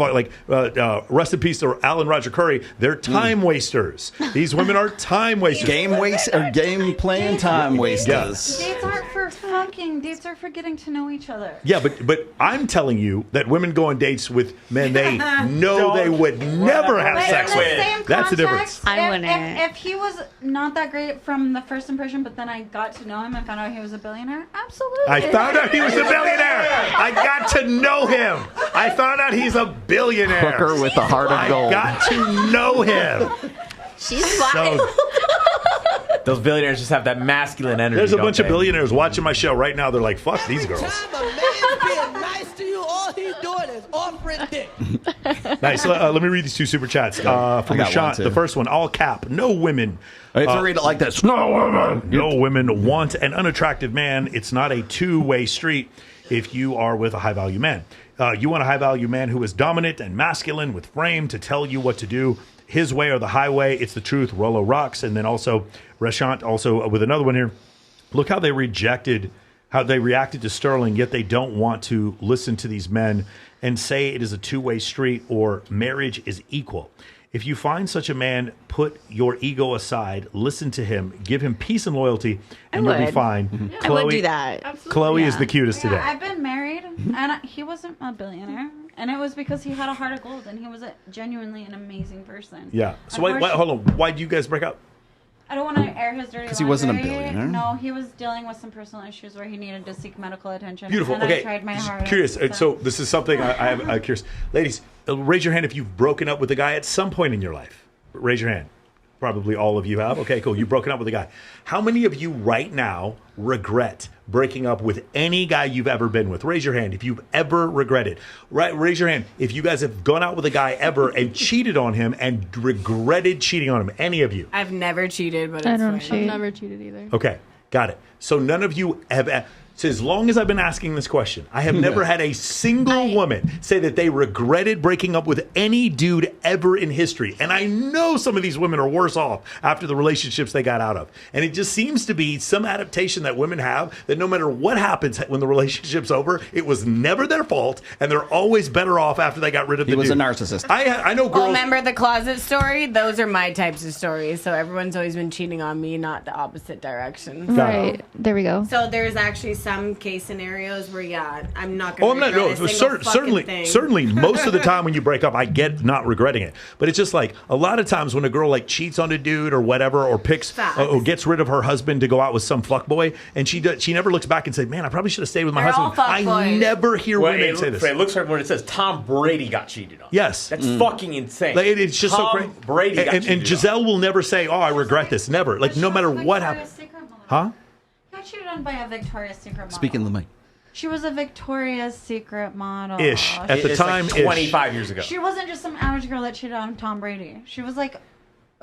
rest in peace to Alan Roger Curry. They're time wasters. These women are time wasters. Game playing time wasters. Dates aren't for fucking. Dates are for getting to know each other. Yeah, but I'm telling you that women go on dates with men they know they would never have sex with. That's the difference. If he was not that great from the first impression, but then I got to know him and found out he was a billionaire, absolutely. I found out he was a billionaire. I got to know him. I found out he's a billionaire. Hooker with a heart of gold. I got to know him. She's fine. Those billionaires just have that masculine energy. There's a bunch of billionaires watching my show right now. They're like, fuck these girls. A man's being nice is offering dick. Nice. Let me read these two super chats. From Rashant, the first one, all cap. No women. If you read it like this, no women. No women want an unattractive man. It's not a two-way street if you are with a high-value man. You want a high-value man who is dominant and masculine with frame to tell you what to do. His way or the highway. It's the truth. Rollo rocks. And then also, Rashant, also with another one here. Look how they reacted to Sterling, yet they don't want to listen to these men and say it is a two-way street or marriage is equal. If you find such a man, put your ego aside, listen to him, give him peace and loyalty, and you'll be fine. Mm-hmm. I would do that. Absolutely. Chloe is the cutest today. I've been married, and he wasn't a billionaire, and it was because he had a heart of gold, and he was genuinely an amazing person. Yeah. So wait, hold on. Why did you guys break up? I don't want to air his dirty laundry. Because he wasn't a billionaire? No, he was dealing with some personal issues where he needed to seek medical attention. Beautiful. And Okay. I tried my hardest. Curious. So this is something I'm curious. Ladies, raise your hand if you've broken up with a guy at some point in your life. Raise your hand. Probably all of you have. Okay, cool. You've broken up with a guy. How many of you right now regret breaking up with any guy you've ever been with? Raise your hand if you've ever regretted. Right? Raise your hand if you guys have gone out with a guy ever and cheated on him and regretted cheating on him. Any of you? I've never cheated, but I it's don't fine. cheat. I've never cheated either. Okay, got it. So none of you have. So as long as I've been asking this question, I have never had a single woman say that they regretted breaking up with any dude ever in history. And I know some of these women are worse off after the relationships they got out of. And it just seems to be some adaptation that women have that no matter what happens when the relationship's over, it was never their fault, and they're always better off after they got rid of the dude. He was a narcissist. I know girls. Oh, remember the closet story? Those are my types of stories. So everyone's always been cheating on me, not the opposite direction. Right. There we go. So there's actually some case scenarios where, I'm not Oh, going I'm to not. regret No, a single fucking thing. certainly. Most of the time when you break up, I get not regretting it. But it's just like a lot of times when a girl like cheats on a dude or whatever, or picks or gets rid of her husband to go out with some fuckboy, and she never looks back and says, "Man, I probably should have stayed with my husband." I never hear women say this. It looks like when it says Tom Brady got cheated on. Yes, that's fucking insane. Like, it's just Tom so crazy. Brady got cheated and Giselle will never say, "Oh, I regret this." Never. Like no matter what happens. Huh? Got cheated on by a Victoria's Secret model. Speaking of the mic. She was a Victoria's Secret model. Ish. At the time, like 25 years ago. She wasn't just some average girl that cheated on Tom Brady. She was like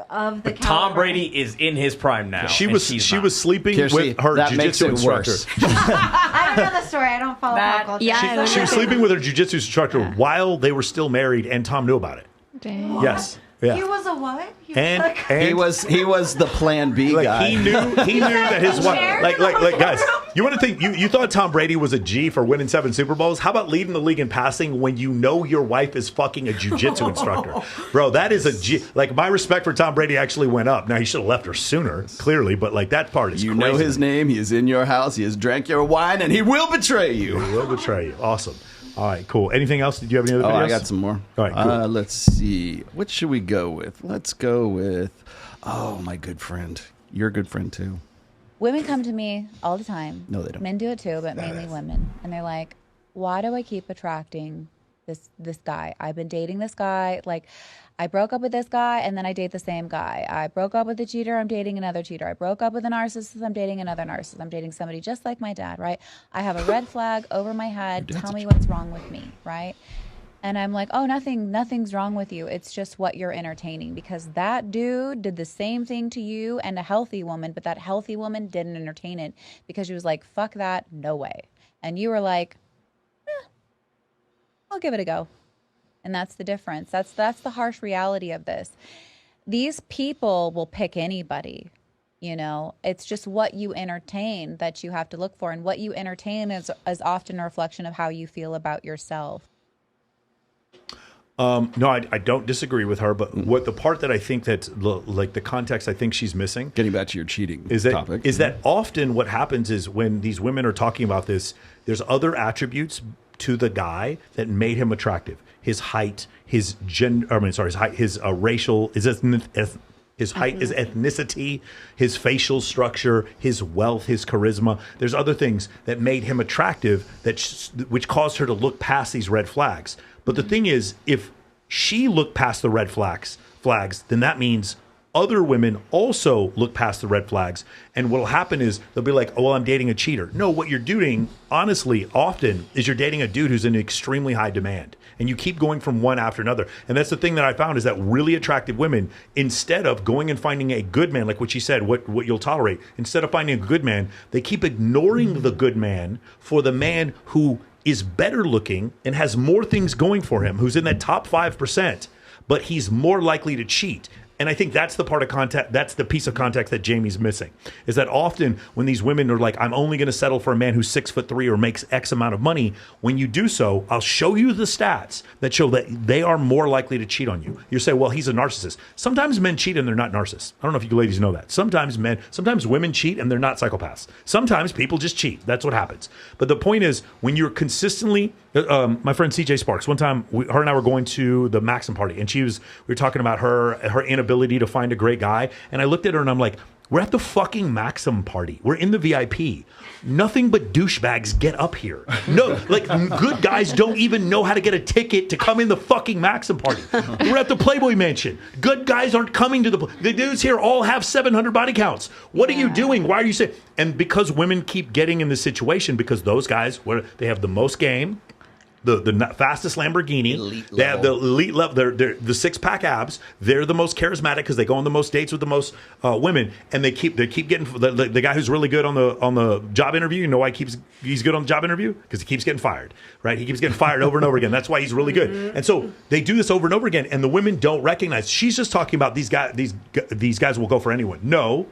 of the Tom Brady is in his prime now. She was sleeping with her jiu-jitsu instructor. I don't know the story. I don't follow pop culture. Yeah, she was sleeping with her jiu-jitsu instructor while they were still married, and Tom knew about it. Dang. Yes. Yeah. He was a what? And he was the Plan B guy. He knew that his wife. Like guys, you want to think you thought Tom Brady was a G for winning 7 Super Bowls? How about leading the league in passing when you know your wife is fucking a jiu-jitsu instructor, bro? That is a G. Like my respect for Tom Brady actually went up. Now he should have left her sooner, clearly, but like that part is you crazy. know his name. He is in your house. He has drank your wine, and he will betray you. He will betray you. Awesome. All right, cool. Anything else? Did you have any other videos? I got some more. All right, cool. Let's see. What should we go with? Let's go with, my good friend. Your good friend, too. Women come to me all the time. No, they don't. Men do it, too, but mainly women. And they're like, why do I keep attracting this guy? I've been dating this guy. Like, I broke up with this guy, and then I date the same guy. I broke up with a cheater. I'm dating another cheater. I broke up with a narcissist. I'm dating another narcissist. I'm dating somebody just like my dad, right? I have a red flag over my head. Tell me what's wrong with me, right? And I'm like, oh, nothing's wrong with you. It's just what you're entertaining, because that dude did the same thing to you and a healthy woman, but that healthy woman didn't entertain it because she was like, fuck that, no way. And you were like, I'll give it a go. And that's the difference. That's the harsh reality of this. These people will pick anybody, It's just what you entertain that you have to look for. And what you entertain is often a reflection of how you feel about yourself. No, I don't disagree with her, but what the part that I think that, like the context I think she's missing. Getting back to your cheating topic. Is that often what happens is when these women are talking about this, there's other attributes to the guy that made him attractive. His height, his gender, his height, his racial, his height, his ethnicity, his facial structure, his wealth, his charisma. There's other things that made him attractive which caused her to look past these red flags. But the thing is, if she looked past the red flags, then that means other women also look past the red flags, and what'll happen is they'll be like, oh, well, I'm dating a cheater. No, what you're doing, honestly, often is you're dating a dude who's in extremely high demand, and you keep going from one after another. And that's the thing that I found is that really attractive women, instead of going and finding a good man, like what she said, what you'll tolerate, instead of finding a good man, they keep ignoring the good man for the man who is better looking and has more things going for him, who's in that top 5%, but he's more likely to cheat. And I think that's the part of context, that's the piece of context that Jamie's missing, is that often when these women are like, I'm only going to settle for a man who's 6'3" or makes X amount of money, when you do so, I'll show you the stats that show that they are more likely to cheat on you. You say, well, he's a narcissist. Sometimes men cheat and they're not narcissists. I don't know if you ladies know that. Sometimes women cheat and they're not psychopaths. Sometimes people just cheat. That's what happens. But the point is, when you're consistently, my friend CJ Sparks, one time, her and I were going to the Maxim party, and we were talking about her inability to find a great guy. And I looked at her and I'm like, we're at the fucking Maxim party. We're in the VIP. Nothing but douchebags get up here. No, like good guys don't even know how to get a ticket to come in the fucking Maxim party. We're at the Playboy Mansion. Good guys aren't coming to the dudes here all have 700 body counts. What are you doing? Why are you saying? And because women keep getting in this situation, because those guys, they have the most game, the fastest Lamborghini, they have the elite level, they're the 6-pack abs, they're the most charismatic because they go on the most dates with the most women, and they keep getting the guy who's really good on the job interview. You know why he's good on the job interview? Because he keeps getting fired, right? He keeps getting fired over and over again. That's why he's really good. And so they do this over and over again, and the women don't recognize. She's just talking about these guys will go for anyone. No.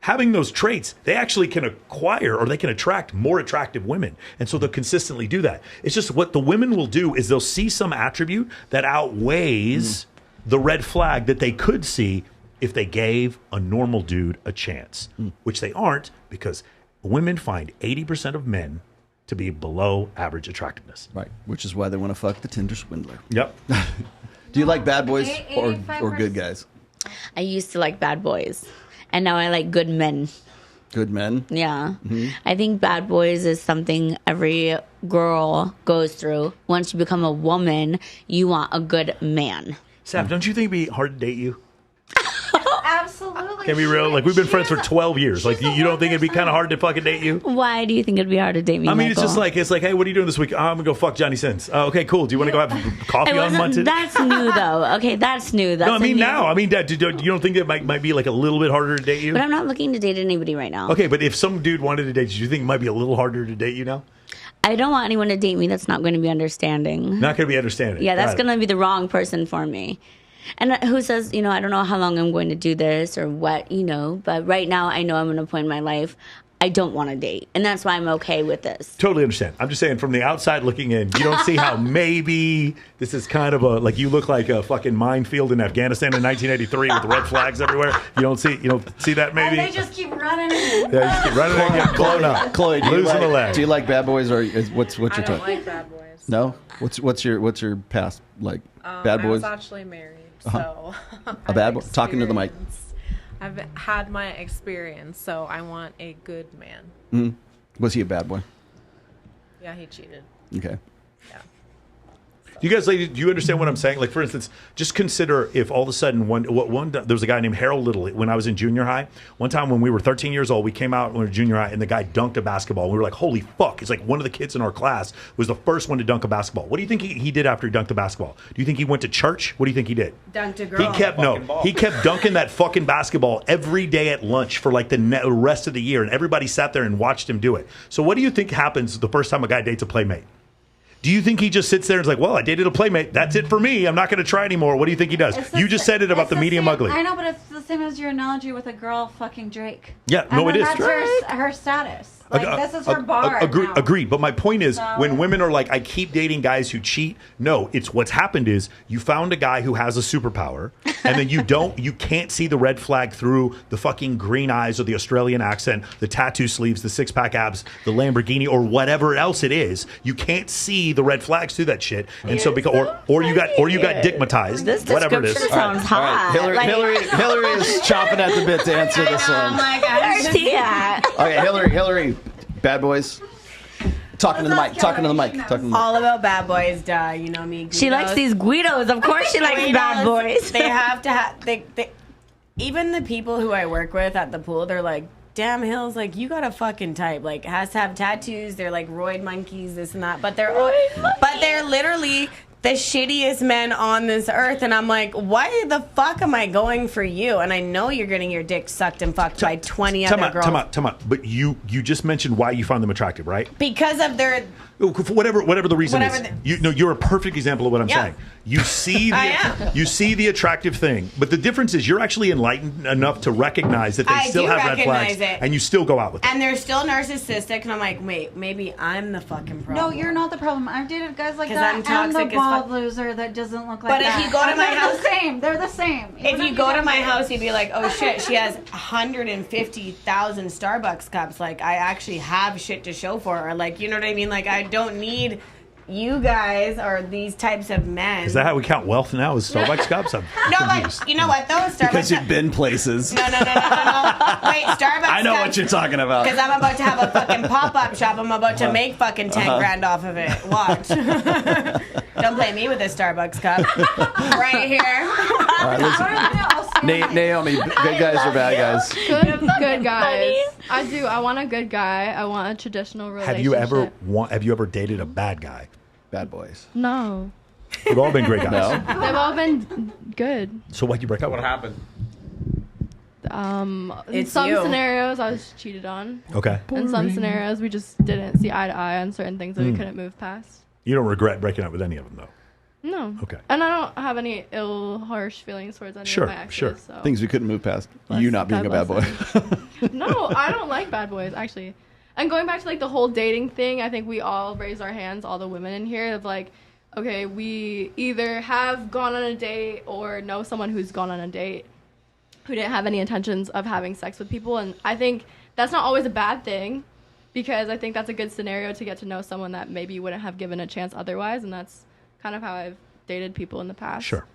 Having those traits, they actually can acquire or they can attract more attractive women. And so they'll consistently do that. It's just what the women will do is they'll see some attribute that outweighs the red flag that they could see if they gave a normal dude a chance, which they aren't, because women find 80% of men to be below average attractiveness. Right, which is why they want to fuck the Tinder swindler. Yep. Do you like bad boys or good guys? I used to like bad boys. And now I like good men. Good men? Yeah. I think bad boys is something every girl goes through. Once you become a woman, you want a good man. Saf, don't you think it'd be hard to date you? Absolutely. Can be real? Like, we've been friends for 12 years. Like, you don't think it'd be kind of hard to fucking date you? Why do you think it'd be hard to date me, I mean, Michael? it's like, hey, what are you doing this week? Oh, I'm going to go fuck Johnny Sins. Okay, cool. Do you want to go have coffee on Monday? That's new, though. Okay, that's new. That's no, I mean, now. I mean, you don't think it might be like a little bit harder to date you? But I'm not looking to date anybody right now. Okay, but if some dude wanted to date you, do you think it might be a little harder to date you now? I don't want anyone to date me that's not going to be understanding. Not going to be understanding. Yeah, that's going to be the wrong person for me. And who says, I don't know how long I'm going to do this or what, but right now I know I'm at a point in my life I don't want to date. And that's why I'm okay with this. Totally understand. I'm just saying, from the outside looking in, you don't see how maybe this is kind of you look like a fucking minefield in Afghanistan in 1983 with red flags everywhere. You don't see that maybe? And they just keep running in. Yeah, just keep running and getting blown up. Chloe, losing a leg. Do you like bad boys or what's your type? I don't like bad boys. No? What's your past like? Bad boys? I was actually married, so a bad boy. Talking to the mic. I've had my experience, so I want a good man. Mm-hmm. Was he a bad boy? Yeah, he cheated. Okay. Yeah. Do you guys, do you understand what I'm saying? Like, for instance, just consider if all of a sudden there was a guy named Harold Little when I was in junior high. One time when we were 13 years old, we came out when we were junior high, and the guy dunked a basketball. We were like, holy fuck. It's like one of the kids in our class was the first one to dunk a basketball. What do you think he did after he dunked the basketball? Do you think he went to church? What do you think he did? Dunked a girl. He kept dunking that fucking basketball every day at lunch for like the rest of the year, and everybody sat there and watched him do it. So what do you think happens the first time a guy dates a playmate? Do you think he just sits there and is like, well, I dated a playmate. That's it for me. I'm not going to try anymore. What do you think he does? You just said it about the medium ugly. I know, but it's the same as your analogy with a girl fucking Drake. Yeah, no, it is. That's her status. Like, this is her bar. Agreed. But my point is, when women are like, I keep dating guys who cheat, no, it's what's happened is you found a guy who has a superpower, and then you can't see the red flag through the fucking green eyes or the Australian accent, the tattoo sleeves, the 6-pack abs, the Lamborghini, or whatever else it is. You can't see the red flags through that shit. And so because or you got digmatized, this whatever it is. Sounds hot. Hillary is chomping at the bit to answer this one. Oh my gosh. Yeah. Okay, Hillary, bad boys. Talking to the mic. All about bad boys, duh. You know me. She likes these Guidos. Of course she likes bad boys. They have to have. even the people who I work with at the pool, they're like, damn, Hills, like, you got a fucking type. Like, has to have tattoos. They're like roid monkeys, this and that. But they're literally the shittiest men on this earth. And I'm like, why the fuck am I going for you? And I know you're getting your dick sucked and fucked by 20 other girls. Time out. But you just mentioned why you find them attractive, right? Because of their... For whatever the reason is. You're a perfect example of what I'm saying. You see the attractive thing, but the difference is you're actually enlightened enough to recognize that they still have red flags, and you still go out with them. And they're still narcissistic, and I'm like, wait, maybe I'm the fucking problem. No, you're not the problem. I've dated guys like 'Cause that. I'm toxic and the bald loser that doesn't look like But that. if you go to my house, they're the same. If you go to my house, you'd be like, oh shit, she has 150,000 Starbucks cups. Like, I actually have shit to show for her. Like, you know what I mean? Like, I don't need you guys or these types of men. Is that how we count wealth now? Is Starbucks cups? I'm confused. But you know what though? Starbucks. Because you've been places. No. Wait, Starbucks. I know what you're talking about. Because I'm about to have a fucking pop-up shop. I'm about to make fucking 10 grand off of it. Watch. Don't play me with a Starbucks cup. Right here. Naomi, good guys or bad guys? Good guys. I do. I want a good guy. I want a traditional relationship. Have you ever dated a bad guy? Bad boys. No. They've all been great guys. They've all been good. So why'd you break up? What happened? In It's some you. scenarios, I was cheated on. Okay. In some scenarios, we just didn't see eye to eye on certain things that we couldn't move past. You don't regret breaking up with any of them, though. No. Okay. And I don't have any harsh feelings towards any of my exes. So. Things we couldn't move past. You not being a bad boy. No, I don't like bad boys, actually. And going back to like the whole dating thing, I think we all raise our hands, all the women in here, of like, okay, we either have gone on a date or know someone who's gone on a date who didn't have any intentions of having sex with people. And I think that's not always a bad thing, because I think that's a good scenario to get to know someone that maybe you wouldn't have given a chance otherwise. And that's kind of how I've dated people in the past. Sure.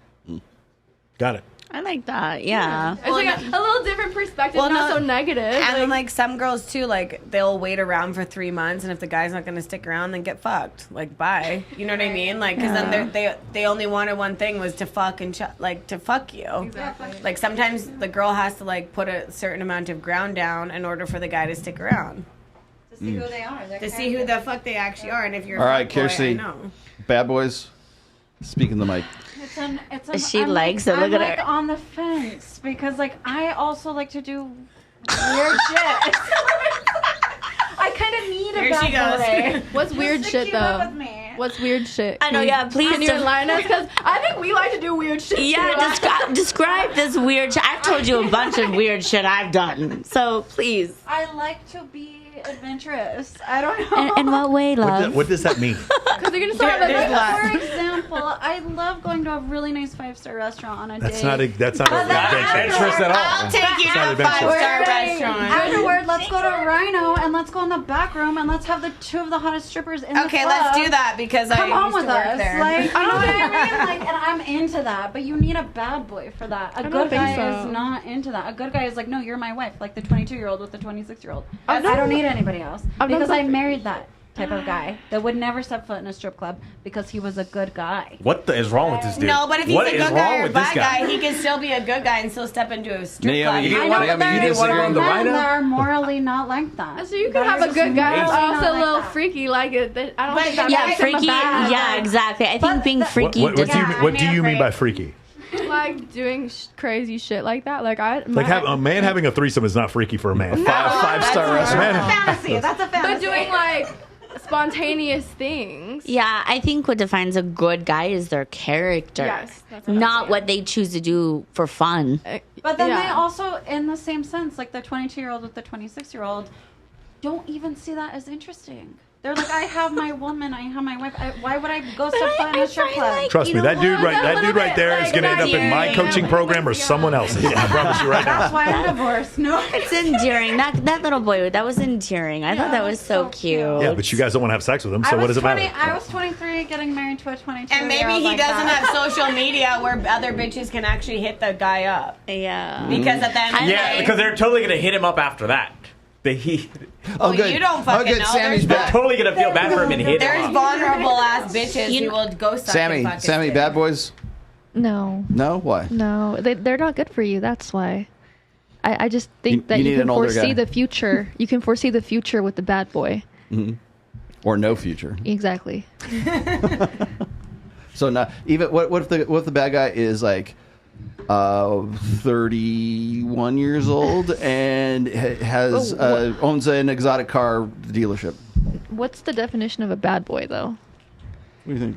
Got it. I like that. Yeah. It's like a little different perspective, not so negative. And then, like, some girls, too, like, they'll wait around for 3 months, and if the guy's not going to stick around, then get fucked. Like, bye. You know what I mean? Like, because then they only wanted one thing, was to fuck and, to fuck you. Exactly. Like, sometimes the girl has to, like, put a certain amount of ground down in order for the guy to stick around. To see who they are. To see who the fuck they actually are. And if you're All right, a fuck boy, Kirsty. I know. Bad boys. Speaking the mic. She I'm likes it. Look I'm at her. on the fence because, like, I also like to do weird shit. I kind of need a Here she bad goes. boy. What's weird to shit, keep up though? with me. What's weird shit? I know, yeah, please Can you don't- enlighten us? Because I think we like to do weird shit. Yeah, too. describe this weird shit. I've told you a bunch of weird shit I've done. So please. I like to be adventurous. I don't know. In what way, love? What does that mean? Because you're going to start with For example, I love going to a really nice 5-star restaurant on a That's date. not adventurous at all. I'll take you to a It's not 5-star Saying, restaurant. afterward, let's go to Rhino and let's go in the back room and let's have the 2 of the hottest strippers in the club. Okay, let's do that because Come I on used with to work us. there. Like, you know what I mean? Like, and I'm into that, but you need a bad boy for that. A don't good think guy so. is not into that. A good guy is like, no, you're my wife, like the 22-year-old with the 26-year-old. I've I never- don't need anybody else I've never because I been- married that type of guy that would never step foot in a strip club because he was a good guy. What is wrong with this dude? No, but if he's What a is good guy wrong or a with this bad guy, he can still be a good guy and still step into a strip club. Naomi, I know, but there you are disagree? men The that are morally not like that. So you could That have are a good just guy, but morally also not a little like that. freaky like it. I don't But think that Yeah, makes him a freaky. bad Yeah, guy. exactly. I think being freaky. What do doesn't- you mean by freaky? Like doing crazy shit like that. Like A man having a threesome is not freaky for a man. Five-star restaurant. Fantasy. That's a fantasy. But doing like spontaneous things. Yeah, I think what defines a good guy is their character, Yes, that's what I'm not saying. what they choose to do for fun. But then Yeah. they also, in the same sense, like the 22-year-old with the 26-year-old, don't even see that as interesting. They're like, I have my woman, I have my wife. Why would I go step foot in a strip club? Trust me, that dude right there is going to end up in my coaching program or someone else's. I promise you right now. That's why I'm divorced. No, It's endearing. That little boy, that was endearing. I thought that was so cute. Yeah, but you guys don't want to have sex with him, so what does it matter? I was 23, getting married to a 22. And maybe he doesn't have social media where other bitches can actually hit the guy up. Yeah. Because at the end of the Yeah, day, because they're totally gonna hit him up after that. Oh, good. you don't fucking good. know. Sammy's There's back. Totally gonna feel bad for him and hit him There's up. vulnerable ass bitches who will go suck and fuck his Sammy, dick. bad boys? No. No? Why? No. They're not good for you. That's why. I just think that you you need can an older foresee guy. the future. You can foresee the future with the bad boy. Or no future. Exactly. So now, even what if the bad guy is like 31 years old and has owns an exotic car dealership? What's the definition of a bad boy, though? What do you think?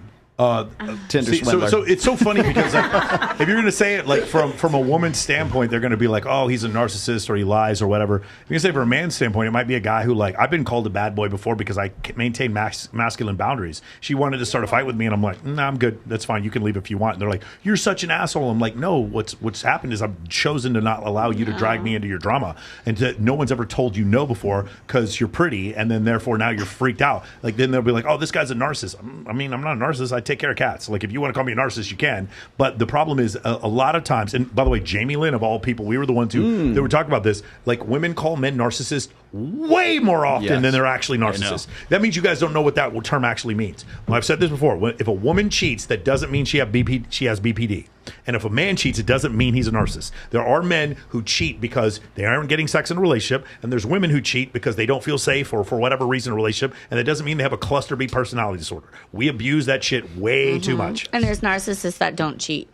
Tinder See, swindler. so it's so funny because like, if you're going to say it like from a woman's standpoint, they're going to be like, oh, he's a narcissist or he lies or whatever. You can say from a man's standpoint, it might be a guy who like, I've been called a bad boy before because I maintain masculine boundaries. She wanted to start a fight with me and I'm like, nah, I'm good. That's fine. You can leave if you want. And they're like, you're such an asshole. I'm like, no, what's happened is I've chosen to not allow you to drag me into your drama. And no one's ever told you no before because you're pretty. And then therefore now you're freaked out. Like then they'll be like, oh, this guy's a narcissist. I mean, I'm not a narcissist. I take care of cats. Like if you want to call me a narcissist, you can. But the problem is a lot of times, and by the way, Jamie Lynn of all people, we were the ones who that were talking about this. Like women call men narcissists way more often than they're actually narcissists. That means you guys don't know what that term actually means. Well, I've said this before. If a woman cheats, that doesn't mean she has BPD. And if a man cheats, it doesn't mean he's a narcissist. There are men who cheat because they aren't getting sex in a relationship, and there's women who cheat because they don't feel safe or for whatever reason in a relationship, and that doesn't mean they have a cluster B personality disorder. We abuse that shit way too much. And there's narcissists that don't cheat.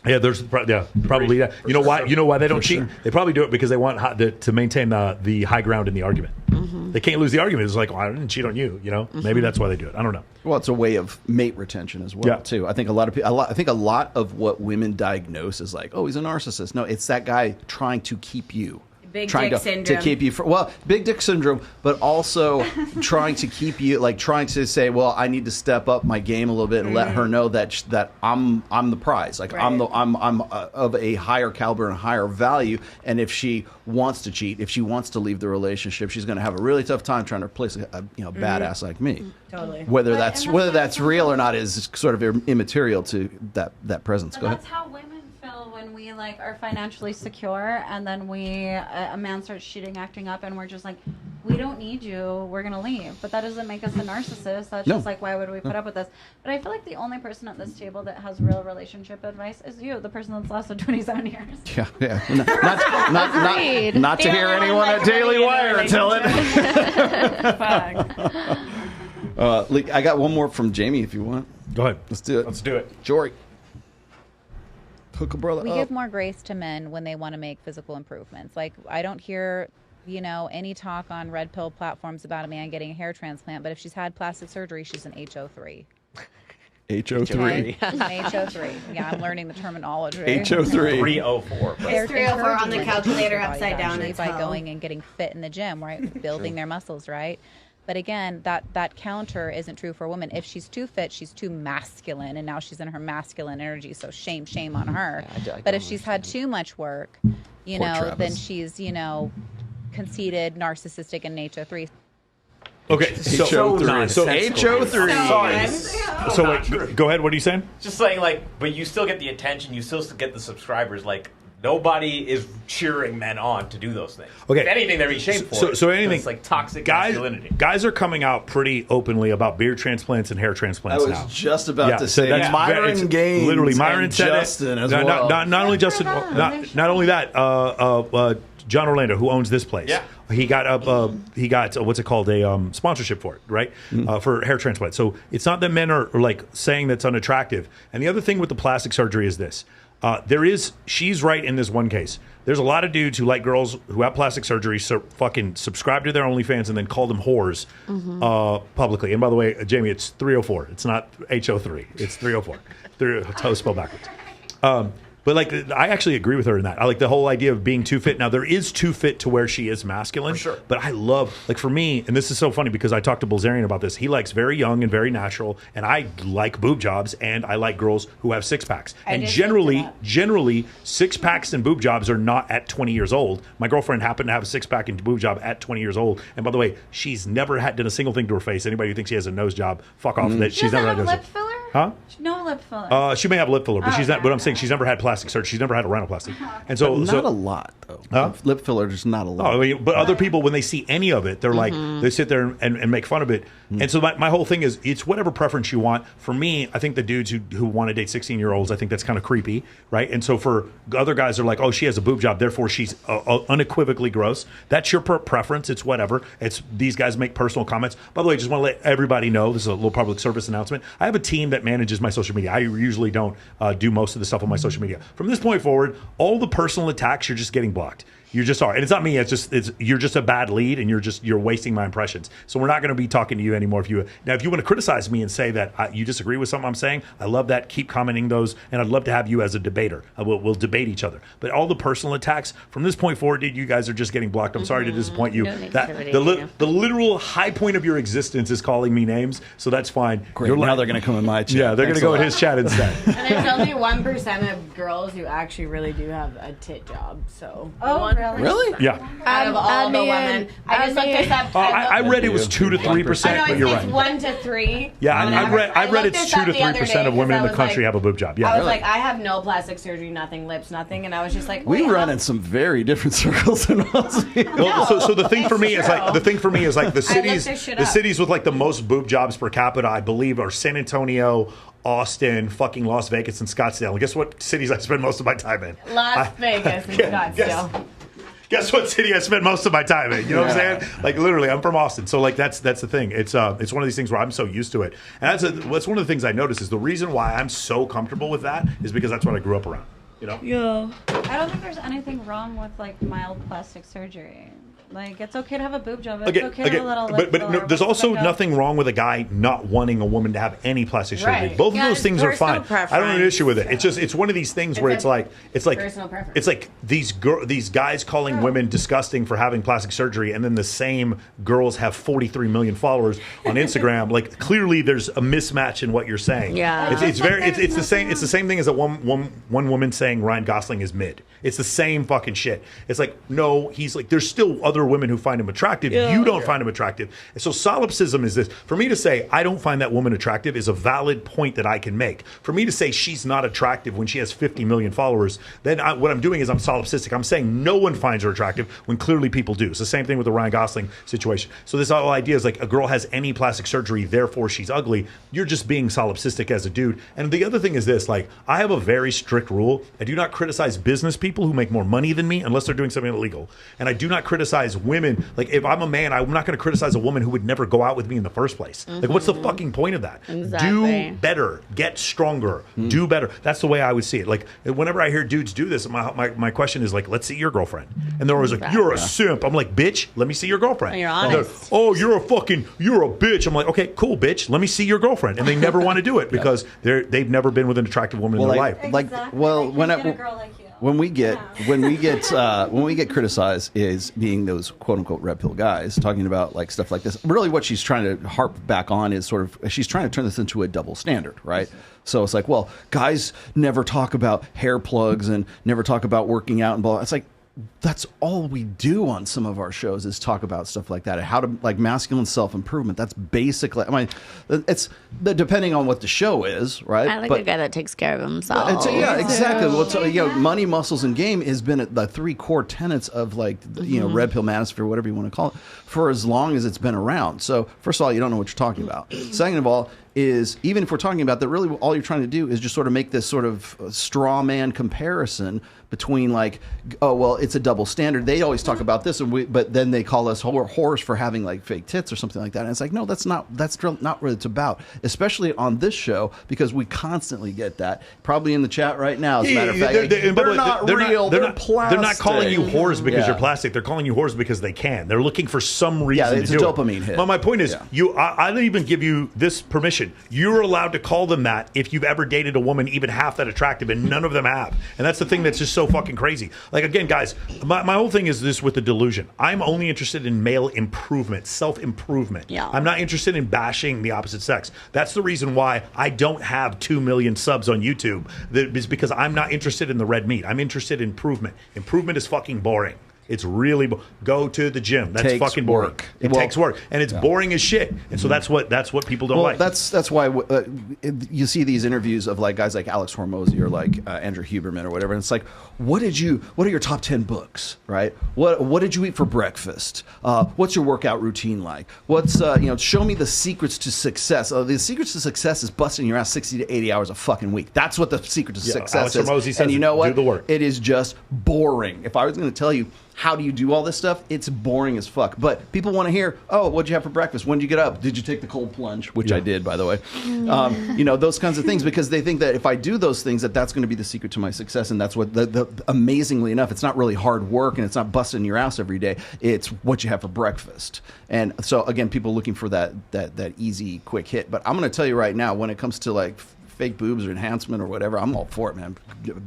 Yeah, there's probably that. You know why? You know why they don't cheat? They probably do it because they want to maintain the high ground in the argument. They can't lose the argument. It's like, oh, I didn't cheat on you. You know, maybe that's why they do it. I don't know. Well, it's a way of mate retention as well, too. I think a lot of what women diagnose is like, oh, he's a narcissist. No, it's that guy trying to keep you. Big trying dick to syndrome. keep you big dick syndrome, but also trying to keep you, like trying to say, well, I need to step up my game a little bit and let her know that I'm the prize, like I'm of a higher caliber and higher value, and if she wants to cheat, if she wants to leave the relationship, she's going to have a really tough time trying to replace a badass like me. Totally. Whether that's real or not is sort of immaterial to that presence. And Go ahead. that's how women feel when we like are financially secure, and then a man starts cheating, acting up, and we're just like, we don't need you, we're gonna leave. But that doesn't make us a narcissist. That's just like, why would we put up with this? But I feel like the only person at this table that has real relationship advice is you, the person that's lasted 27 years. Yeah. Not to hear anyone at Daily Wire tell it. I got one more from Jamie if you want. Go ahead. Let's do it. Jory. Hook a brother We up. give more grace to men when they want to make physical improvements. Like, I don't hear, any talk on red pill platforms about a man getting a hair transplant, but if she's had plastic surgery, she's an HO3. HO3. HO3. Yeah, I'm learning the terminology. HO3. 304. It's 304 on the calculator upside down. It's by hell. going and getting fit in the gym, right? Building their muscles, right? But again, that counter isn't true for a woman. If she's too fit, she's too masculine, and now she's in her masculine energy. So shame on her. But if she's had too much work, then she's conceited, narcissistic, and HO3. Okay, so HO3. So wait, go ahead. What are you saying? Just saying, like, but you still get the attention, you still get the subscribers. Like, nobody is cheering men on to do those things. Okay. If anything, they're being shamed for it. So anything, it's like toxic masculinity. Guys are coming out pretty openly about beard transplants and hair transplants now. I was just about to so say that's Myron Gaines, literally Myron and said Justin it. as well. Not only Justin, not only that. John Orlando, who owns this place, he got what's it called, a sponsorship for it, right? For hair transplant. So it's not that men are like saying that's unattractive. And the other thing with the plastic surgery is this. She's right in this one case. There's a lot of dudes who like girls who have plastic surgery, fucking subscribe to their OnlyFans and then call them whores publicly. And by the way, Jamie, it's 304. It's not HO3. It's 304. Toe spelled backwards. But like, I actually agree with her in that. I like the whole idea of being too fit. Now, there is too fit to where she is masculine. For sure. But I love, like for me, and this is so funny because I talked to Bilzerian about this. He likes very young and very natural, and I like boob jobs, and I like girls who have six packs. And generally, six packs and boob jobs are not at 20 years old. My girlfriend happened to have a six pack and boob job at 20 years old. And by the way, she's never done a single thing to her face. Anybody who thinks she has a nose job, fuck off. That she's never had a nose lip job. filler? Huh? No lip filler. She may have lip filler, but she's not. But I'm saying she's never had plastic surgery. She's never had a rhinoplasty, and so But not a lot though. Lip filler, just not a lot. Oh, I mean, but other people, when they see any of it, they're like, they sit there and make fun of it. And so my whole thing is, it's whatever preference you want. For me, I think the dudes who want to date 16-year-olds, I think that's kind of creepy, right? And so for other guys, they're like, oh, she has a boob job, therefore she's unequivocally gross. That's your preference. It's whatever. It's these guys make personal comments. By the way, I just want to let everybody know, this is a little public service announcement. I have a team that manages my social media. I usually don't do most of the stuff on my social media. From this point forward, all the personal attacks, you're just getting blocked. You just are, and it's not me. You're just a bad lead, and you're wasting my impressions. So we're not going to be talking to you anymore. If you want to criticize me and say that you disagree with something I'm saying, I love that. Keep commenting those, and I'd love to have you as a debater. We'll debate each other. But all the personal attacks from this point forward, dude, you guys are just getting blocked. I'm sorry to disappoint you. The literal high point of your existence is calling me names, so that's fine. Great. Now they're going to come in my chat. Yeah, they're going to go in his chat instead. And there's only 1% of girls who actually really do have a tit job. So Really? Yeah. Out of all the women, I just looked this up. I read it was 2 to 3%, but you're right. 1 to 3. Yeah, I read it's 2 to 3% of women in the country have a boob job. Yeah, I was like, I have no plastic surgery, nothing, lips, nothing, and I was just like, we run in some very different circles than us. So the thing for me is like the cities with like the most boob jobs per capita, I believe, are San Antonio, Austin, fucking Las Vegas, and Scottsdale. And guess what cities I spend most of my time in? Las Vegas and Scottsdale. Guess what city I spend most of my time in? You know what I'm saying? Like literally, I'm from Austin, so like that's the thing. It's one of these things where I'm so used to it, and that's one of the things I notice is the reason why I'm so comfortable with that is because that's what I grew up around. You know? Yeah. I don't think there's anything wrong with like mild plastic surgery. Like, it's okay to have a boob job. It's okay to have a little lip but filler, there's also nothing wrong with a guy not wanting a woman to have any plastic surgery. Right. Both Yeah, of those things are fine. personal I don't have an preference. issue with it. It's one of these things where it's like personal preference. it's like these guys calling women disgusting for having plastic surgery, and then the same girls have 43 million followers on Instagram. Like, clearly there's a mismatch in what you're saying. Yeah. It's the same thing as a one woman saying Ryan Gosling is mid. It's the same fucking shit. It's like, no, he's like, there's still other women who find him attractive. Yeah. You don't find him attractive. And so solipsism is this. For me to say I don't find that woman attractive is a valid point that I can make. For me to say she's not attractive when she has 50 million followers, then what I'm doing is I'm solipsistic. I'm saying no one finds her attractive when clearly people do. It's the same thing with the Ryan Gosling situation. So this whole idea is like a girl has any plastic surgery, therefore she's ugly. You're just being solipsistic as a dude. And the other thing is this, like, I have a very strict rule. I do not criticize business people who make more money than me unless they're doing something illegal. And I do not criticize women. Like, if I'm a man, I'm not going to criticize a woman who would never go out with me in the first place. Like, what's the fucking point of that? Exactly. Do better. Get stronger. Do better. That's the way I would see it. Like, whenever I hear dudes do this, my question is like, let's see your girlfriend. And they're always like, you're a simp. I'm like, bitch, let me see your girlfriend. You're honest. Oh, you're a bitch. I'm like, okay, cool, bitch. Let me see your girlfriend. And they never want to do it because they've never been with an attractive woman in their life. When we get criticized is being those quote unquote red pill guys talking about like stuff like this. Really, what she's trying to harp back on is sort of she's trying to turn this into a double standard, right? So it's like, well, guys never talk about hair plugs and never talk about working out and blah. It's like, that's all we do on some of our shows is talk about stuff like that and how to like masculine self-improvement. That's basically, I mean, it's depending on what the show is, right? I like a guy that takes care of himself. Yeah, exactly. Well, money, muscles, and game has been the 3 core tenets of like, red pill manosphere, whatever you want to call it, for as long as it's been around. So first of all, you don't know what you're talking about. Second of all, is even if we're talking about that, really all you're trying to do is just sort of make this sort of straw man comparison between like, oh, well, it's a double standard. They always talk about this, but then they call us whores for having like fake tits or something like that. And it's like, no, that's not what it's about, especially on this show, because we constantly get that. Probably in the chat right now, as a matter of fact. They're not real. They're plastic. They're not calling you whores because you're plastic. They're calling you whores because they can. They're looking for some reason it's to do a dopamine hit. But my point is, I don't even give you this permission. You're allowed to call them that if you've ever dated a woman even half that attractive, and none of them have. And that's the thing that's just so fucking crazy. Like, again, guys, my whole thing is this with the delusion. I'm only interested in male improvement, self-improvement. Yeah. I'm not interested in bashing the opposite sex. That's the reason why I don't have 2 million subs on YouTube. That is because I'm not interested in the red meat. I'm interested in improvement. Improvement is fucking boring. It's really go to the gym. That's Takes fucking boring. work. It takes work, and it's boring as shit. And so that's what people don't like. That's why you see these interviews of like guys like Alex Hormozy or like Andrew Huberman or whatever. And it's like, what are your top 10 books, right? What did you eat for breakfast? What's your workout routine like? What's show me the secrets to success. The secrets to success is busting your ass 60 to 80 hours a fucking week. That's what the secret to success Alex Hormozy is. says And you know what? do the work. It is just boring. If I was going to tell you how do you do all this stuff, it's boring as fuck. But people want to hear, oh, what'd you have for breakfast? When did you get up? Did you take the cold plunge? Which I did, by the way. Those kinds of things, because they think that if I do those things, that's going to be the secret to my success. And that's what, amazingly enough, it's not really hard work and it's not busting your ass every day. It's what you have for breakfast. And so, again, people looking for that easy, quick hit. But I'm going to tell you right now, when it comes to like fake boobs or enhancement or whatever, I'm all for it, man.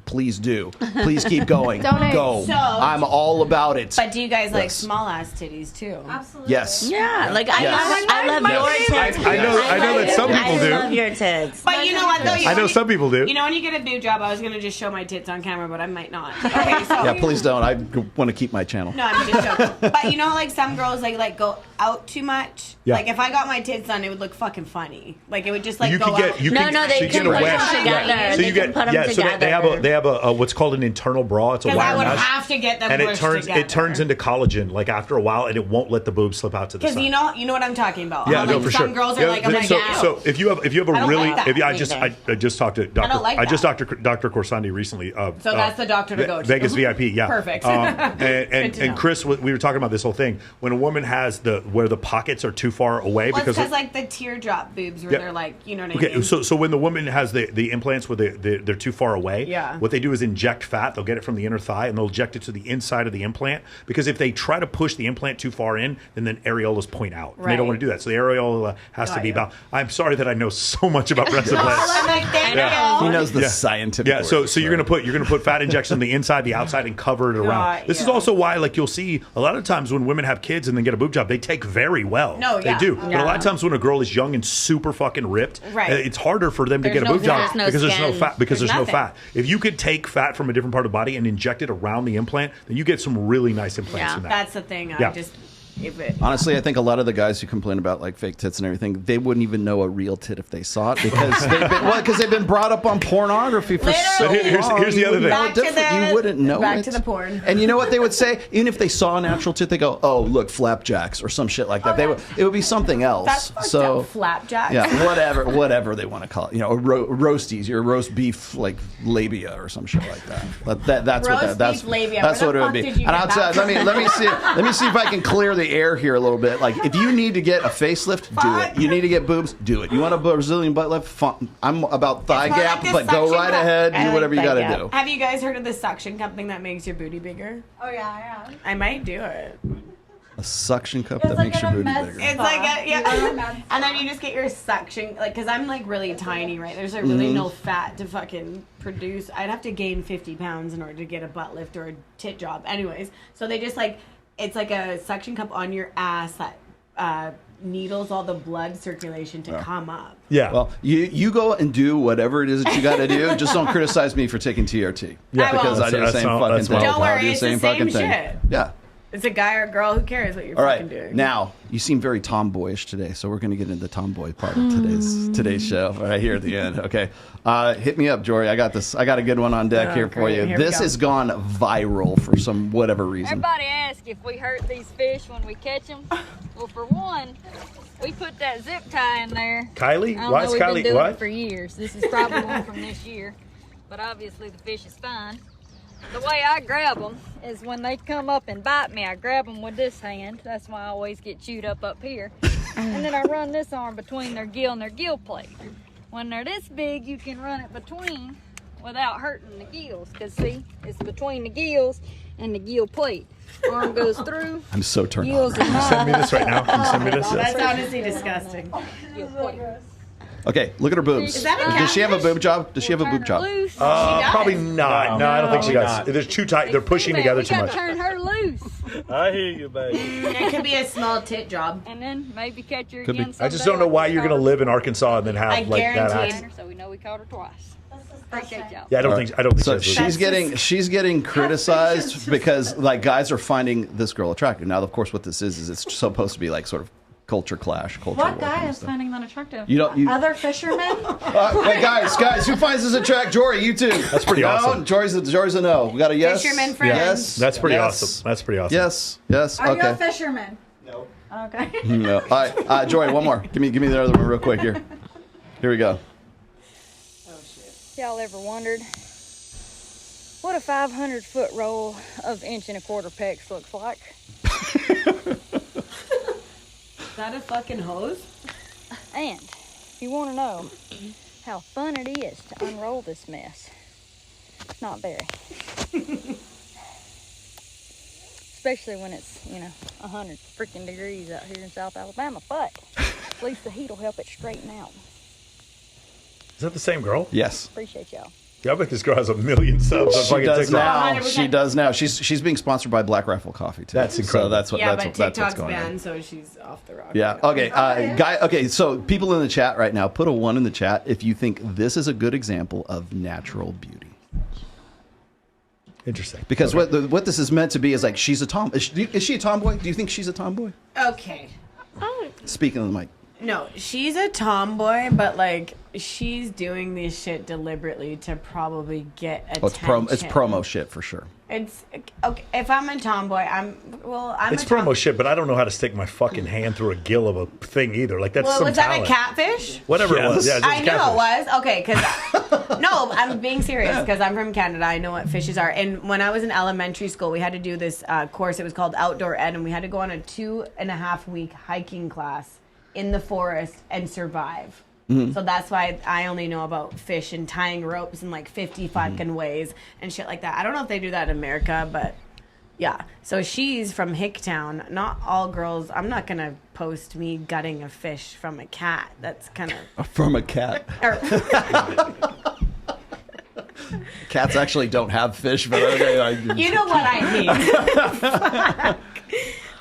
Please do. Please keep going. Go. So, I'm all about it. But do you guys like small ass titties too? Absolutely. Yes. Yeah, like I love your tits. I know that some people do. I love your tits. But you know what though? I know some people do. You know when you get a boob job, I was gonna just show my tits on camera, but I might not. Okay, so Yeah, please don't. I want to keep my channel. no, I'm just joking. But you know, like some girls like go out too much. Yeah. Like if I got my tits done, it would look fucking funny. Like it would just like You go could get- out. you No, could- no, they so you can put them together. So So you get So they have a what's called an internal bra. It's a Because I wire would mesh, have to get them and it pushed turns together. into collagen like after a while, and it won't let the boobs slip out to the Because side. you know what I'm talking about. Yeah, How, no, like, for some sure. girls are like, I'm like, yeah. So if you have a I don't really, like that I just talked to Dr. don't like I just that. Dr. Corsandi recently. So that's the doctor to go to. Vegas VIP, yeah. Perfect. And Good to know. Chris, we were talking about this whole thing when a woman has where the pockets are too far away Well, because it's like the teardrop boobs where Yeah. they're like, you know what I Okay, mean? so when the woman has the implants where they're too far away, Yeah. what they do is inject fat. They'll get it from the inner thigh and they'll inject it to the inside of the implant, because if they try to push the implant too far in, then areolas point out. And they don't Right. want to do that. So the areola has to Got be you. about. I'm sorry that I know so much about breast I'm implants. like, thank Yeah. you. He knows the scientific. Yeah, so word, you're gonna put fat injections on the inside, the outside, and cover it around. Got This is you. also why, like, you'll see a lot of times when women have kids and then get a boob job, they take very well. No, they yeah. do. But a Yeah. lot of times when a girl is young and super fucking ripped, Right. it's harder for them to There's get a no boob job fat. because there's no Skin. fat. Because There's there's no nothing. fat. If you could take fat from a different part of the body and inject it around the implant, then you get some really nice implants Yeah, in that. that's the thing. Yeah. I just if it. Honestly, I think a lot of the guys who complain about like fake tits and everything, they wouldn't even know a real tit if they saw it because they've been brought up on pornography for so But long. here's the other thing. Back to the- You wouldn't know back it. to the porn. And you know what they would say? Even if they saw a natural tit, they go, "Oh, look, flapjacks" or some shit like that. It would be something else. That's fucked so up. Flapjacks. yeah, whatever they want to call it. You know, roasties, your roast beef like labia or some shit like that. That's Roast what that's beef labia. that's Where what the it would fuck be. did you And get I'll tell that let me see if I can clear the air here a little bit. Like if you need to get a facelift, do it. You need to get boobs, do it. You want a Brazilian butt lift? Fun. I'm about thigh It's more gap, like but this go suction right cup. ahead. I Do like whatever you thigh got to gap. do. Have you guys heard of the suction cup thing that makes your booty bigger? Oh yeah, yeah. I might do it. A suction cup that makes your booty bigger. It's like and then you just get your suction, like, because I'm like really tiny, right? There's like really no fat to fucking produce. I'd have to gain 50 pounds in order to get a butt lift or a tit job. Anyways, so they just like, it's like a suction cup on your ass that needles all the blood circulation to come up. Yeah. Well, you go and do whatever it is that you got to do. Just don't criticize me for taking TRT. Yeah, because I do the same fucking thing. Don't worry, I do it's the same shit. Yeah. It's a guy or a girl, who cares what you're All fucking right. doing. Now, you seem very tomboyish today, so we're going to get into the tomboy part of today's show right here at the end. Okay. Hit me up, Jory. I got this. I got a good one on deck here for great. you. Here we This go. has gone viral for some whatever reason. Everybody asks if we hurt these fish when we catch them. Well, for one, we put that zip tie in there. Kylie? I don't Why know, is we've Kylie- been doing what? it for years. This is probably one from this year, but obviously the fish is fine. The way I grab them is when they come up and bite me, I grab them with this hand. That's why I always get chewed up here. And then I run this arm between their gill and their gill plate. When they're this big, you can run it between without hurting the gills. Because see, it's between the gills and the gill plate. Arm goes through. I'm so turned on. Gills right are now. Send me this right now. Can you send me this? That's honestly disgusting. Gill plate. Okay, look at her boobs. Is that a Does she have a catfish? boob job? Does she have a boob job? Loose. Probably not. No, I don't think she Probably does. not. They're too tight. They're pushing together We too gotta much. turn her loose. juice. I hear you, baby. It could be a small tit job. And then maybe catch her Could be. again I just someday don't know like why we you're caught going to her live in Arkansas and then have I like that guarantee accident. So we know we caught her twice. Appreciate y'all. Yeah, I don't think. So she has she's getting criticized because like guys are finding this girl attractive. Now, of course, what this is it's supposed to be like sort of culture clash, culture war What guy kind of is stuff. finding that attractive? You don't- you- Other fishermen? Hey guys, who finds this attractive? Jory, you too. That's pretty awesome. Jory's a no. We got a yes. Fisherman friends. Yes. That's pretty Yes. awesome. That's pretty awesome. Yes. Yes. Are you a Okay. fisherman? No. Okay. No. All right, Jory, one more. Give me the other one real quick here. Here we go. Y'all ever wondered what a 500-foot roll of 1 1/4 pecs looks like? Is that a fucking hose? And you want to know how fun it is to unroll this mess? Not very. Especially when it's, 100 freaking degrees out here in South Alabama. But at least the heat will help it straighten out. Is that the same girl? Yes. Appreciate y'all. Yeah, I bet this girl has 1 million subs on She fucking does TikTok. now. She does now. She's being sponsored by Black Rifle Coffee too. That's incredible. So that's what Yeah, that's but what, that's what's TikTok's going on. banned, so she's off the rock. Yeah. Okay. Guy. Okay. So people in the chat right now, put a 1 in the chat if you think this is a good example of natural beauty. Interesting. Because what this is meant to be is like she's a tom. Is she a tomboy? Do you think she's a tomboy? Okay. Speaking of the mic. No, she's a tomboy, but like she's doing this shit deliberately to probably get attention. Oh, it's promo shit for sure. It's okay. If I'm a tomboy, I'm It's promo shit, but I don't know how to stick my fucking hand through a gill of a thing either. Like that's Well, some was that talent. a catfish? Whatever it was. Yeah, it's just I a knew catfish. it was. Okay, because no, I'm being serious because I'm from Canada. I know what fishes are. And when I was in elementary school, we had to do this course. It was called Outdoor Ed, and we had to go on a 2.5-week hiking class in the forest and survive. Mm-hmm. So that's why I only know about fish and tying ropes in like 50 fucking Mm-hmm. ways and shit like that. I don't know if they do that in America, but yeah. So she's from Hicktown. Not all girls. I'm not gonna post me gutting a fish from a cat. That's kind of From a cat. Cats actually don't have fish, but okay. You know what I mean.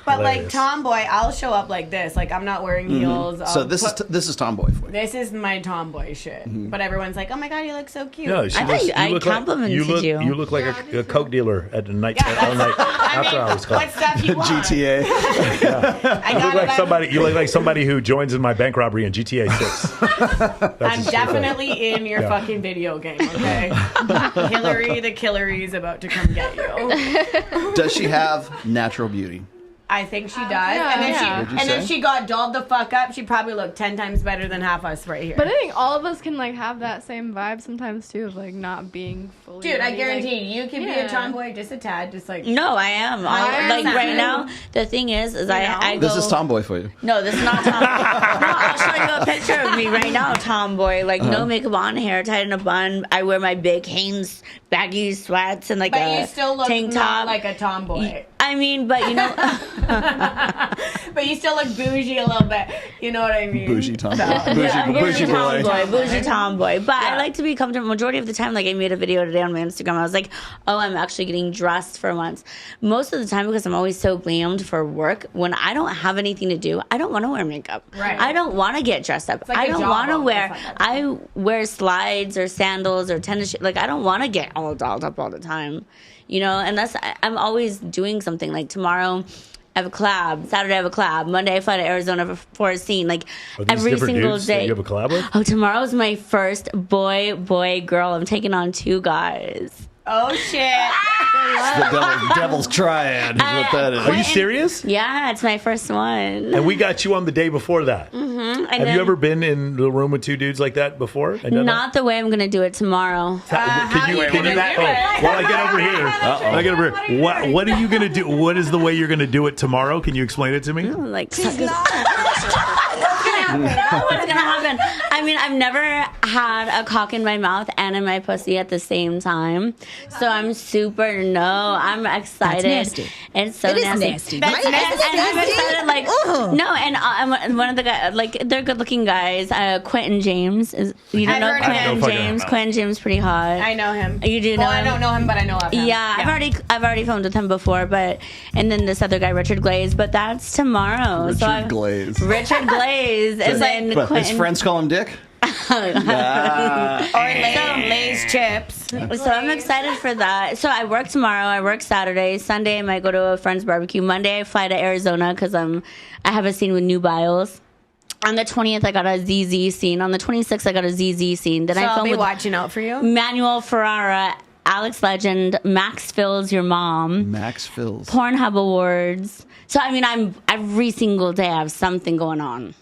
But like Hilarious. tomboy, I'll show up like this. Like I'm not wearing heels. So I'll this put- is tomboy for you. This is my tomboy shit. But everyone's like, "Oh my god, you look so cute." No, she looks, you look like, you look like a coke dealer at the night, all night after hours club. What stuff you want? GTA. I You look got like it. somebody. You look like somebody who joins in my bank robbery in GTA 6. I'm definitely in your fucking video game. Okay, Hillary the Killary is about to come get you. Does she have natural beauty? I think she does. yeah. And then Yeah. Would you and then say? she got dolled the fuck up. She probably looked 10 times better than half us right here. But I think all of us can like have that same vibe sometimes too, of like not being fully. Dude, I ready, guarantee like, you can be a tomboy just a tad, just like No, I am. Like right now, the thing is I go. This is tomboy for you. No, this is not tomboy. No, I'll show you a picture of me right now, tomboy. Like no makeup on, hair tied in a bun. I wear my big Hanes baggy sweats and like But a you still look tank not top. like a tomboy. I mean, but you know, But you still look bougie a little bit. You know what I mean? Bougie tomboy. So- Bougie boy. bougie tomboy. But I like to be comfortable. Majority of the time, like I made a video today on my Instagram. I was like, oh, I'm actually getting dressed for once. Most of the time, because I'm always so glammed for work, when I don't have anything to do, I don't want to wear makeup. Right. I don't want to get dressed up. like I a don't job want to all wear. the time. I wear slides or sandals or tennis shoes. Like I don't want to get all dolled up all the time. You know, and I'm always doing something. Like tomorrow, I have a collab. Saturday, I have a collab. Monday, I fly to Arizona for a scene. Like Are these every different single dudes that day. you have a collab with? Oh, tomorrow's my first boy, girl. I'm taking on 2 guys. Oh shit! It's the devil's triad is what that is. Are you serious? Yeah, it's my first one. And we got you on the day before that. Mm-hmm. Have you ever been in the room with 2 dudes like that before? And done that? Not the way I'm gonna do it tomorrow. Can you while I get over here, while I get over here, what are you gonna do? What is the way you're gonna do it tomorrow? Can you explain it to me? Like, suck his- No, what's gonna happen? I'm I mean, I've never had a cock in my mouth and in my pussy at the same time. So I'm super, I'm excited. That's nasty. It's so It is nasty. nasty. That's Right? nasty. And I'm Nasty? excited, like, Ugh. no, and one of the guys, like, they're good looking guys. Quentin James is, you don't I've know heard of him. Quentin James? Quentin James pretty hot. I know him. You do know Well, I him? don't know him, but I know of him. Yeah, I've already filmed with him before, and then this other guy, Richard Glaze, but that's tomorrow. Richard Glaze. Richard Glaze, and then But his Quentin. friends call him Dick? Or Lay's chips. So I'm excited for that. So I work tomorrow. I work Saturday. Sunday I might go to a friend's barbecue. Monday I fly to Arizona because I have a scene with New Biles. On the 20th I got a ZZ scene. On the 26th I got a ZZ scene. Then So I I'll filmed be with watching out for you. Manuel Ferrara, Alex Legend, Max Fills Your Mom, Max Fills, Pornhub Awards. So I mean, I'm every single day I have something going on.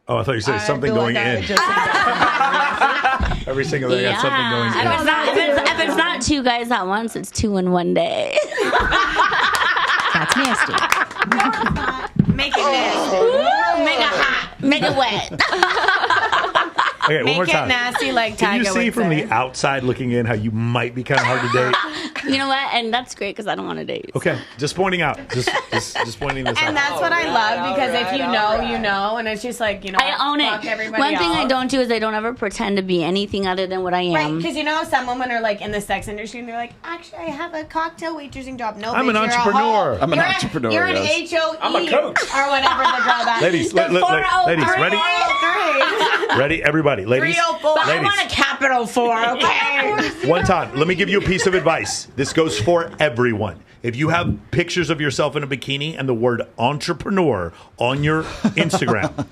Oh, I thought you said something going in. Every single day, got something going in. If it's not two guys at once, it's two in one day. That's nasty. Make it nasty. Make it hot. Make it wet. Okay, one Make more it time. nasty like Can Tiger you see would from say. the outside looking in how you might be kind of hard to date? You know what? And that's great because I don't want to date. Okay, just pointing out. Just pointing this out. And that's what I love because if you know, you know, and it's just like, you know, I own fuck it. everybody One thing I else. don't do is I don't ever pretend to be anything other than what I am. Right, because you know some women are like in the sex industry and they're like, actually, I have a cocktail waitressing job. No, I'm bitch, an you're a entrepreneur. hoe. I'm an You're entrepreneur, You're yes. an HOE. I'm a coach. Or whatever the girl that Ladies, the ladies, 403. ready? Everybody, ladies. 304. But I Ladies. want a capital 4, okay? One time, let me give you a piece of advice. This goes for everyone. If you have pictures of yourself in a bikini and the word entrepreneur on your Instagram,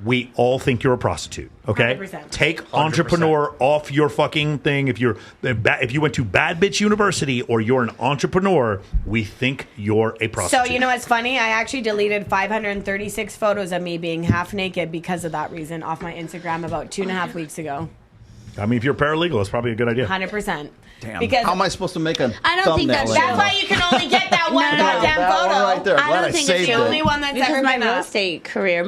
we all think you're a prostitute. Okay, 100%. Take 100%. entrepreneur off your fucking thing. If you went to Bad Bitch University or you're an entrepreneur, we think you're a So prostitute. you know what's funny? I actually deleted 536 photos of me being half naked because of that reason off my Instagram about 2.5 weeks ago. I mean, if you're a paralegal, it's probably a good idea. 100%. Damn. Because How am I supposed to make a I don't think thumbnail? that's why you can only get that one goddamn that photo. one right there. I Glad don't think saved it's the it. only one that's because ever my been real up. estate career.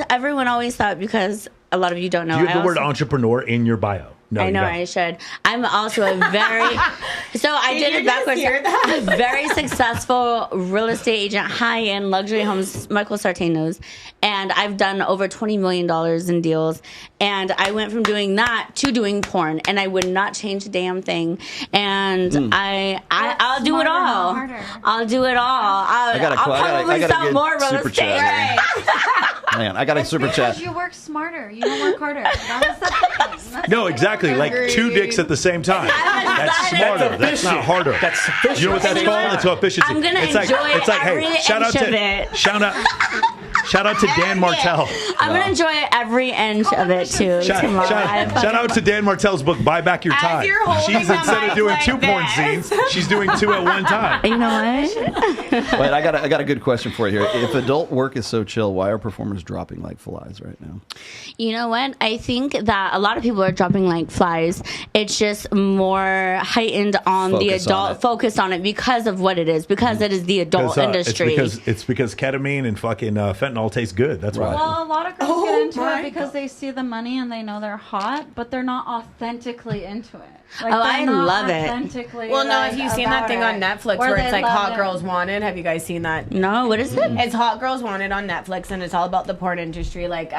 Everyone always thought, because a lot of you don't know. Do you have I the word also- entrepreneur in your bio? No, I you know don't. I should. I'm also a very so I Did did you it just backwards. hear that? Very successful real estate agent, high end luxury homes. Michael Sartain knows, and I've done over $20 million in deals. And I went from doing that to doing porn, and I would not change a damn thing. And I'll do it Smarter, not all. harder. I'll do it all. I'll probably sell get more real super estate. chat. Man, I got a super chat. Because you work smarter. You don't work harder. That was the thing. No, exactly. Like two dicks at the same time. That's smarter. That's not harder. That's sufficient. You know what that's called? It's efficiency. I'm gonna it's like, enjoy it's like, every hey, shout out inch of to it. shout out to Dan Martell. I'm gonna enjoy every inch of it too tomorrow. Shout out to Dan Martell's book, Buy Back Your Time. you're holding She's the instead mic of doing like 2 porn this. scenes, she's doing 2 at one time. You know what? Wait, I got a good question for you here. If adult work is so chill, why are performers dropping like flies right now? You know what? I think that a lot of people are dropping like flies. It's just more heightened on the Focus on adult it. focus on it because of what it is. Because it is the adult industry. It's because ketamine and fucking fentanyl taste good. That's why. Well, a lot of girls get into it because they see the money and they know they're hot, but they're not authentically into it. Like, Oh, they're I not love it. authentically, Well, no, like, if you've seen that about thing it, on Netflix where they it's like love Hot it. Girls Wanted. Have you guys seen that? No, what is it? It's Hot Girls Wanted on Netflix, and it's all about the porn industry, like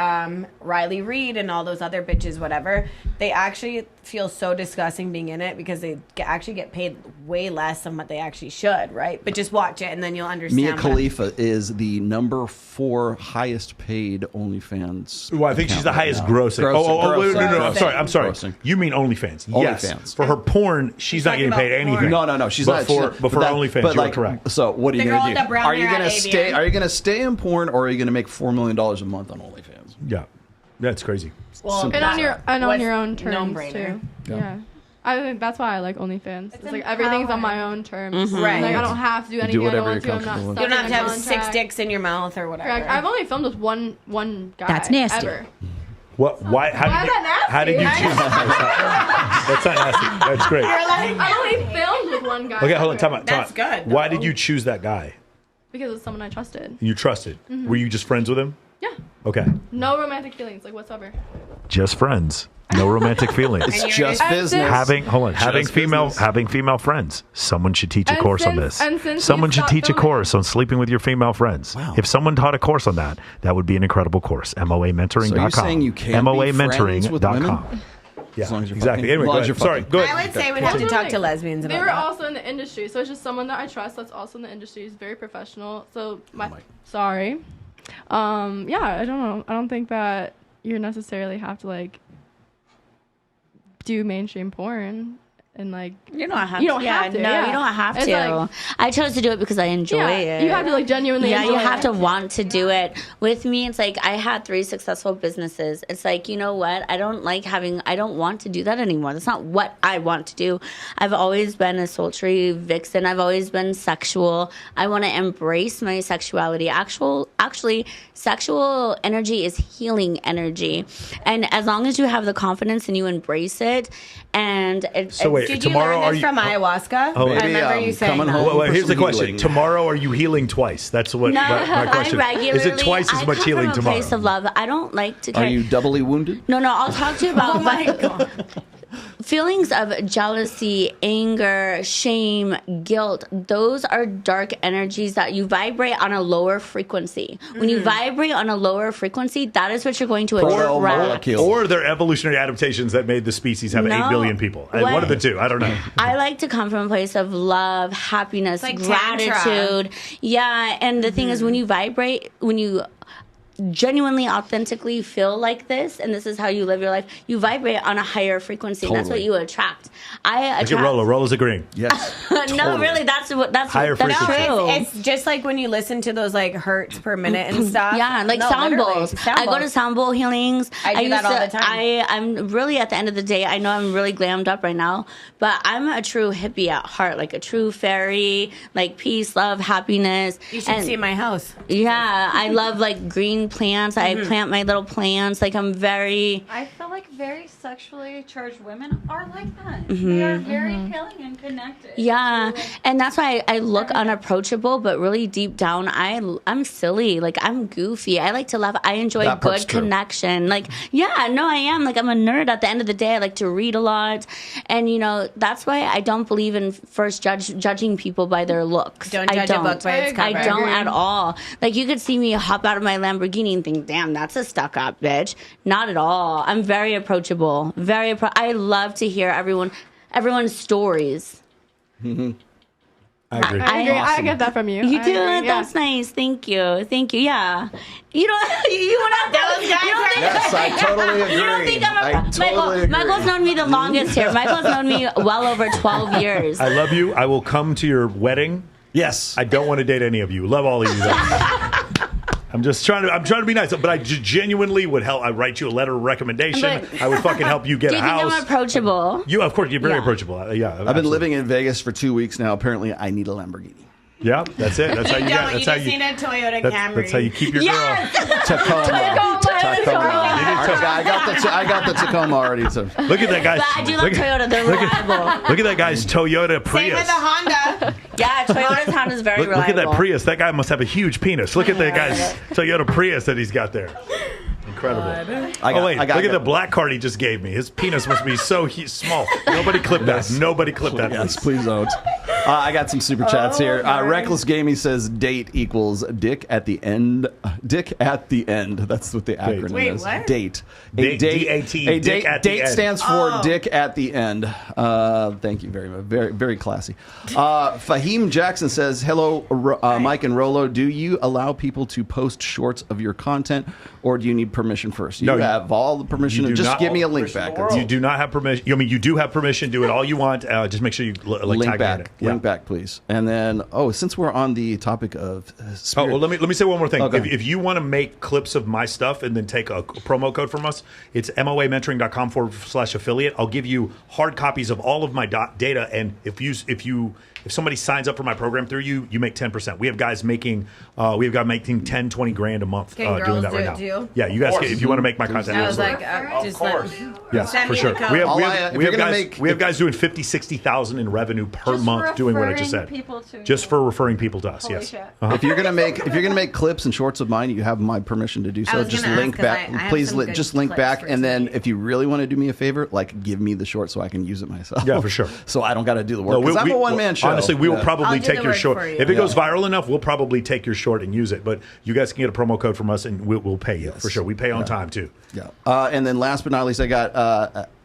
Riley Reid and all those other bitches, whatever. They actually feel so disgusting being in it because they actually get paid way less than what they actually should, right? But just watch it, and then you'll understand. Mia what I'm- Khalifa is the number 4 highest paid OnlyFans. Well, I think she's the highest grossing. Wait, no. I'm sorry. Grossing. You mean OnlyFans? Yes. OnlyFans. For her porn, she's not getting paid anything. No, she's but not. For, but for that- OnlyFans, but you're like, correct. So what are you The going girl to with do? the brown Are you hair going to at stay? Avian. Are you going to stay in porn, or are you going to make $4 million a month on OnlyFans? Yeah, that's crazy. Well, Simple. And on What's your own terms no-brainer. too. Yeah. I think that's why I like OnlyFans. It's like empowering. everything's on my own terms. Right. Like I don't have to do anything I whatever don't want you're to. I'm not comfortable with. stuck You don't have in to a have 6 contract. dicks in your mouth or whatever. Correct. I've only filmed with one guy. That's nasty. Ever. What? Why? How Why did is you? that nasty? How did you choose? That's not nasty. That's great. You're like, I only filmed with one guy. Okay, hold on. ever. Time out. That's good, Why though. did you choose that guy? Because it's someone I trusted. You trusted. Were you just friends with him? Yeah. Okay. No romantic feelings, like whatsoever. just friends. No romantic feelings. It's just business. Having business. female friends. Someone should teach a And course on since- this. and since Someone we should stopped teach a filming- course on sleeping with your female friends. Wow. If someone taught a course on that, that would be an incredible course. MOAmentoring.com. So you're saying you can't be friends with women? MOAmentoring.com. Yeah, As long as you're exactly. fucking- Anyway, as go long as ahead. you're Sorry, fucking. go ahead. I would say we'd have to talk to lesbians They about were that. also in the industry, so it's just someone that I trust that's also in the industry. Is very professional. So Oh sorry. Yeah, I don't know. I don't think that you necessarily have to like do mainstream porn and like You don't have you don't to. Yeah, have to. no, yeah. you don't have It's to. like- I chose to do it because I enjoy Yeah, it. you have to, like, genuinely Yeah, you enjoy have it. to want to do it. With me, it's like I had 3 successful businesses. It's like, you know what? I don't want to do that anymore. That's not what I want to do. I've always been a sultry vixen. I've always been sexual. I want to embrace my sexuality. Actually, sexual energy is healing energy. And as long as you have the confidence and you embrace it, and So wait, Did you tomorrow learn are this you from ayahuasca? Oh, I remember you saying coming that. home. Well, here's the For some question. healing. Tomorrow, are you healing twice? That's what no, my question I regularly, is. It twice as much I come healing from a tomorrow? place of love. I don't like to Are carry. you doubly wounded? No, I'll talk to you about feelings of jealousy, anger, shame, guilt. Those are dark energies that you vibrate on a lower frequency. When you vibrate on a lower frequency, that is what you're going to attract. Or they're evolutionary adaptations that made the species have 8 billion people. What? One of the two. I don't know. I like to come from a place of love, happiness, Like gratitude. Yeah, and the thing is, when you vibrate, when you genuinely, authentically feel like this, and this is how you live your life, you vibrate on a higher frequency. And that's what Totally. you attract. I Look attract. at Rollo. Rollo's agreeing. Yes. No, really, that's Higher that's frequency. true. It's just like when you listen to those like hertz per minute and stuff. Yeah, like No, sound literally, bowls. sound I go to bowls. sound bowl healings. I do that all the time. I'm really, at the end of the day, I know I'm really glammed up right now, but I'm a true hippie at heart, like a true fairy, like peace, love, happiness. You should And- see my house. Yeah, I love like green plants. I plant my little plants. Like I'm very. I feel like very sexually charged women are like that. They Mhm. are very appealing and connected. Yeah, and that's why I look unapproachable, but really deep down, I'm silly. Like I'm goofy. I like to laugh. I enjoy That part's good true. connection. Like yeah, no, I am. Like I'm a nerd. At the end of the day, I like to read a lot, and you know that's why I don't believe in first judging people by their looks. Don't I judge a book by its cover. I don't at all. Like you could see me hop out of my Lamborghini and think, "Damn, that's a stuck up bitch." Not at all. I'm very approachable. I love to hear everyone's stories. Mm-hmm. I agree. I agree. I get that from you. You I do? agree, yeah. That's nice. Thank you. Yeah. You don't. You went out those guys. You don't think, Yes, I totally agree. You don't think I totally agree. Michael's known me the longest here. Michael's known me well over 12 years. I love you. I will come to your wedding. Yes. I don't want to date any of you. Love all of you. though. I'm trying to be nice, but I genuinely would help. I write you a letter of recommendation. But- I would fucking help you get Do a you think house. I'm approachable? You, of course, you're very Yeah. approachable. Yeah, I've been living in Vegas for 2 weeks now. Apparently, I need a Lamborghini. Yeah, that's it. That's how you get. You That's how just you. need a Toyota That's, Camry. that's how you keep your Yes! girl. Tacoma. I got the Tacoma already. So. Look at that guy's. But I do love Toyota. They're reliable. Look at that guy's Toyota Same Prius. with a Honda. Yeah, Toyota's Honda is very Look reliable. at that Prius. That guy must have a huge penis. Look at that guy's Toyota Prius that he's got there. Incredible. Look at the black card he just gave me. His penis must be so small. Nobody clip that. Nobody clip that. Yes, please don't. I got some super chats here. Reckless Gaming says date equals dick at the end. Dick at the end. That's what the acronym Wait, is. what? Date. D-A-T, A dick at the date end. stands for dick at the end. Thank you very much. Very, very classy. Fahim Jackson says, hello, Mike and Rollo. Do you allow people to post shorts of your content, or do you need permission first? You have all the permission. You do Just not- give me a link back. You do not have permission. I mean, you do have permission. Do it all you want. Just make sure you Link tag back. me in it. Yeah. Link back, please. And then, since we're on the topic of spirit, well, let me say one more thing. Okay. If you want to make clips of my stuff and then take a promo code from us, it's moamentoring.com/affiliate. I'll give you hard copies of all of my data, and if somebody signs up for my program through you, you make 10%. We have guys making 10, 20 grand a month Can doing girls that do right it now. too? Yeah, you guys, if you want to make my content, I was absolutely. like, just let, Yes, send for me sure. the code. We All I- have if you're gonna guys doing 50,000, 60,000 in revenue per Just for a month doing what I just Referring said. people to Just you. for referring people to us. Holy Yes. shit. If you're gonna make clips and shorts of mine, you have my permission to do I so. was Just gonna link ask, 'cause back, I have please. some good Just link clips back, for and then if you really want to do me a favor, like give me the short so I can use it myself. Yeah, for sure. So I don't got to do the work because I'm a one man show. Honestly, we will Yeah. probably I'll do take the your work short. for you. If it goes viral enough, we'll probably take your short and use it. But you guys can get a promo code from us, and we'll pay you for sure. We pay on time too. Yeah. And then last but not least, I got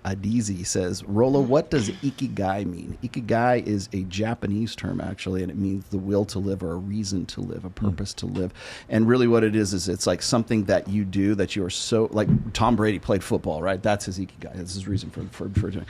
Adizi says, Rollo, what does ikigai mean? Ikigai is a Japanese term, actually, and it means the will to live or a reason to live, a purpose to live. And really what it is it's like something that you do that you are so, like Tom Brady played football, right? That's his ikigai. That's his reason for doing.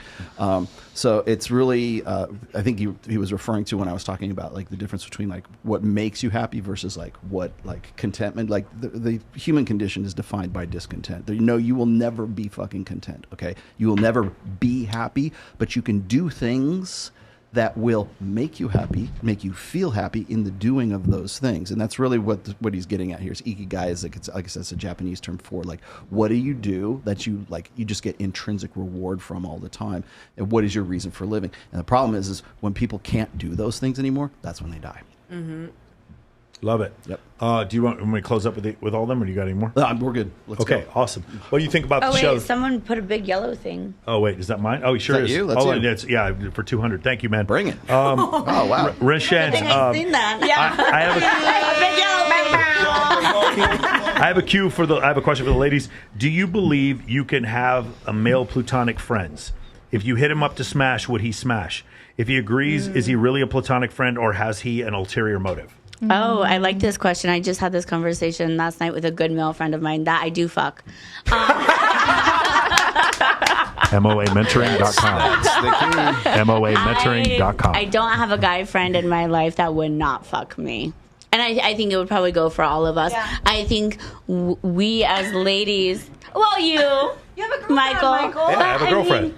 So it's really, I think he was referring to when I was talking about like the difference between like what makes you happy versus like what, like contentment. Like the human condition is defined by discontent. You will never be fucking content, okay? You will never be happy, but you can do things that will make you happy, make you feel happy in the doing of those things. And that's really what he's getting at here. Is ikigai is like I said, it's a Japanese term for like what do you do that you like you just get intrinsic reward from all the time, and what is your reason for living? And the problem is when people can't do those things anymore, that's when they die. Mm-hmm. Love it. Yep. Do you want me to close up with all of them, or do you got any more? We're good. Let's go. Awesome. What do you think about Oh the wait, show? someone put a big yellow thing. Oh wait, is that mine? Oh, sure that is. you? That's oh, you. It's, yeah, for 200. Thank you, man. Bring it. Oh wow. Rishant, I think I've seen that. I have a cue for I have a question for the ladies. Do you believe you can have a male platonic friends? If you hit him up to smash, would he smash? If he agrees, is he really a platonic friend, or has he an ulterior motive? Oh, I like this question. I just had this conversation last night with a good male friend of mine that I do fuck. MOAmentoring.com. MOAmentoring.com. I don't have a guy friend in my life that would not fuck me. And I think it would probably go for all of us. Yeah. I think we as ladies, well, you have a girlfriend, Michael. Yeah, I have a girlfriend.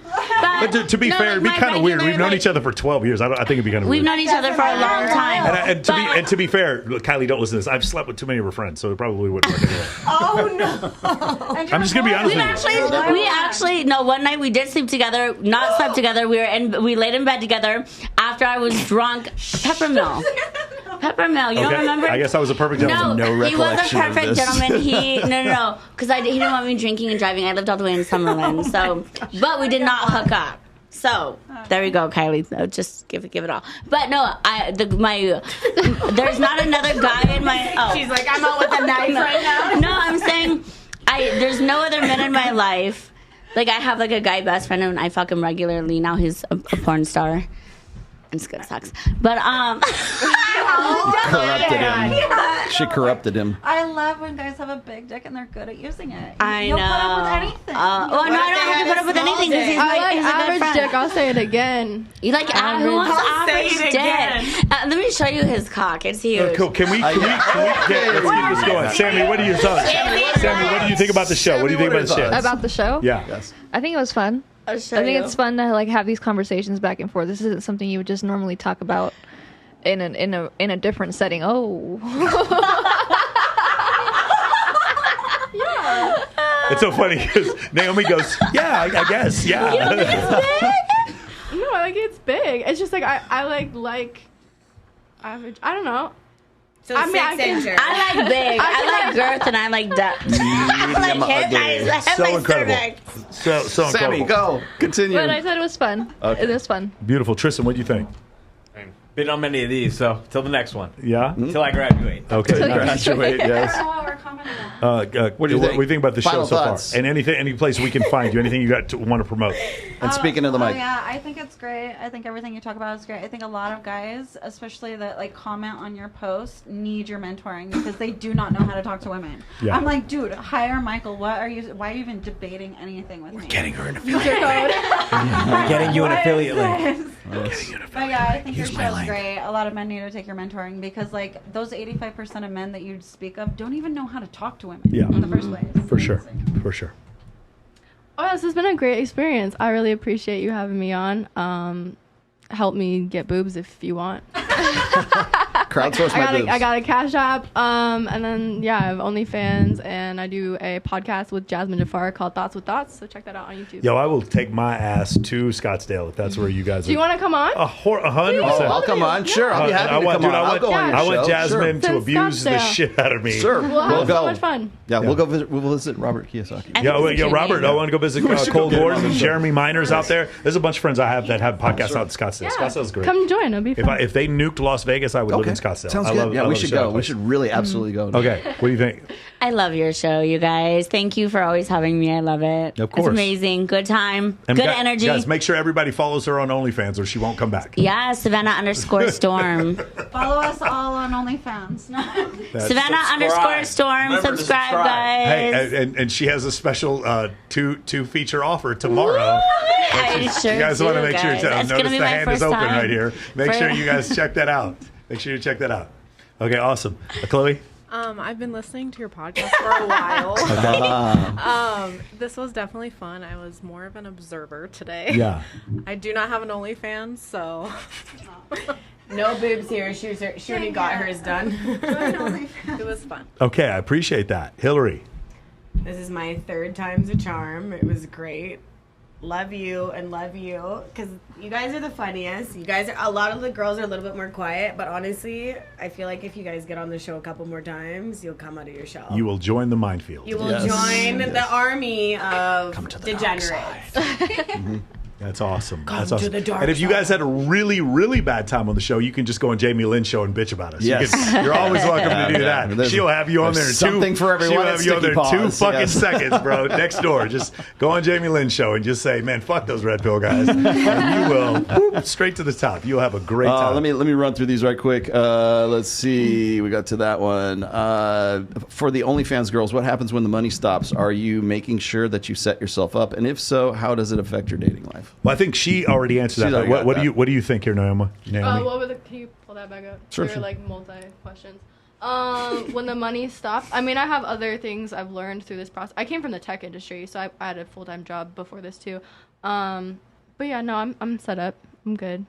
But to be fair, it'd be kind of weird. We've known each other for 12 years. I think it'd be kind of weird. We've known each other for a long time. And to be fair, Kylie, don't listen to this. I've slept with too many of her friends, so it probably wouldn't work anyway. Oh no! I'm just gonna be honest with you. We actually no. One night we did sleep together. Not slept together. We laid in bed together after I was drunk. Peppermill. Peppermill. You don't remember? I guess I was a perfect gentleman. No, he was a perfect gentleman. No, because he didn't want me drinking and driving. I lived all the way in Summerlin, but we did not hook up. So there we go, Kylie. Just give it all. But no, there's not another guy in my. Oh. She's like, I'm out with a knife right now. No, I'm saying there's no other men in my life. Like I have like a guy best friend and I fuck him regularly. Now he's a porn star. It's good sex, but corrupted him. Yeah. She corrupted him. I love when guys have a big dick and they're good at using it. I You'll know. put up with anything. No, I don't have to put up with anything because he's I like he's a good average friend. dick. I'll say it again. You like who wants average say it dick? again. Let me show you his cock. It's huge. Cool. Can we let's keep this going. Sammy, what do you think about the show? What do you think about the show? About the show? Yeah. Yes. I think it was fun. I think it's fun to like have these conversations back and forth. This isn't something you would just normally talk about in a different setting. Oh. Yeah. It's so funny because Naomi goes, yeah, I guess, yeah. You don't think it's big? No, I like it's big. It's just like I like average. I don't know. So I like big. I like girth and I like depth. I like hip. So incredible. So Sammy, incredible. go. Continue. But I said it was fun. Okay. It was fun. Beautiful. Tristan, what do you think? Been on many of these, so till the next one. Yeah? Till I graduate. Okay. Till you Graduate, yes. What do you think? What do you think about the Final show so thoughts. far? And any place we can find you? Anything you want to promote? And speaking of the mic. Yeah, I think it's great. I think everything you talk about is great. I think a lot of guys, especially that like comment on your post, need your mentoring because they do not know how to talk to women. Yeah. I'm like, dude, hire Michael. Why are you even debating anything with me? Getting her an Use your code. We're getting you an What affiliate is link. this? But yeah, I think your show's great. A lot of men need to take your mentoring because like those 85% of men that you speak of don't even know how to talk to women in the first place. For sure. For sure. Oh, this has been a great experience. I really appreciate you having me on. Help me get boobs if you want. Crowdsource my boobs. I got a Cash App, and then I have OnlyFans, and I do a podcast with Jasmine Jafar called Thoughts with Thoughts. So check that out on YouTube. Yo, I will take my ass to Scottsdale if that's where you guys are. Do you want to come on? 100%. I'll come on. Sure, I'll be happy to come on. I'll go on your I want show. Jasmine to abuse the shit out of me. Sure, we'll go. So much fun. Yeah, we'll go visit Robert Kiyosaki. Yeah, Robert, I want to go visit Cole Gordon, Jeremy Miners out there. There's a bunch of friends I have that have podcasts out in Scottsdale. Scottsdale's great. Come join. It'll be fun. If they nuked Las Vegas, I would live in Scottsdale. Sounds good. Yeah, we should go. We should really absolutely go. Okay, what do you think? I love your show, you guys. Thank you for always having me. I love it. Of course. It's amazing. Good time. And good energy. Guys, make sure everybody follows her on OnlyFans or she won't come back. Yeah, Savannah_Storm. Follow us all on OnlyFans. Savannah_Storm. Subscribe, guys. Hey, and she has a special two feature offer tomorrow. I sure You guys want to make sure guys. That's notice gonna be the my hand is first open time. right here. Make sure you guys check that out. Make sure you check that out. Okay, awesome. Chloe? I've been listening to your podcast for a while. This was definitely fun. I was more of an observer today. Yeah. I do not have an OnlyFans, so no boobs here. She already got hers done. It was fun. Okay, I appreciate that. Hillary? This is my third time's a charm. It was great. Love you because you guys are the funniest. You guys are, a lot of the girls are a little bit more quiet, but honestly, I feel like if you guys get on the show a couple more times, you'll come out of your shell. You will join the minefield. You will join the army of degenerates. That's awesome. Come That's to awesome. the dark And if you guys had a really, really bad time on the show, you can just go on Jamie Lynn's show and bitch about us. Yes. You're always welcome to do that. There's- She'll have you on there in there's something for everyone She'll at have you on there Sticky 2 Paws, fucking yes. seconds, bro. Next door. Just go on Jamie Lynn's show and just say, man, fuck those red pill guys. And you will whoop, straight to the top. You'll have a great time. Let me run through these right quick. Let's see. We got to that one. For the OnlyFans girls, what happens when the money stops? Are you making sure that you set yourself up? And if so, how does it affect your dating life? Well, I think she already answered that. What do you think here, Naomi? What were the? Can you pull that back up? Sure, There were sure. like multi questions. When the money stops, I mean, I have other things I've learned through this process. I came from the tech industry, so I had a full-time job before this too. But yeah, no, I'm set up. I'm good.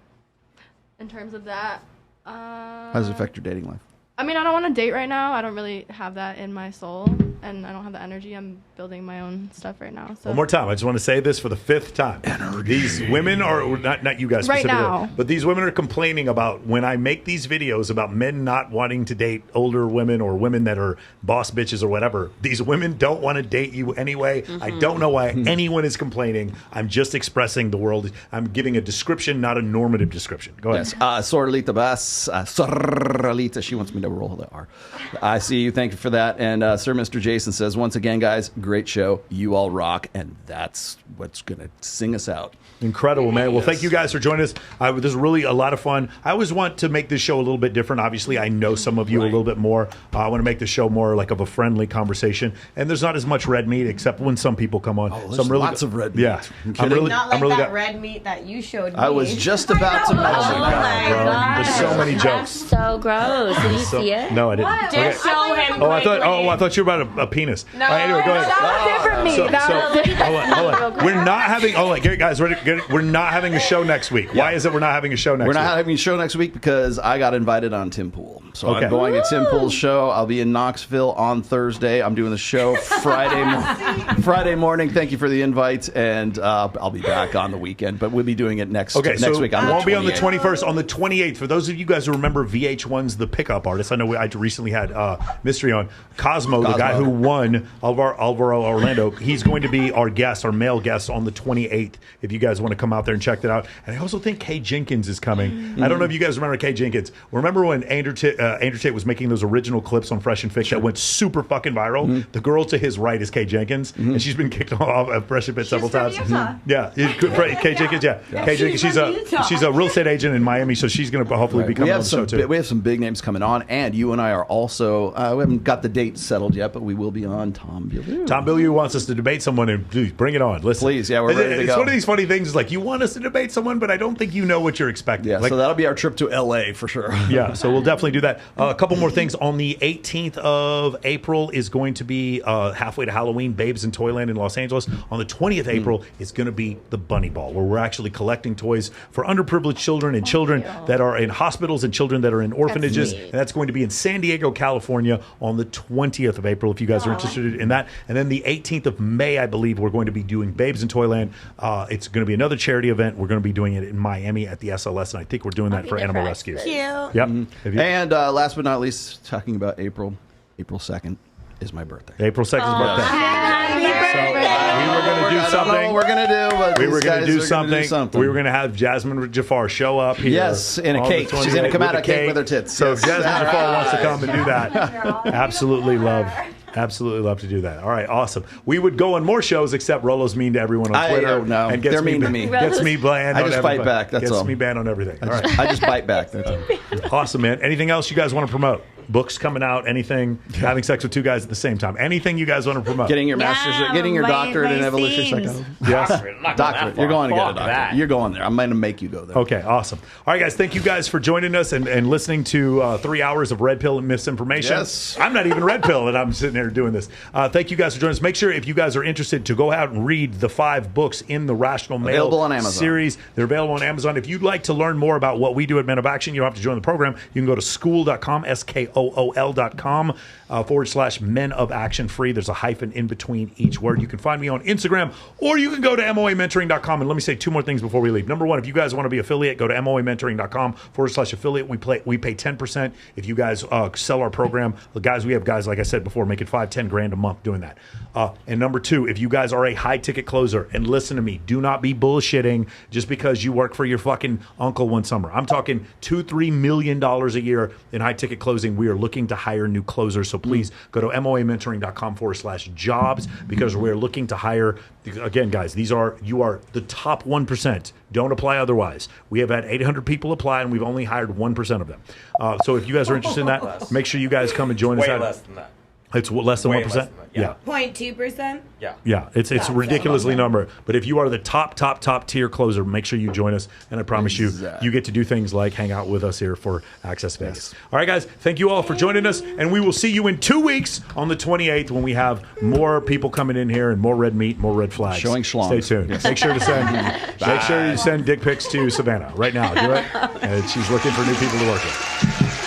In terms of that, How does it affect your dating life? I mean, I don't want to date right now. I don't really have that in my soul, and I don't have the energy. I'm building my own stuff right now. So One more time. I just want to say this for the 5th time. These women are, not you guys Right specifically, now. but these women are complaining about when I make these videos about men not wanting to date older women or women that are boss bitches or whatever. These women don't want to date you anyway. I don't know why anyone is complaining. I'm just expressing the world. I'm giving a description, not a normative description. Go ahead. Yes. Sorlita Bass. Sorlita. She wants me to roll the R. I see you. Thank you for that. And Sir Mr. Jason says, once again, guys, great show. You all rock. And that's what's going to sing us out. Incredible, man. Well, thank you guys for joining us. This is really a lot of fun. I always want to make this show a little bit different. Obviously, I know some of you a little bit more. I want to make the show more like of a friendly conversation. And there's not as much red meat, except when some people come on. There's lots of red meat. Yeah. Not like that red meat that you showed me. I was just about to mention that. Bro. There's so many jokes. So gross. Did you see it? No, I didn't. Just Okay. show him. I thought you were about a penis. No. All right, anyway, go ahead. that was different meat. Hold on. We're not having. Guys, we're not having a show next week. Why is it we're not having a show next week? We're not having a show next week because I got invited on Tim Pool. So Okay. I'm going to Tim Pool's show. I'll be in Knoxville on Thursday. I'm doing the show Friday morning. Thank you for the invite, and I'll be back on the weekend. But we'll be doing it next week. It won't be on the 21st. On the 28th, for those of you guys who remember VH1's The Pickup Artist, I know I recently had Mystery on Cosmo, the guy who won Alvaro Orlando. He's going to be our guest, our male guest, on the 28th. If you guys want to come out there and check that out. And I also think Kay Jenkins is coming. I don't know if you guys remember Kay Jenkins. Remember when Andrew Tate was making those original clips on Fresh and Fit that went super fucking viral? The girl to his right is Kay Jenkins, and she's been kicked off of Fresh and Fit several times. Yeah, Kay Jenkins. Yeah, Kay Jenkins. She's a real estate agent in Miami, so she's going to hopefully be coming on the show too. We have some big names coming on, and you and I are also. We haven't got the date settled yet, but we will be on Tom Bilyeu. Tom Bilyeu wants us to debate someone, and dude, bring it on. Listen. Please, yeah, we're ready to go. It's one of these funny things, like, you want us to debate someone, but I don't think you know what you're expecting. Yeah, like, so that'll be our trip to L.A. for sure. Yeah, so we'll definitely do that. A couple more things. On the 18th of April is going to be halfway to Halloween, Babes in Toyland in Los Angeles. On the 20th of April is going to be the Bunny Ball, where we're actually collecting toys for underprivileged children and children that are in hospitals and children that are in orphanages. And that's going to be in San Diego, California on the 20th of April, if you guys are interested in that. And then the 18th of May, I believe, we're going to be doing Babes in Toyland. It's going to be another charity event. We're going to be doing it in Miami at the SLS, and I think we're doing that for Animal Rescue. Cute. Yep. And last but not least, talking about April 2nd is my birthday. April 2nd is birthday. Happy birthday. We were going to do I don't something. know what we're going to do, but We were going to do something. We were going to have Jasmine Jafar show up here. Yes, in a on the cake. She's going to 28th come out with of cake with her tits. So Yes. if Jasmine Jafar wants to come and do that, absolutely love to do that. All right, awesome. We would go on more shows, except Rollo's mean to everyone on Twitter. No, and they're mean to me. Gets me bland. I on just fight everybody. back. That's gets all. me banned on everything. All right. I just bite back. That's all. Awesome, man. Anything else you guys want to promote? Books coming out? Anything? Having sex with two guys at the same time? Anything you guys want to promote? Getting your master's, getting your doctorate in evolutionary psychology. Yes. Doctorate. You're going to get a doctorate. You're going there. I'm going to make you go there. Okay, awesome. All right, guys, thank you guys for joining us and listening to 3 hours of Red Pill and Misinformation. Yes. I'm not even Red Pill, and I'm sitting here doing this. Thank you guys for joining us. Make sure, if you guys are interested, to go out and read the 5 books in the Rational Male Available on Amazon. series. They're available on Amazon. If you'd like to learn more about what we do at Men of Action, you don't have to join the program. You can go to school.com, SKOOL.com. /Men of Action free. There's a hyphen in between each word. You can find me on Instagram, or you can go to MOAmentoring.com. And let me say 2 more things before we leave. Number 1, if you guys want to be affiliate, go to MOAmentoring.com /affiliate. We pay 10% if you guys sell our program. Guys, we have guys, like I said before, making $5-10 grand a month doing that. And number 2, if you guys are a high ticket closer, and listen to me, do not be bullshitting just because you work for your fucking uncle one summer. I'm talking $2-3 million a year in high ticket closing. We are looking to hire new closers, so please go to MOAmentoring.com /jobs, because we're looking to hire. Again, guys, you are the top 1%. Don't apply otherwise. We have had 800 people apply, and we've only hired 1% of them. So if you guys are interested in that, make sure you guys come and join us. Way less than that. It's less than Way 1%? less than that, yeah. 0.2%? Yeah. Yeah, it's a ridiculously number. But if you are the top tier closer, make sure you join us. And I promise you get to do things like hang out with us here for Access Vegas. All right, guys, thank you all for joining us. And we will see you in 2 weeks on the 28th when we have more people coming in here and more red meat, more red flags. Showing schlongs. Stay tuned. Yes. Make sure to send dick pics to Savannah right now. Do it. And she's looking for new people to work with.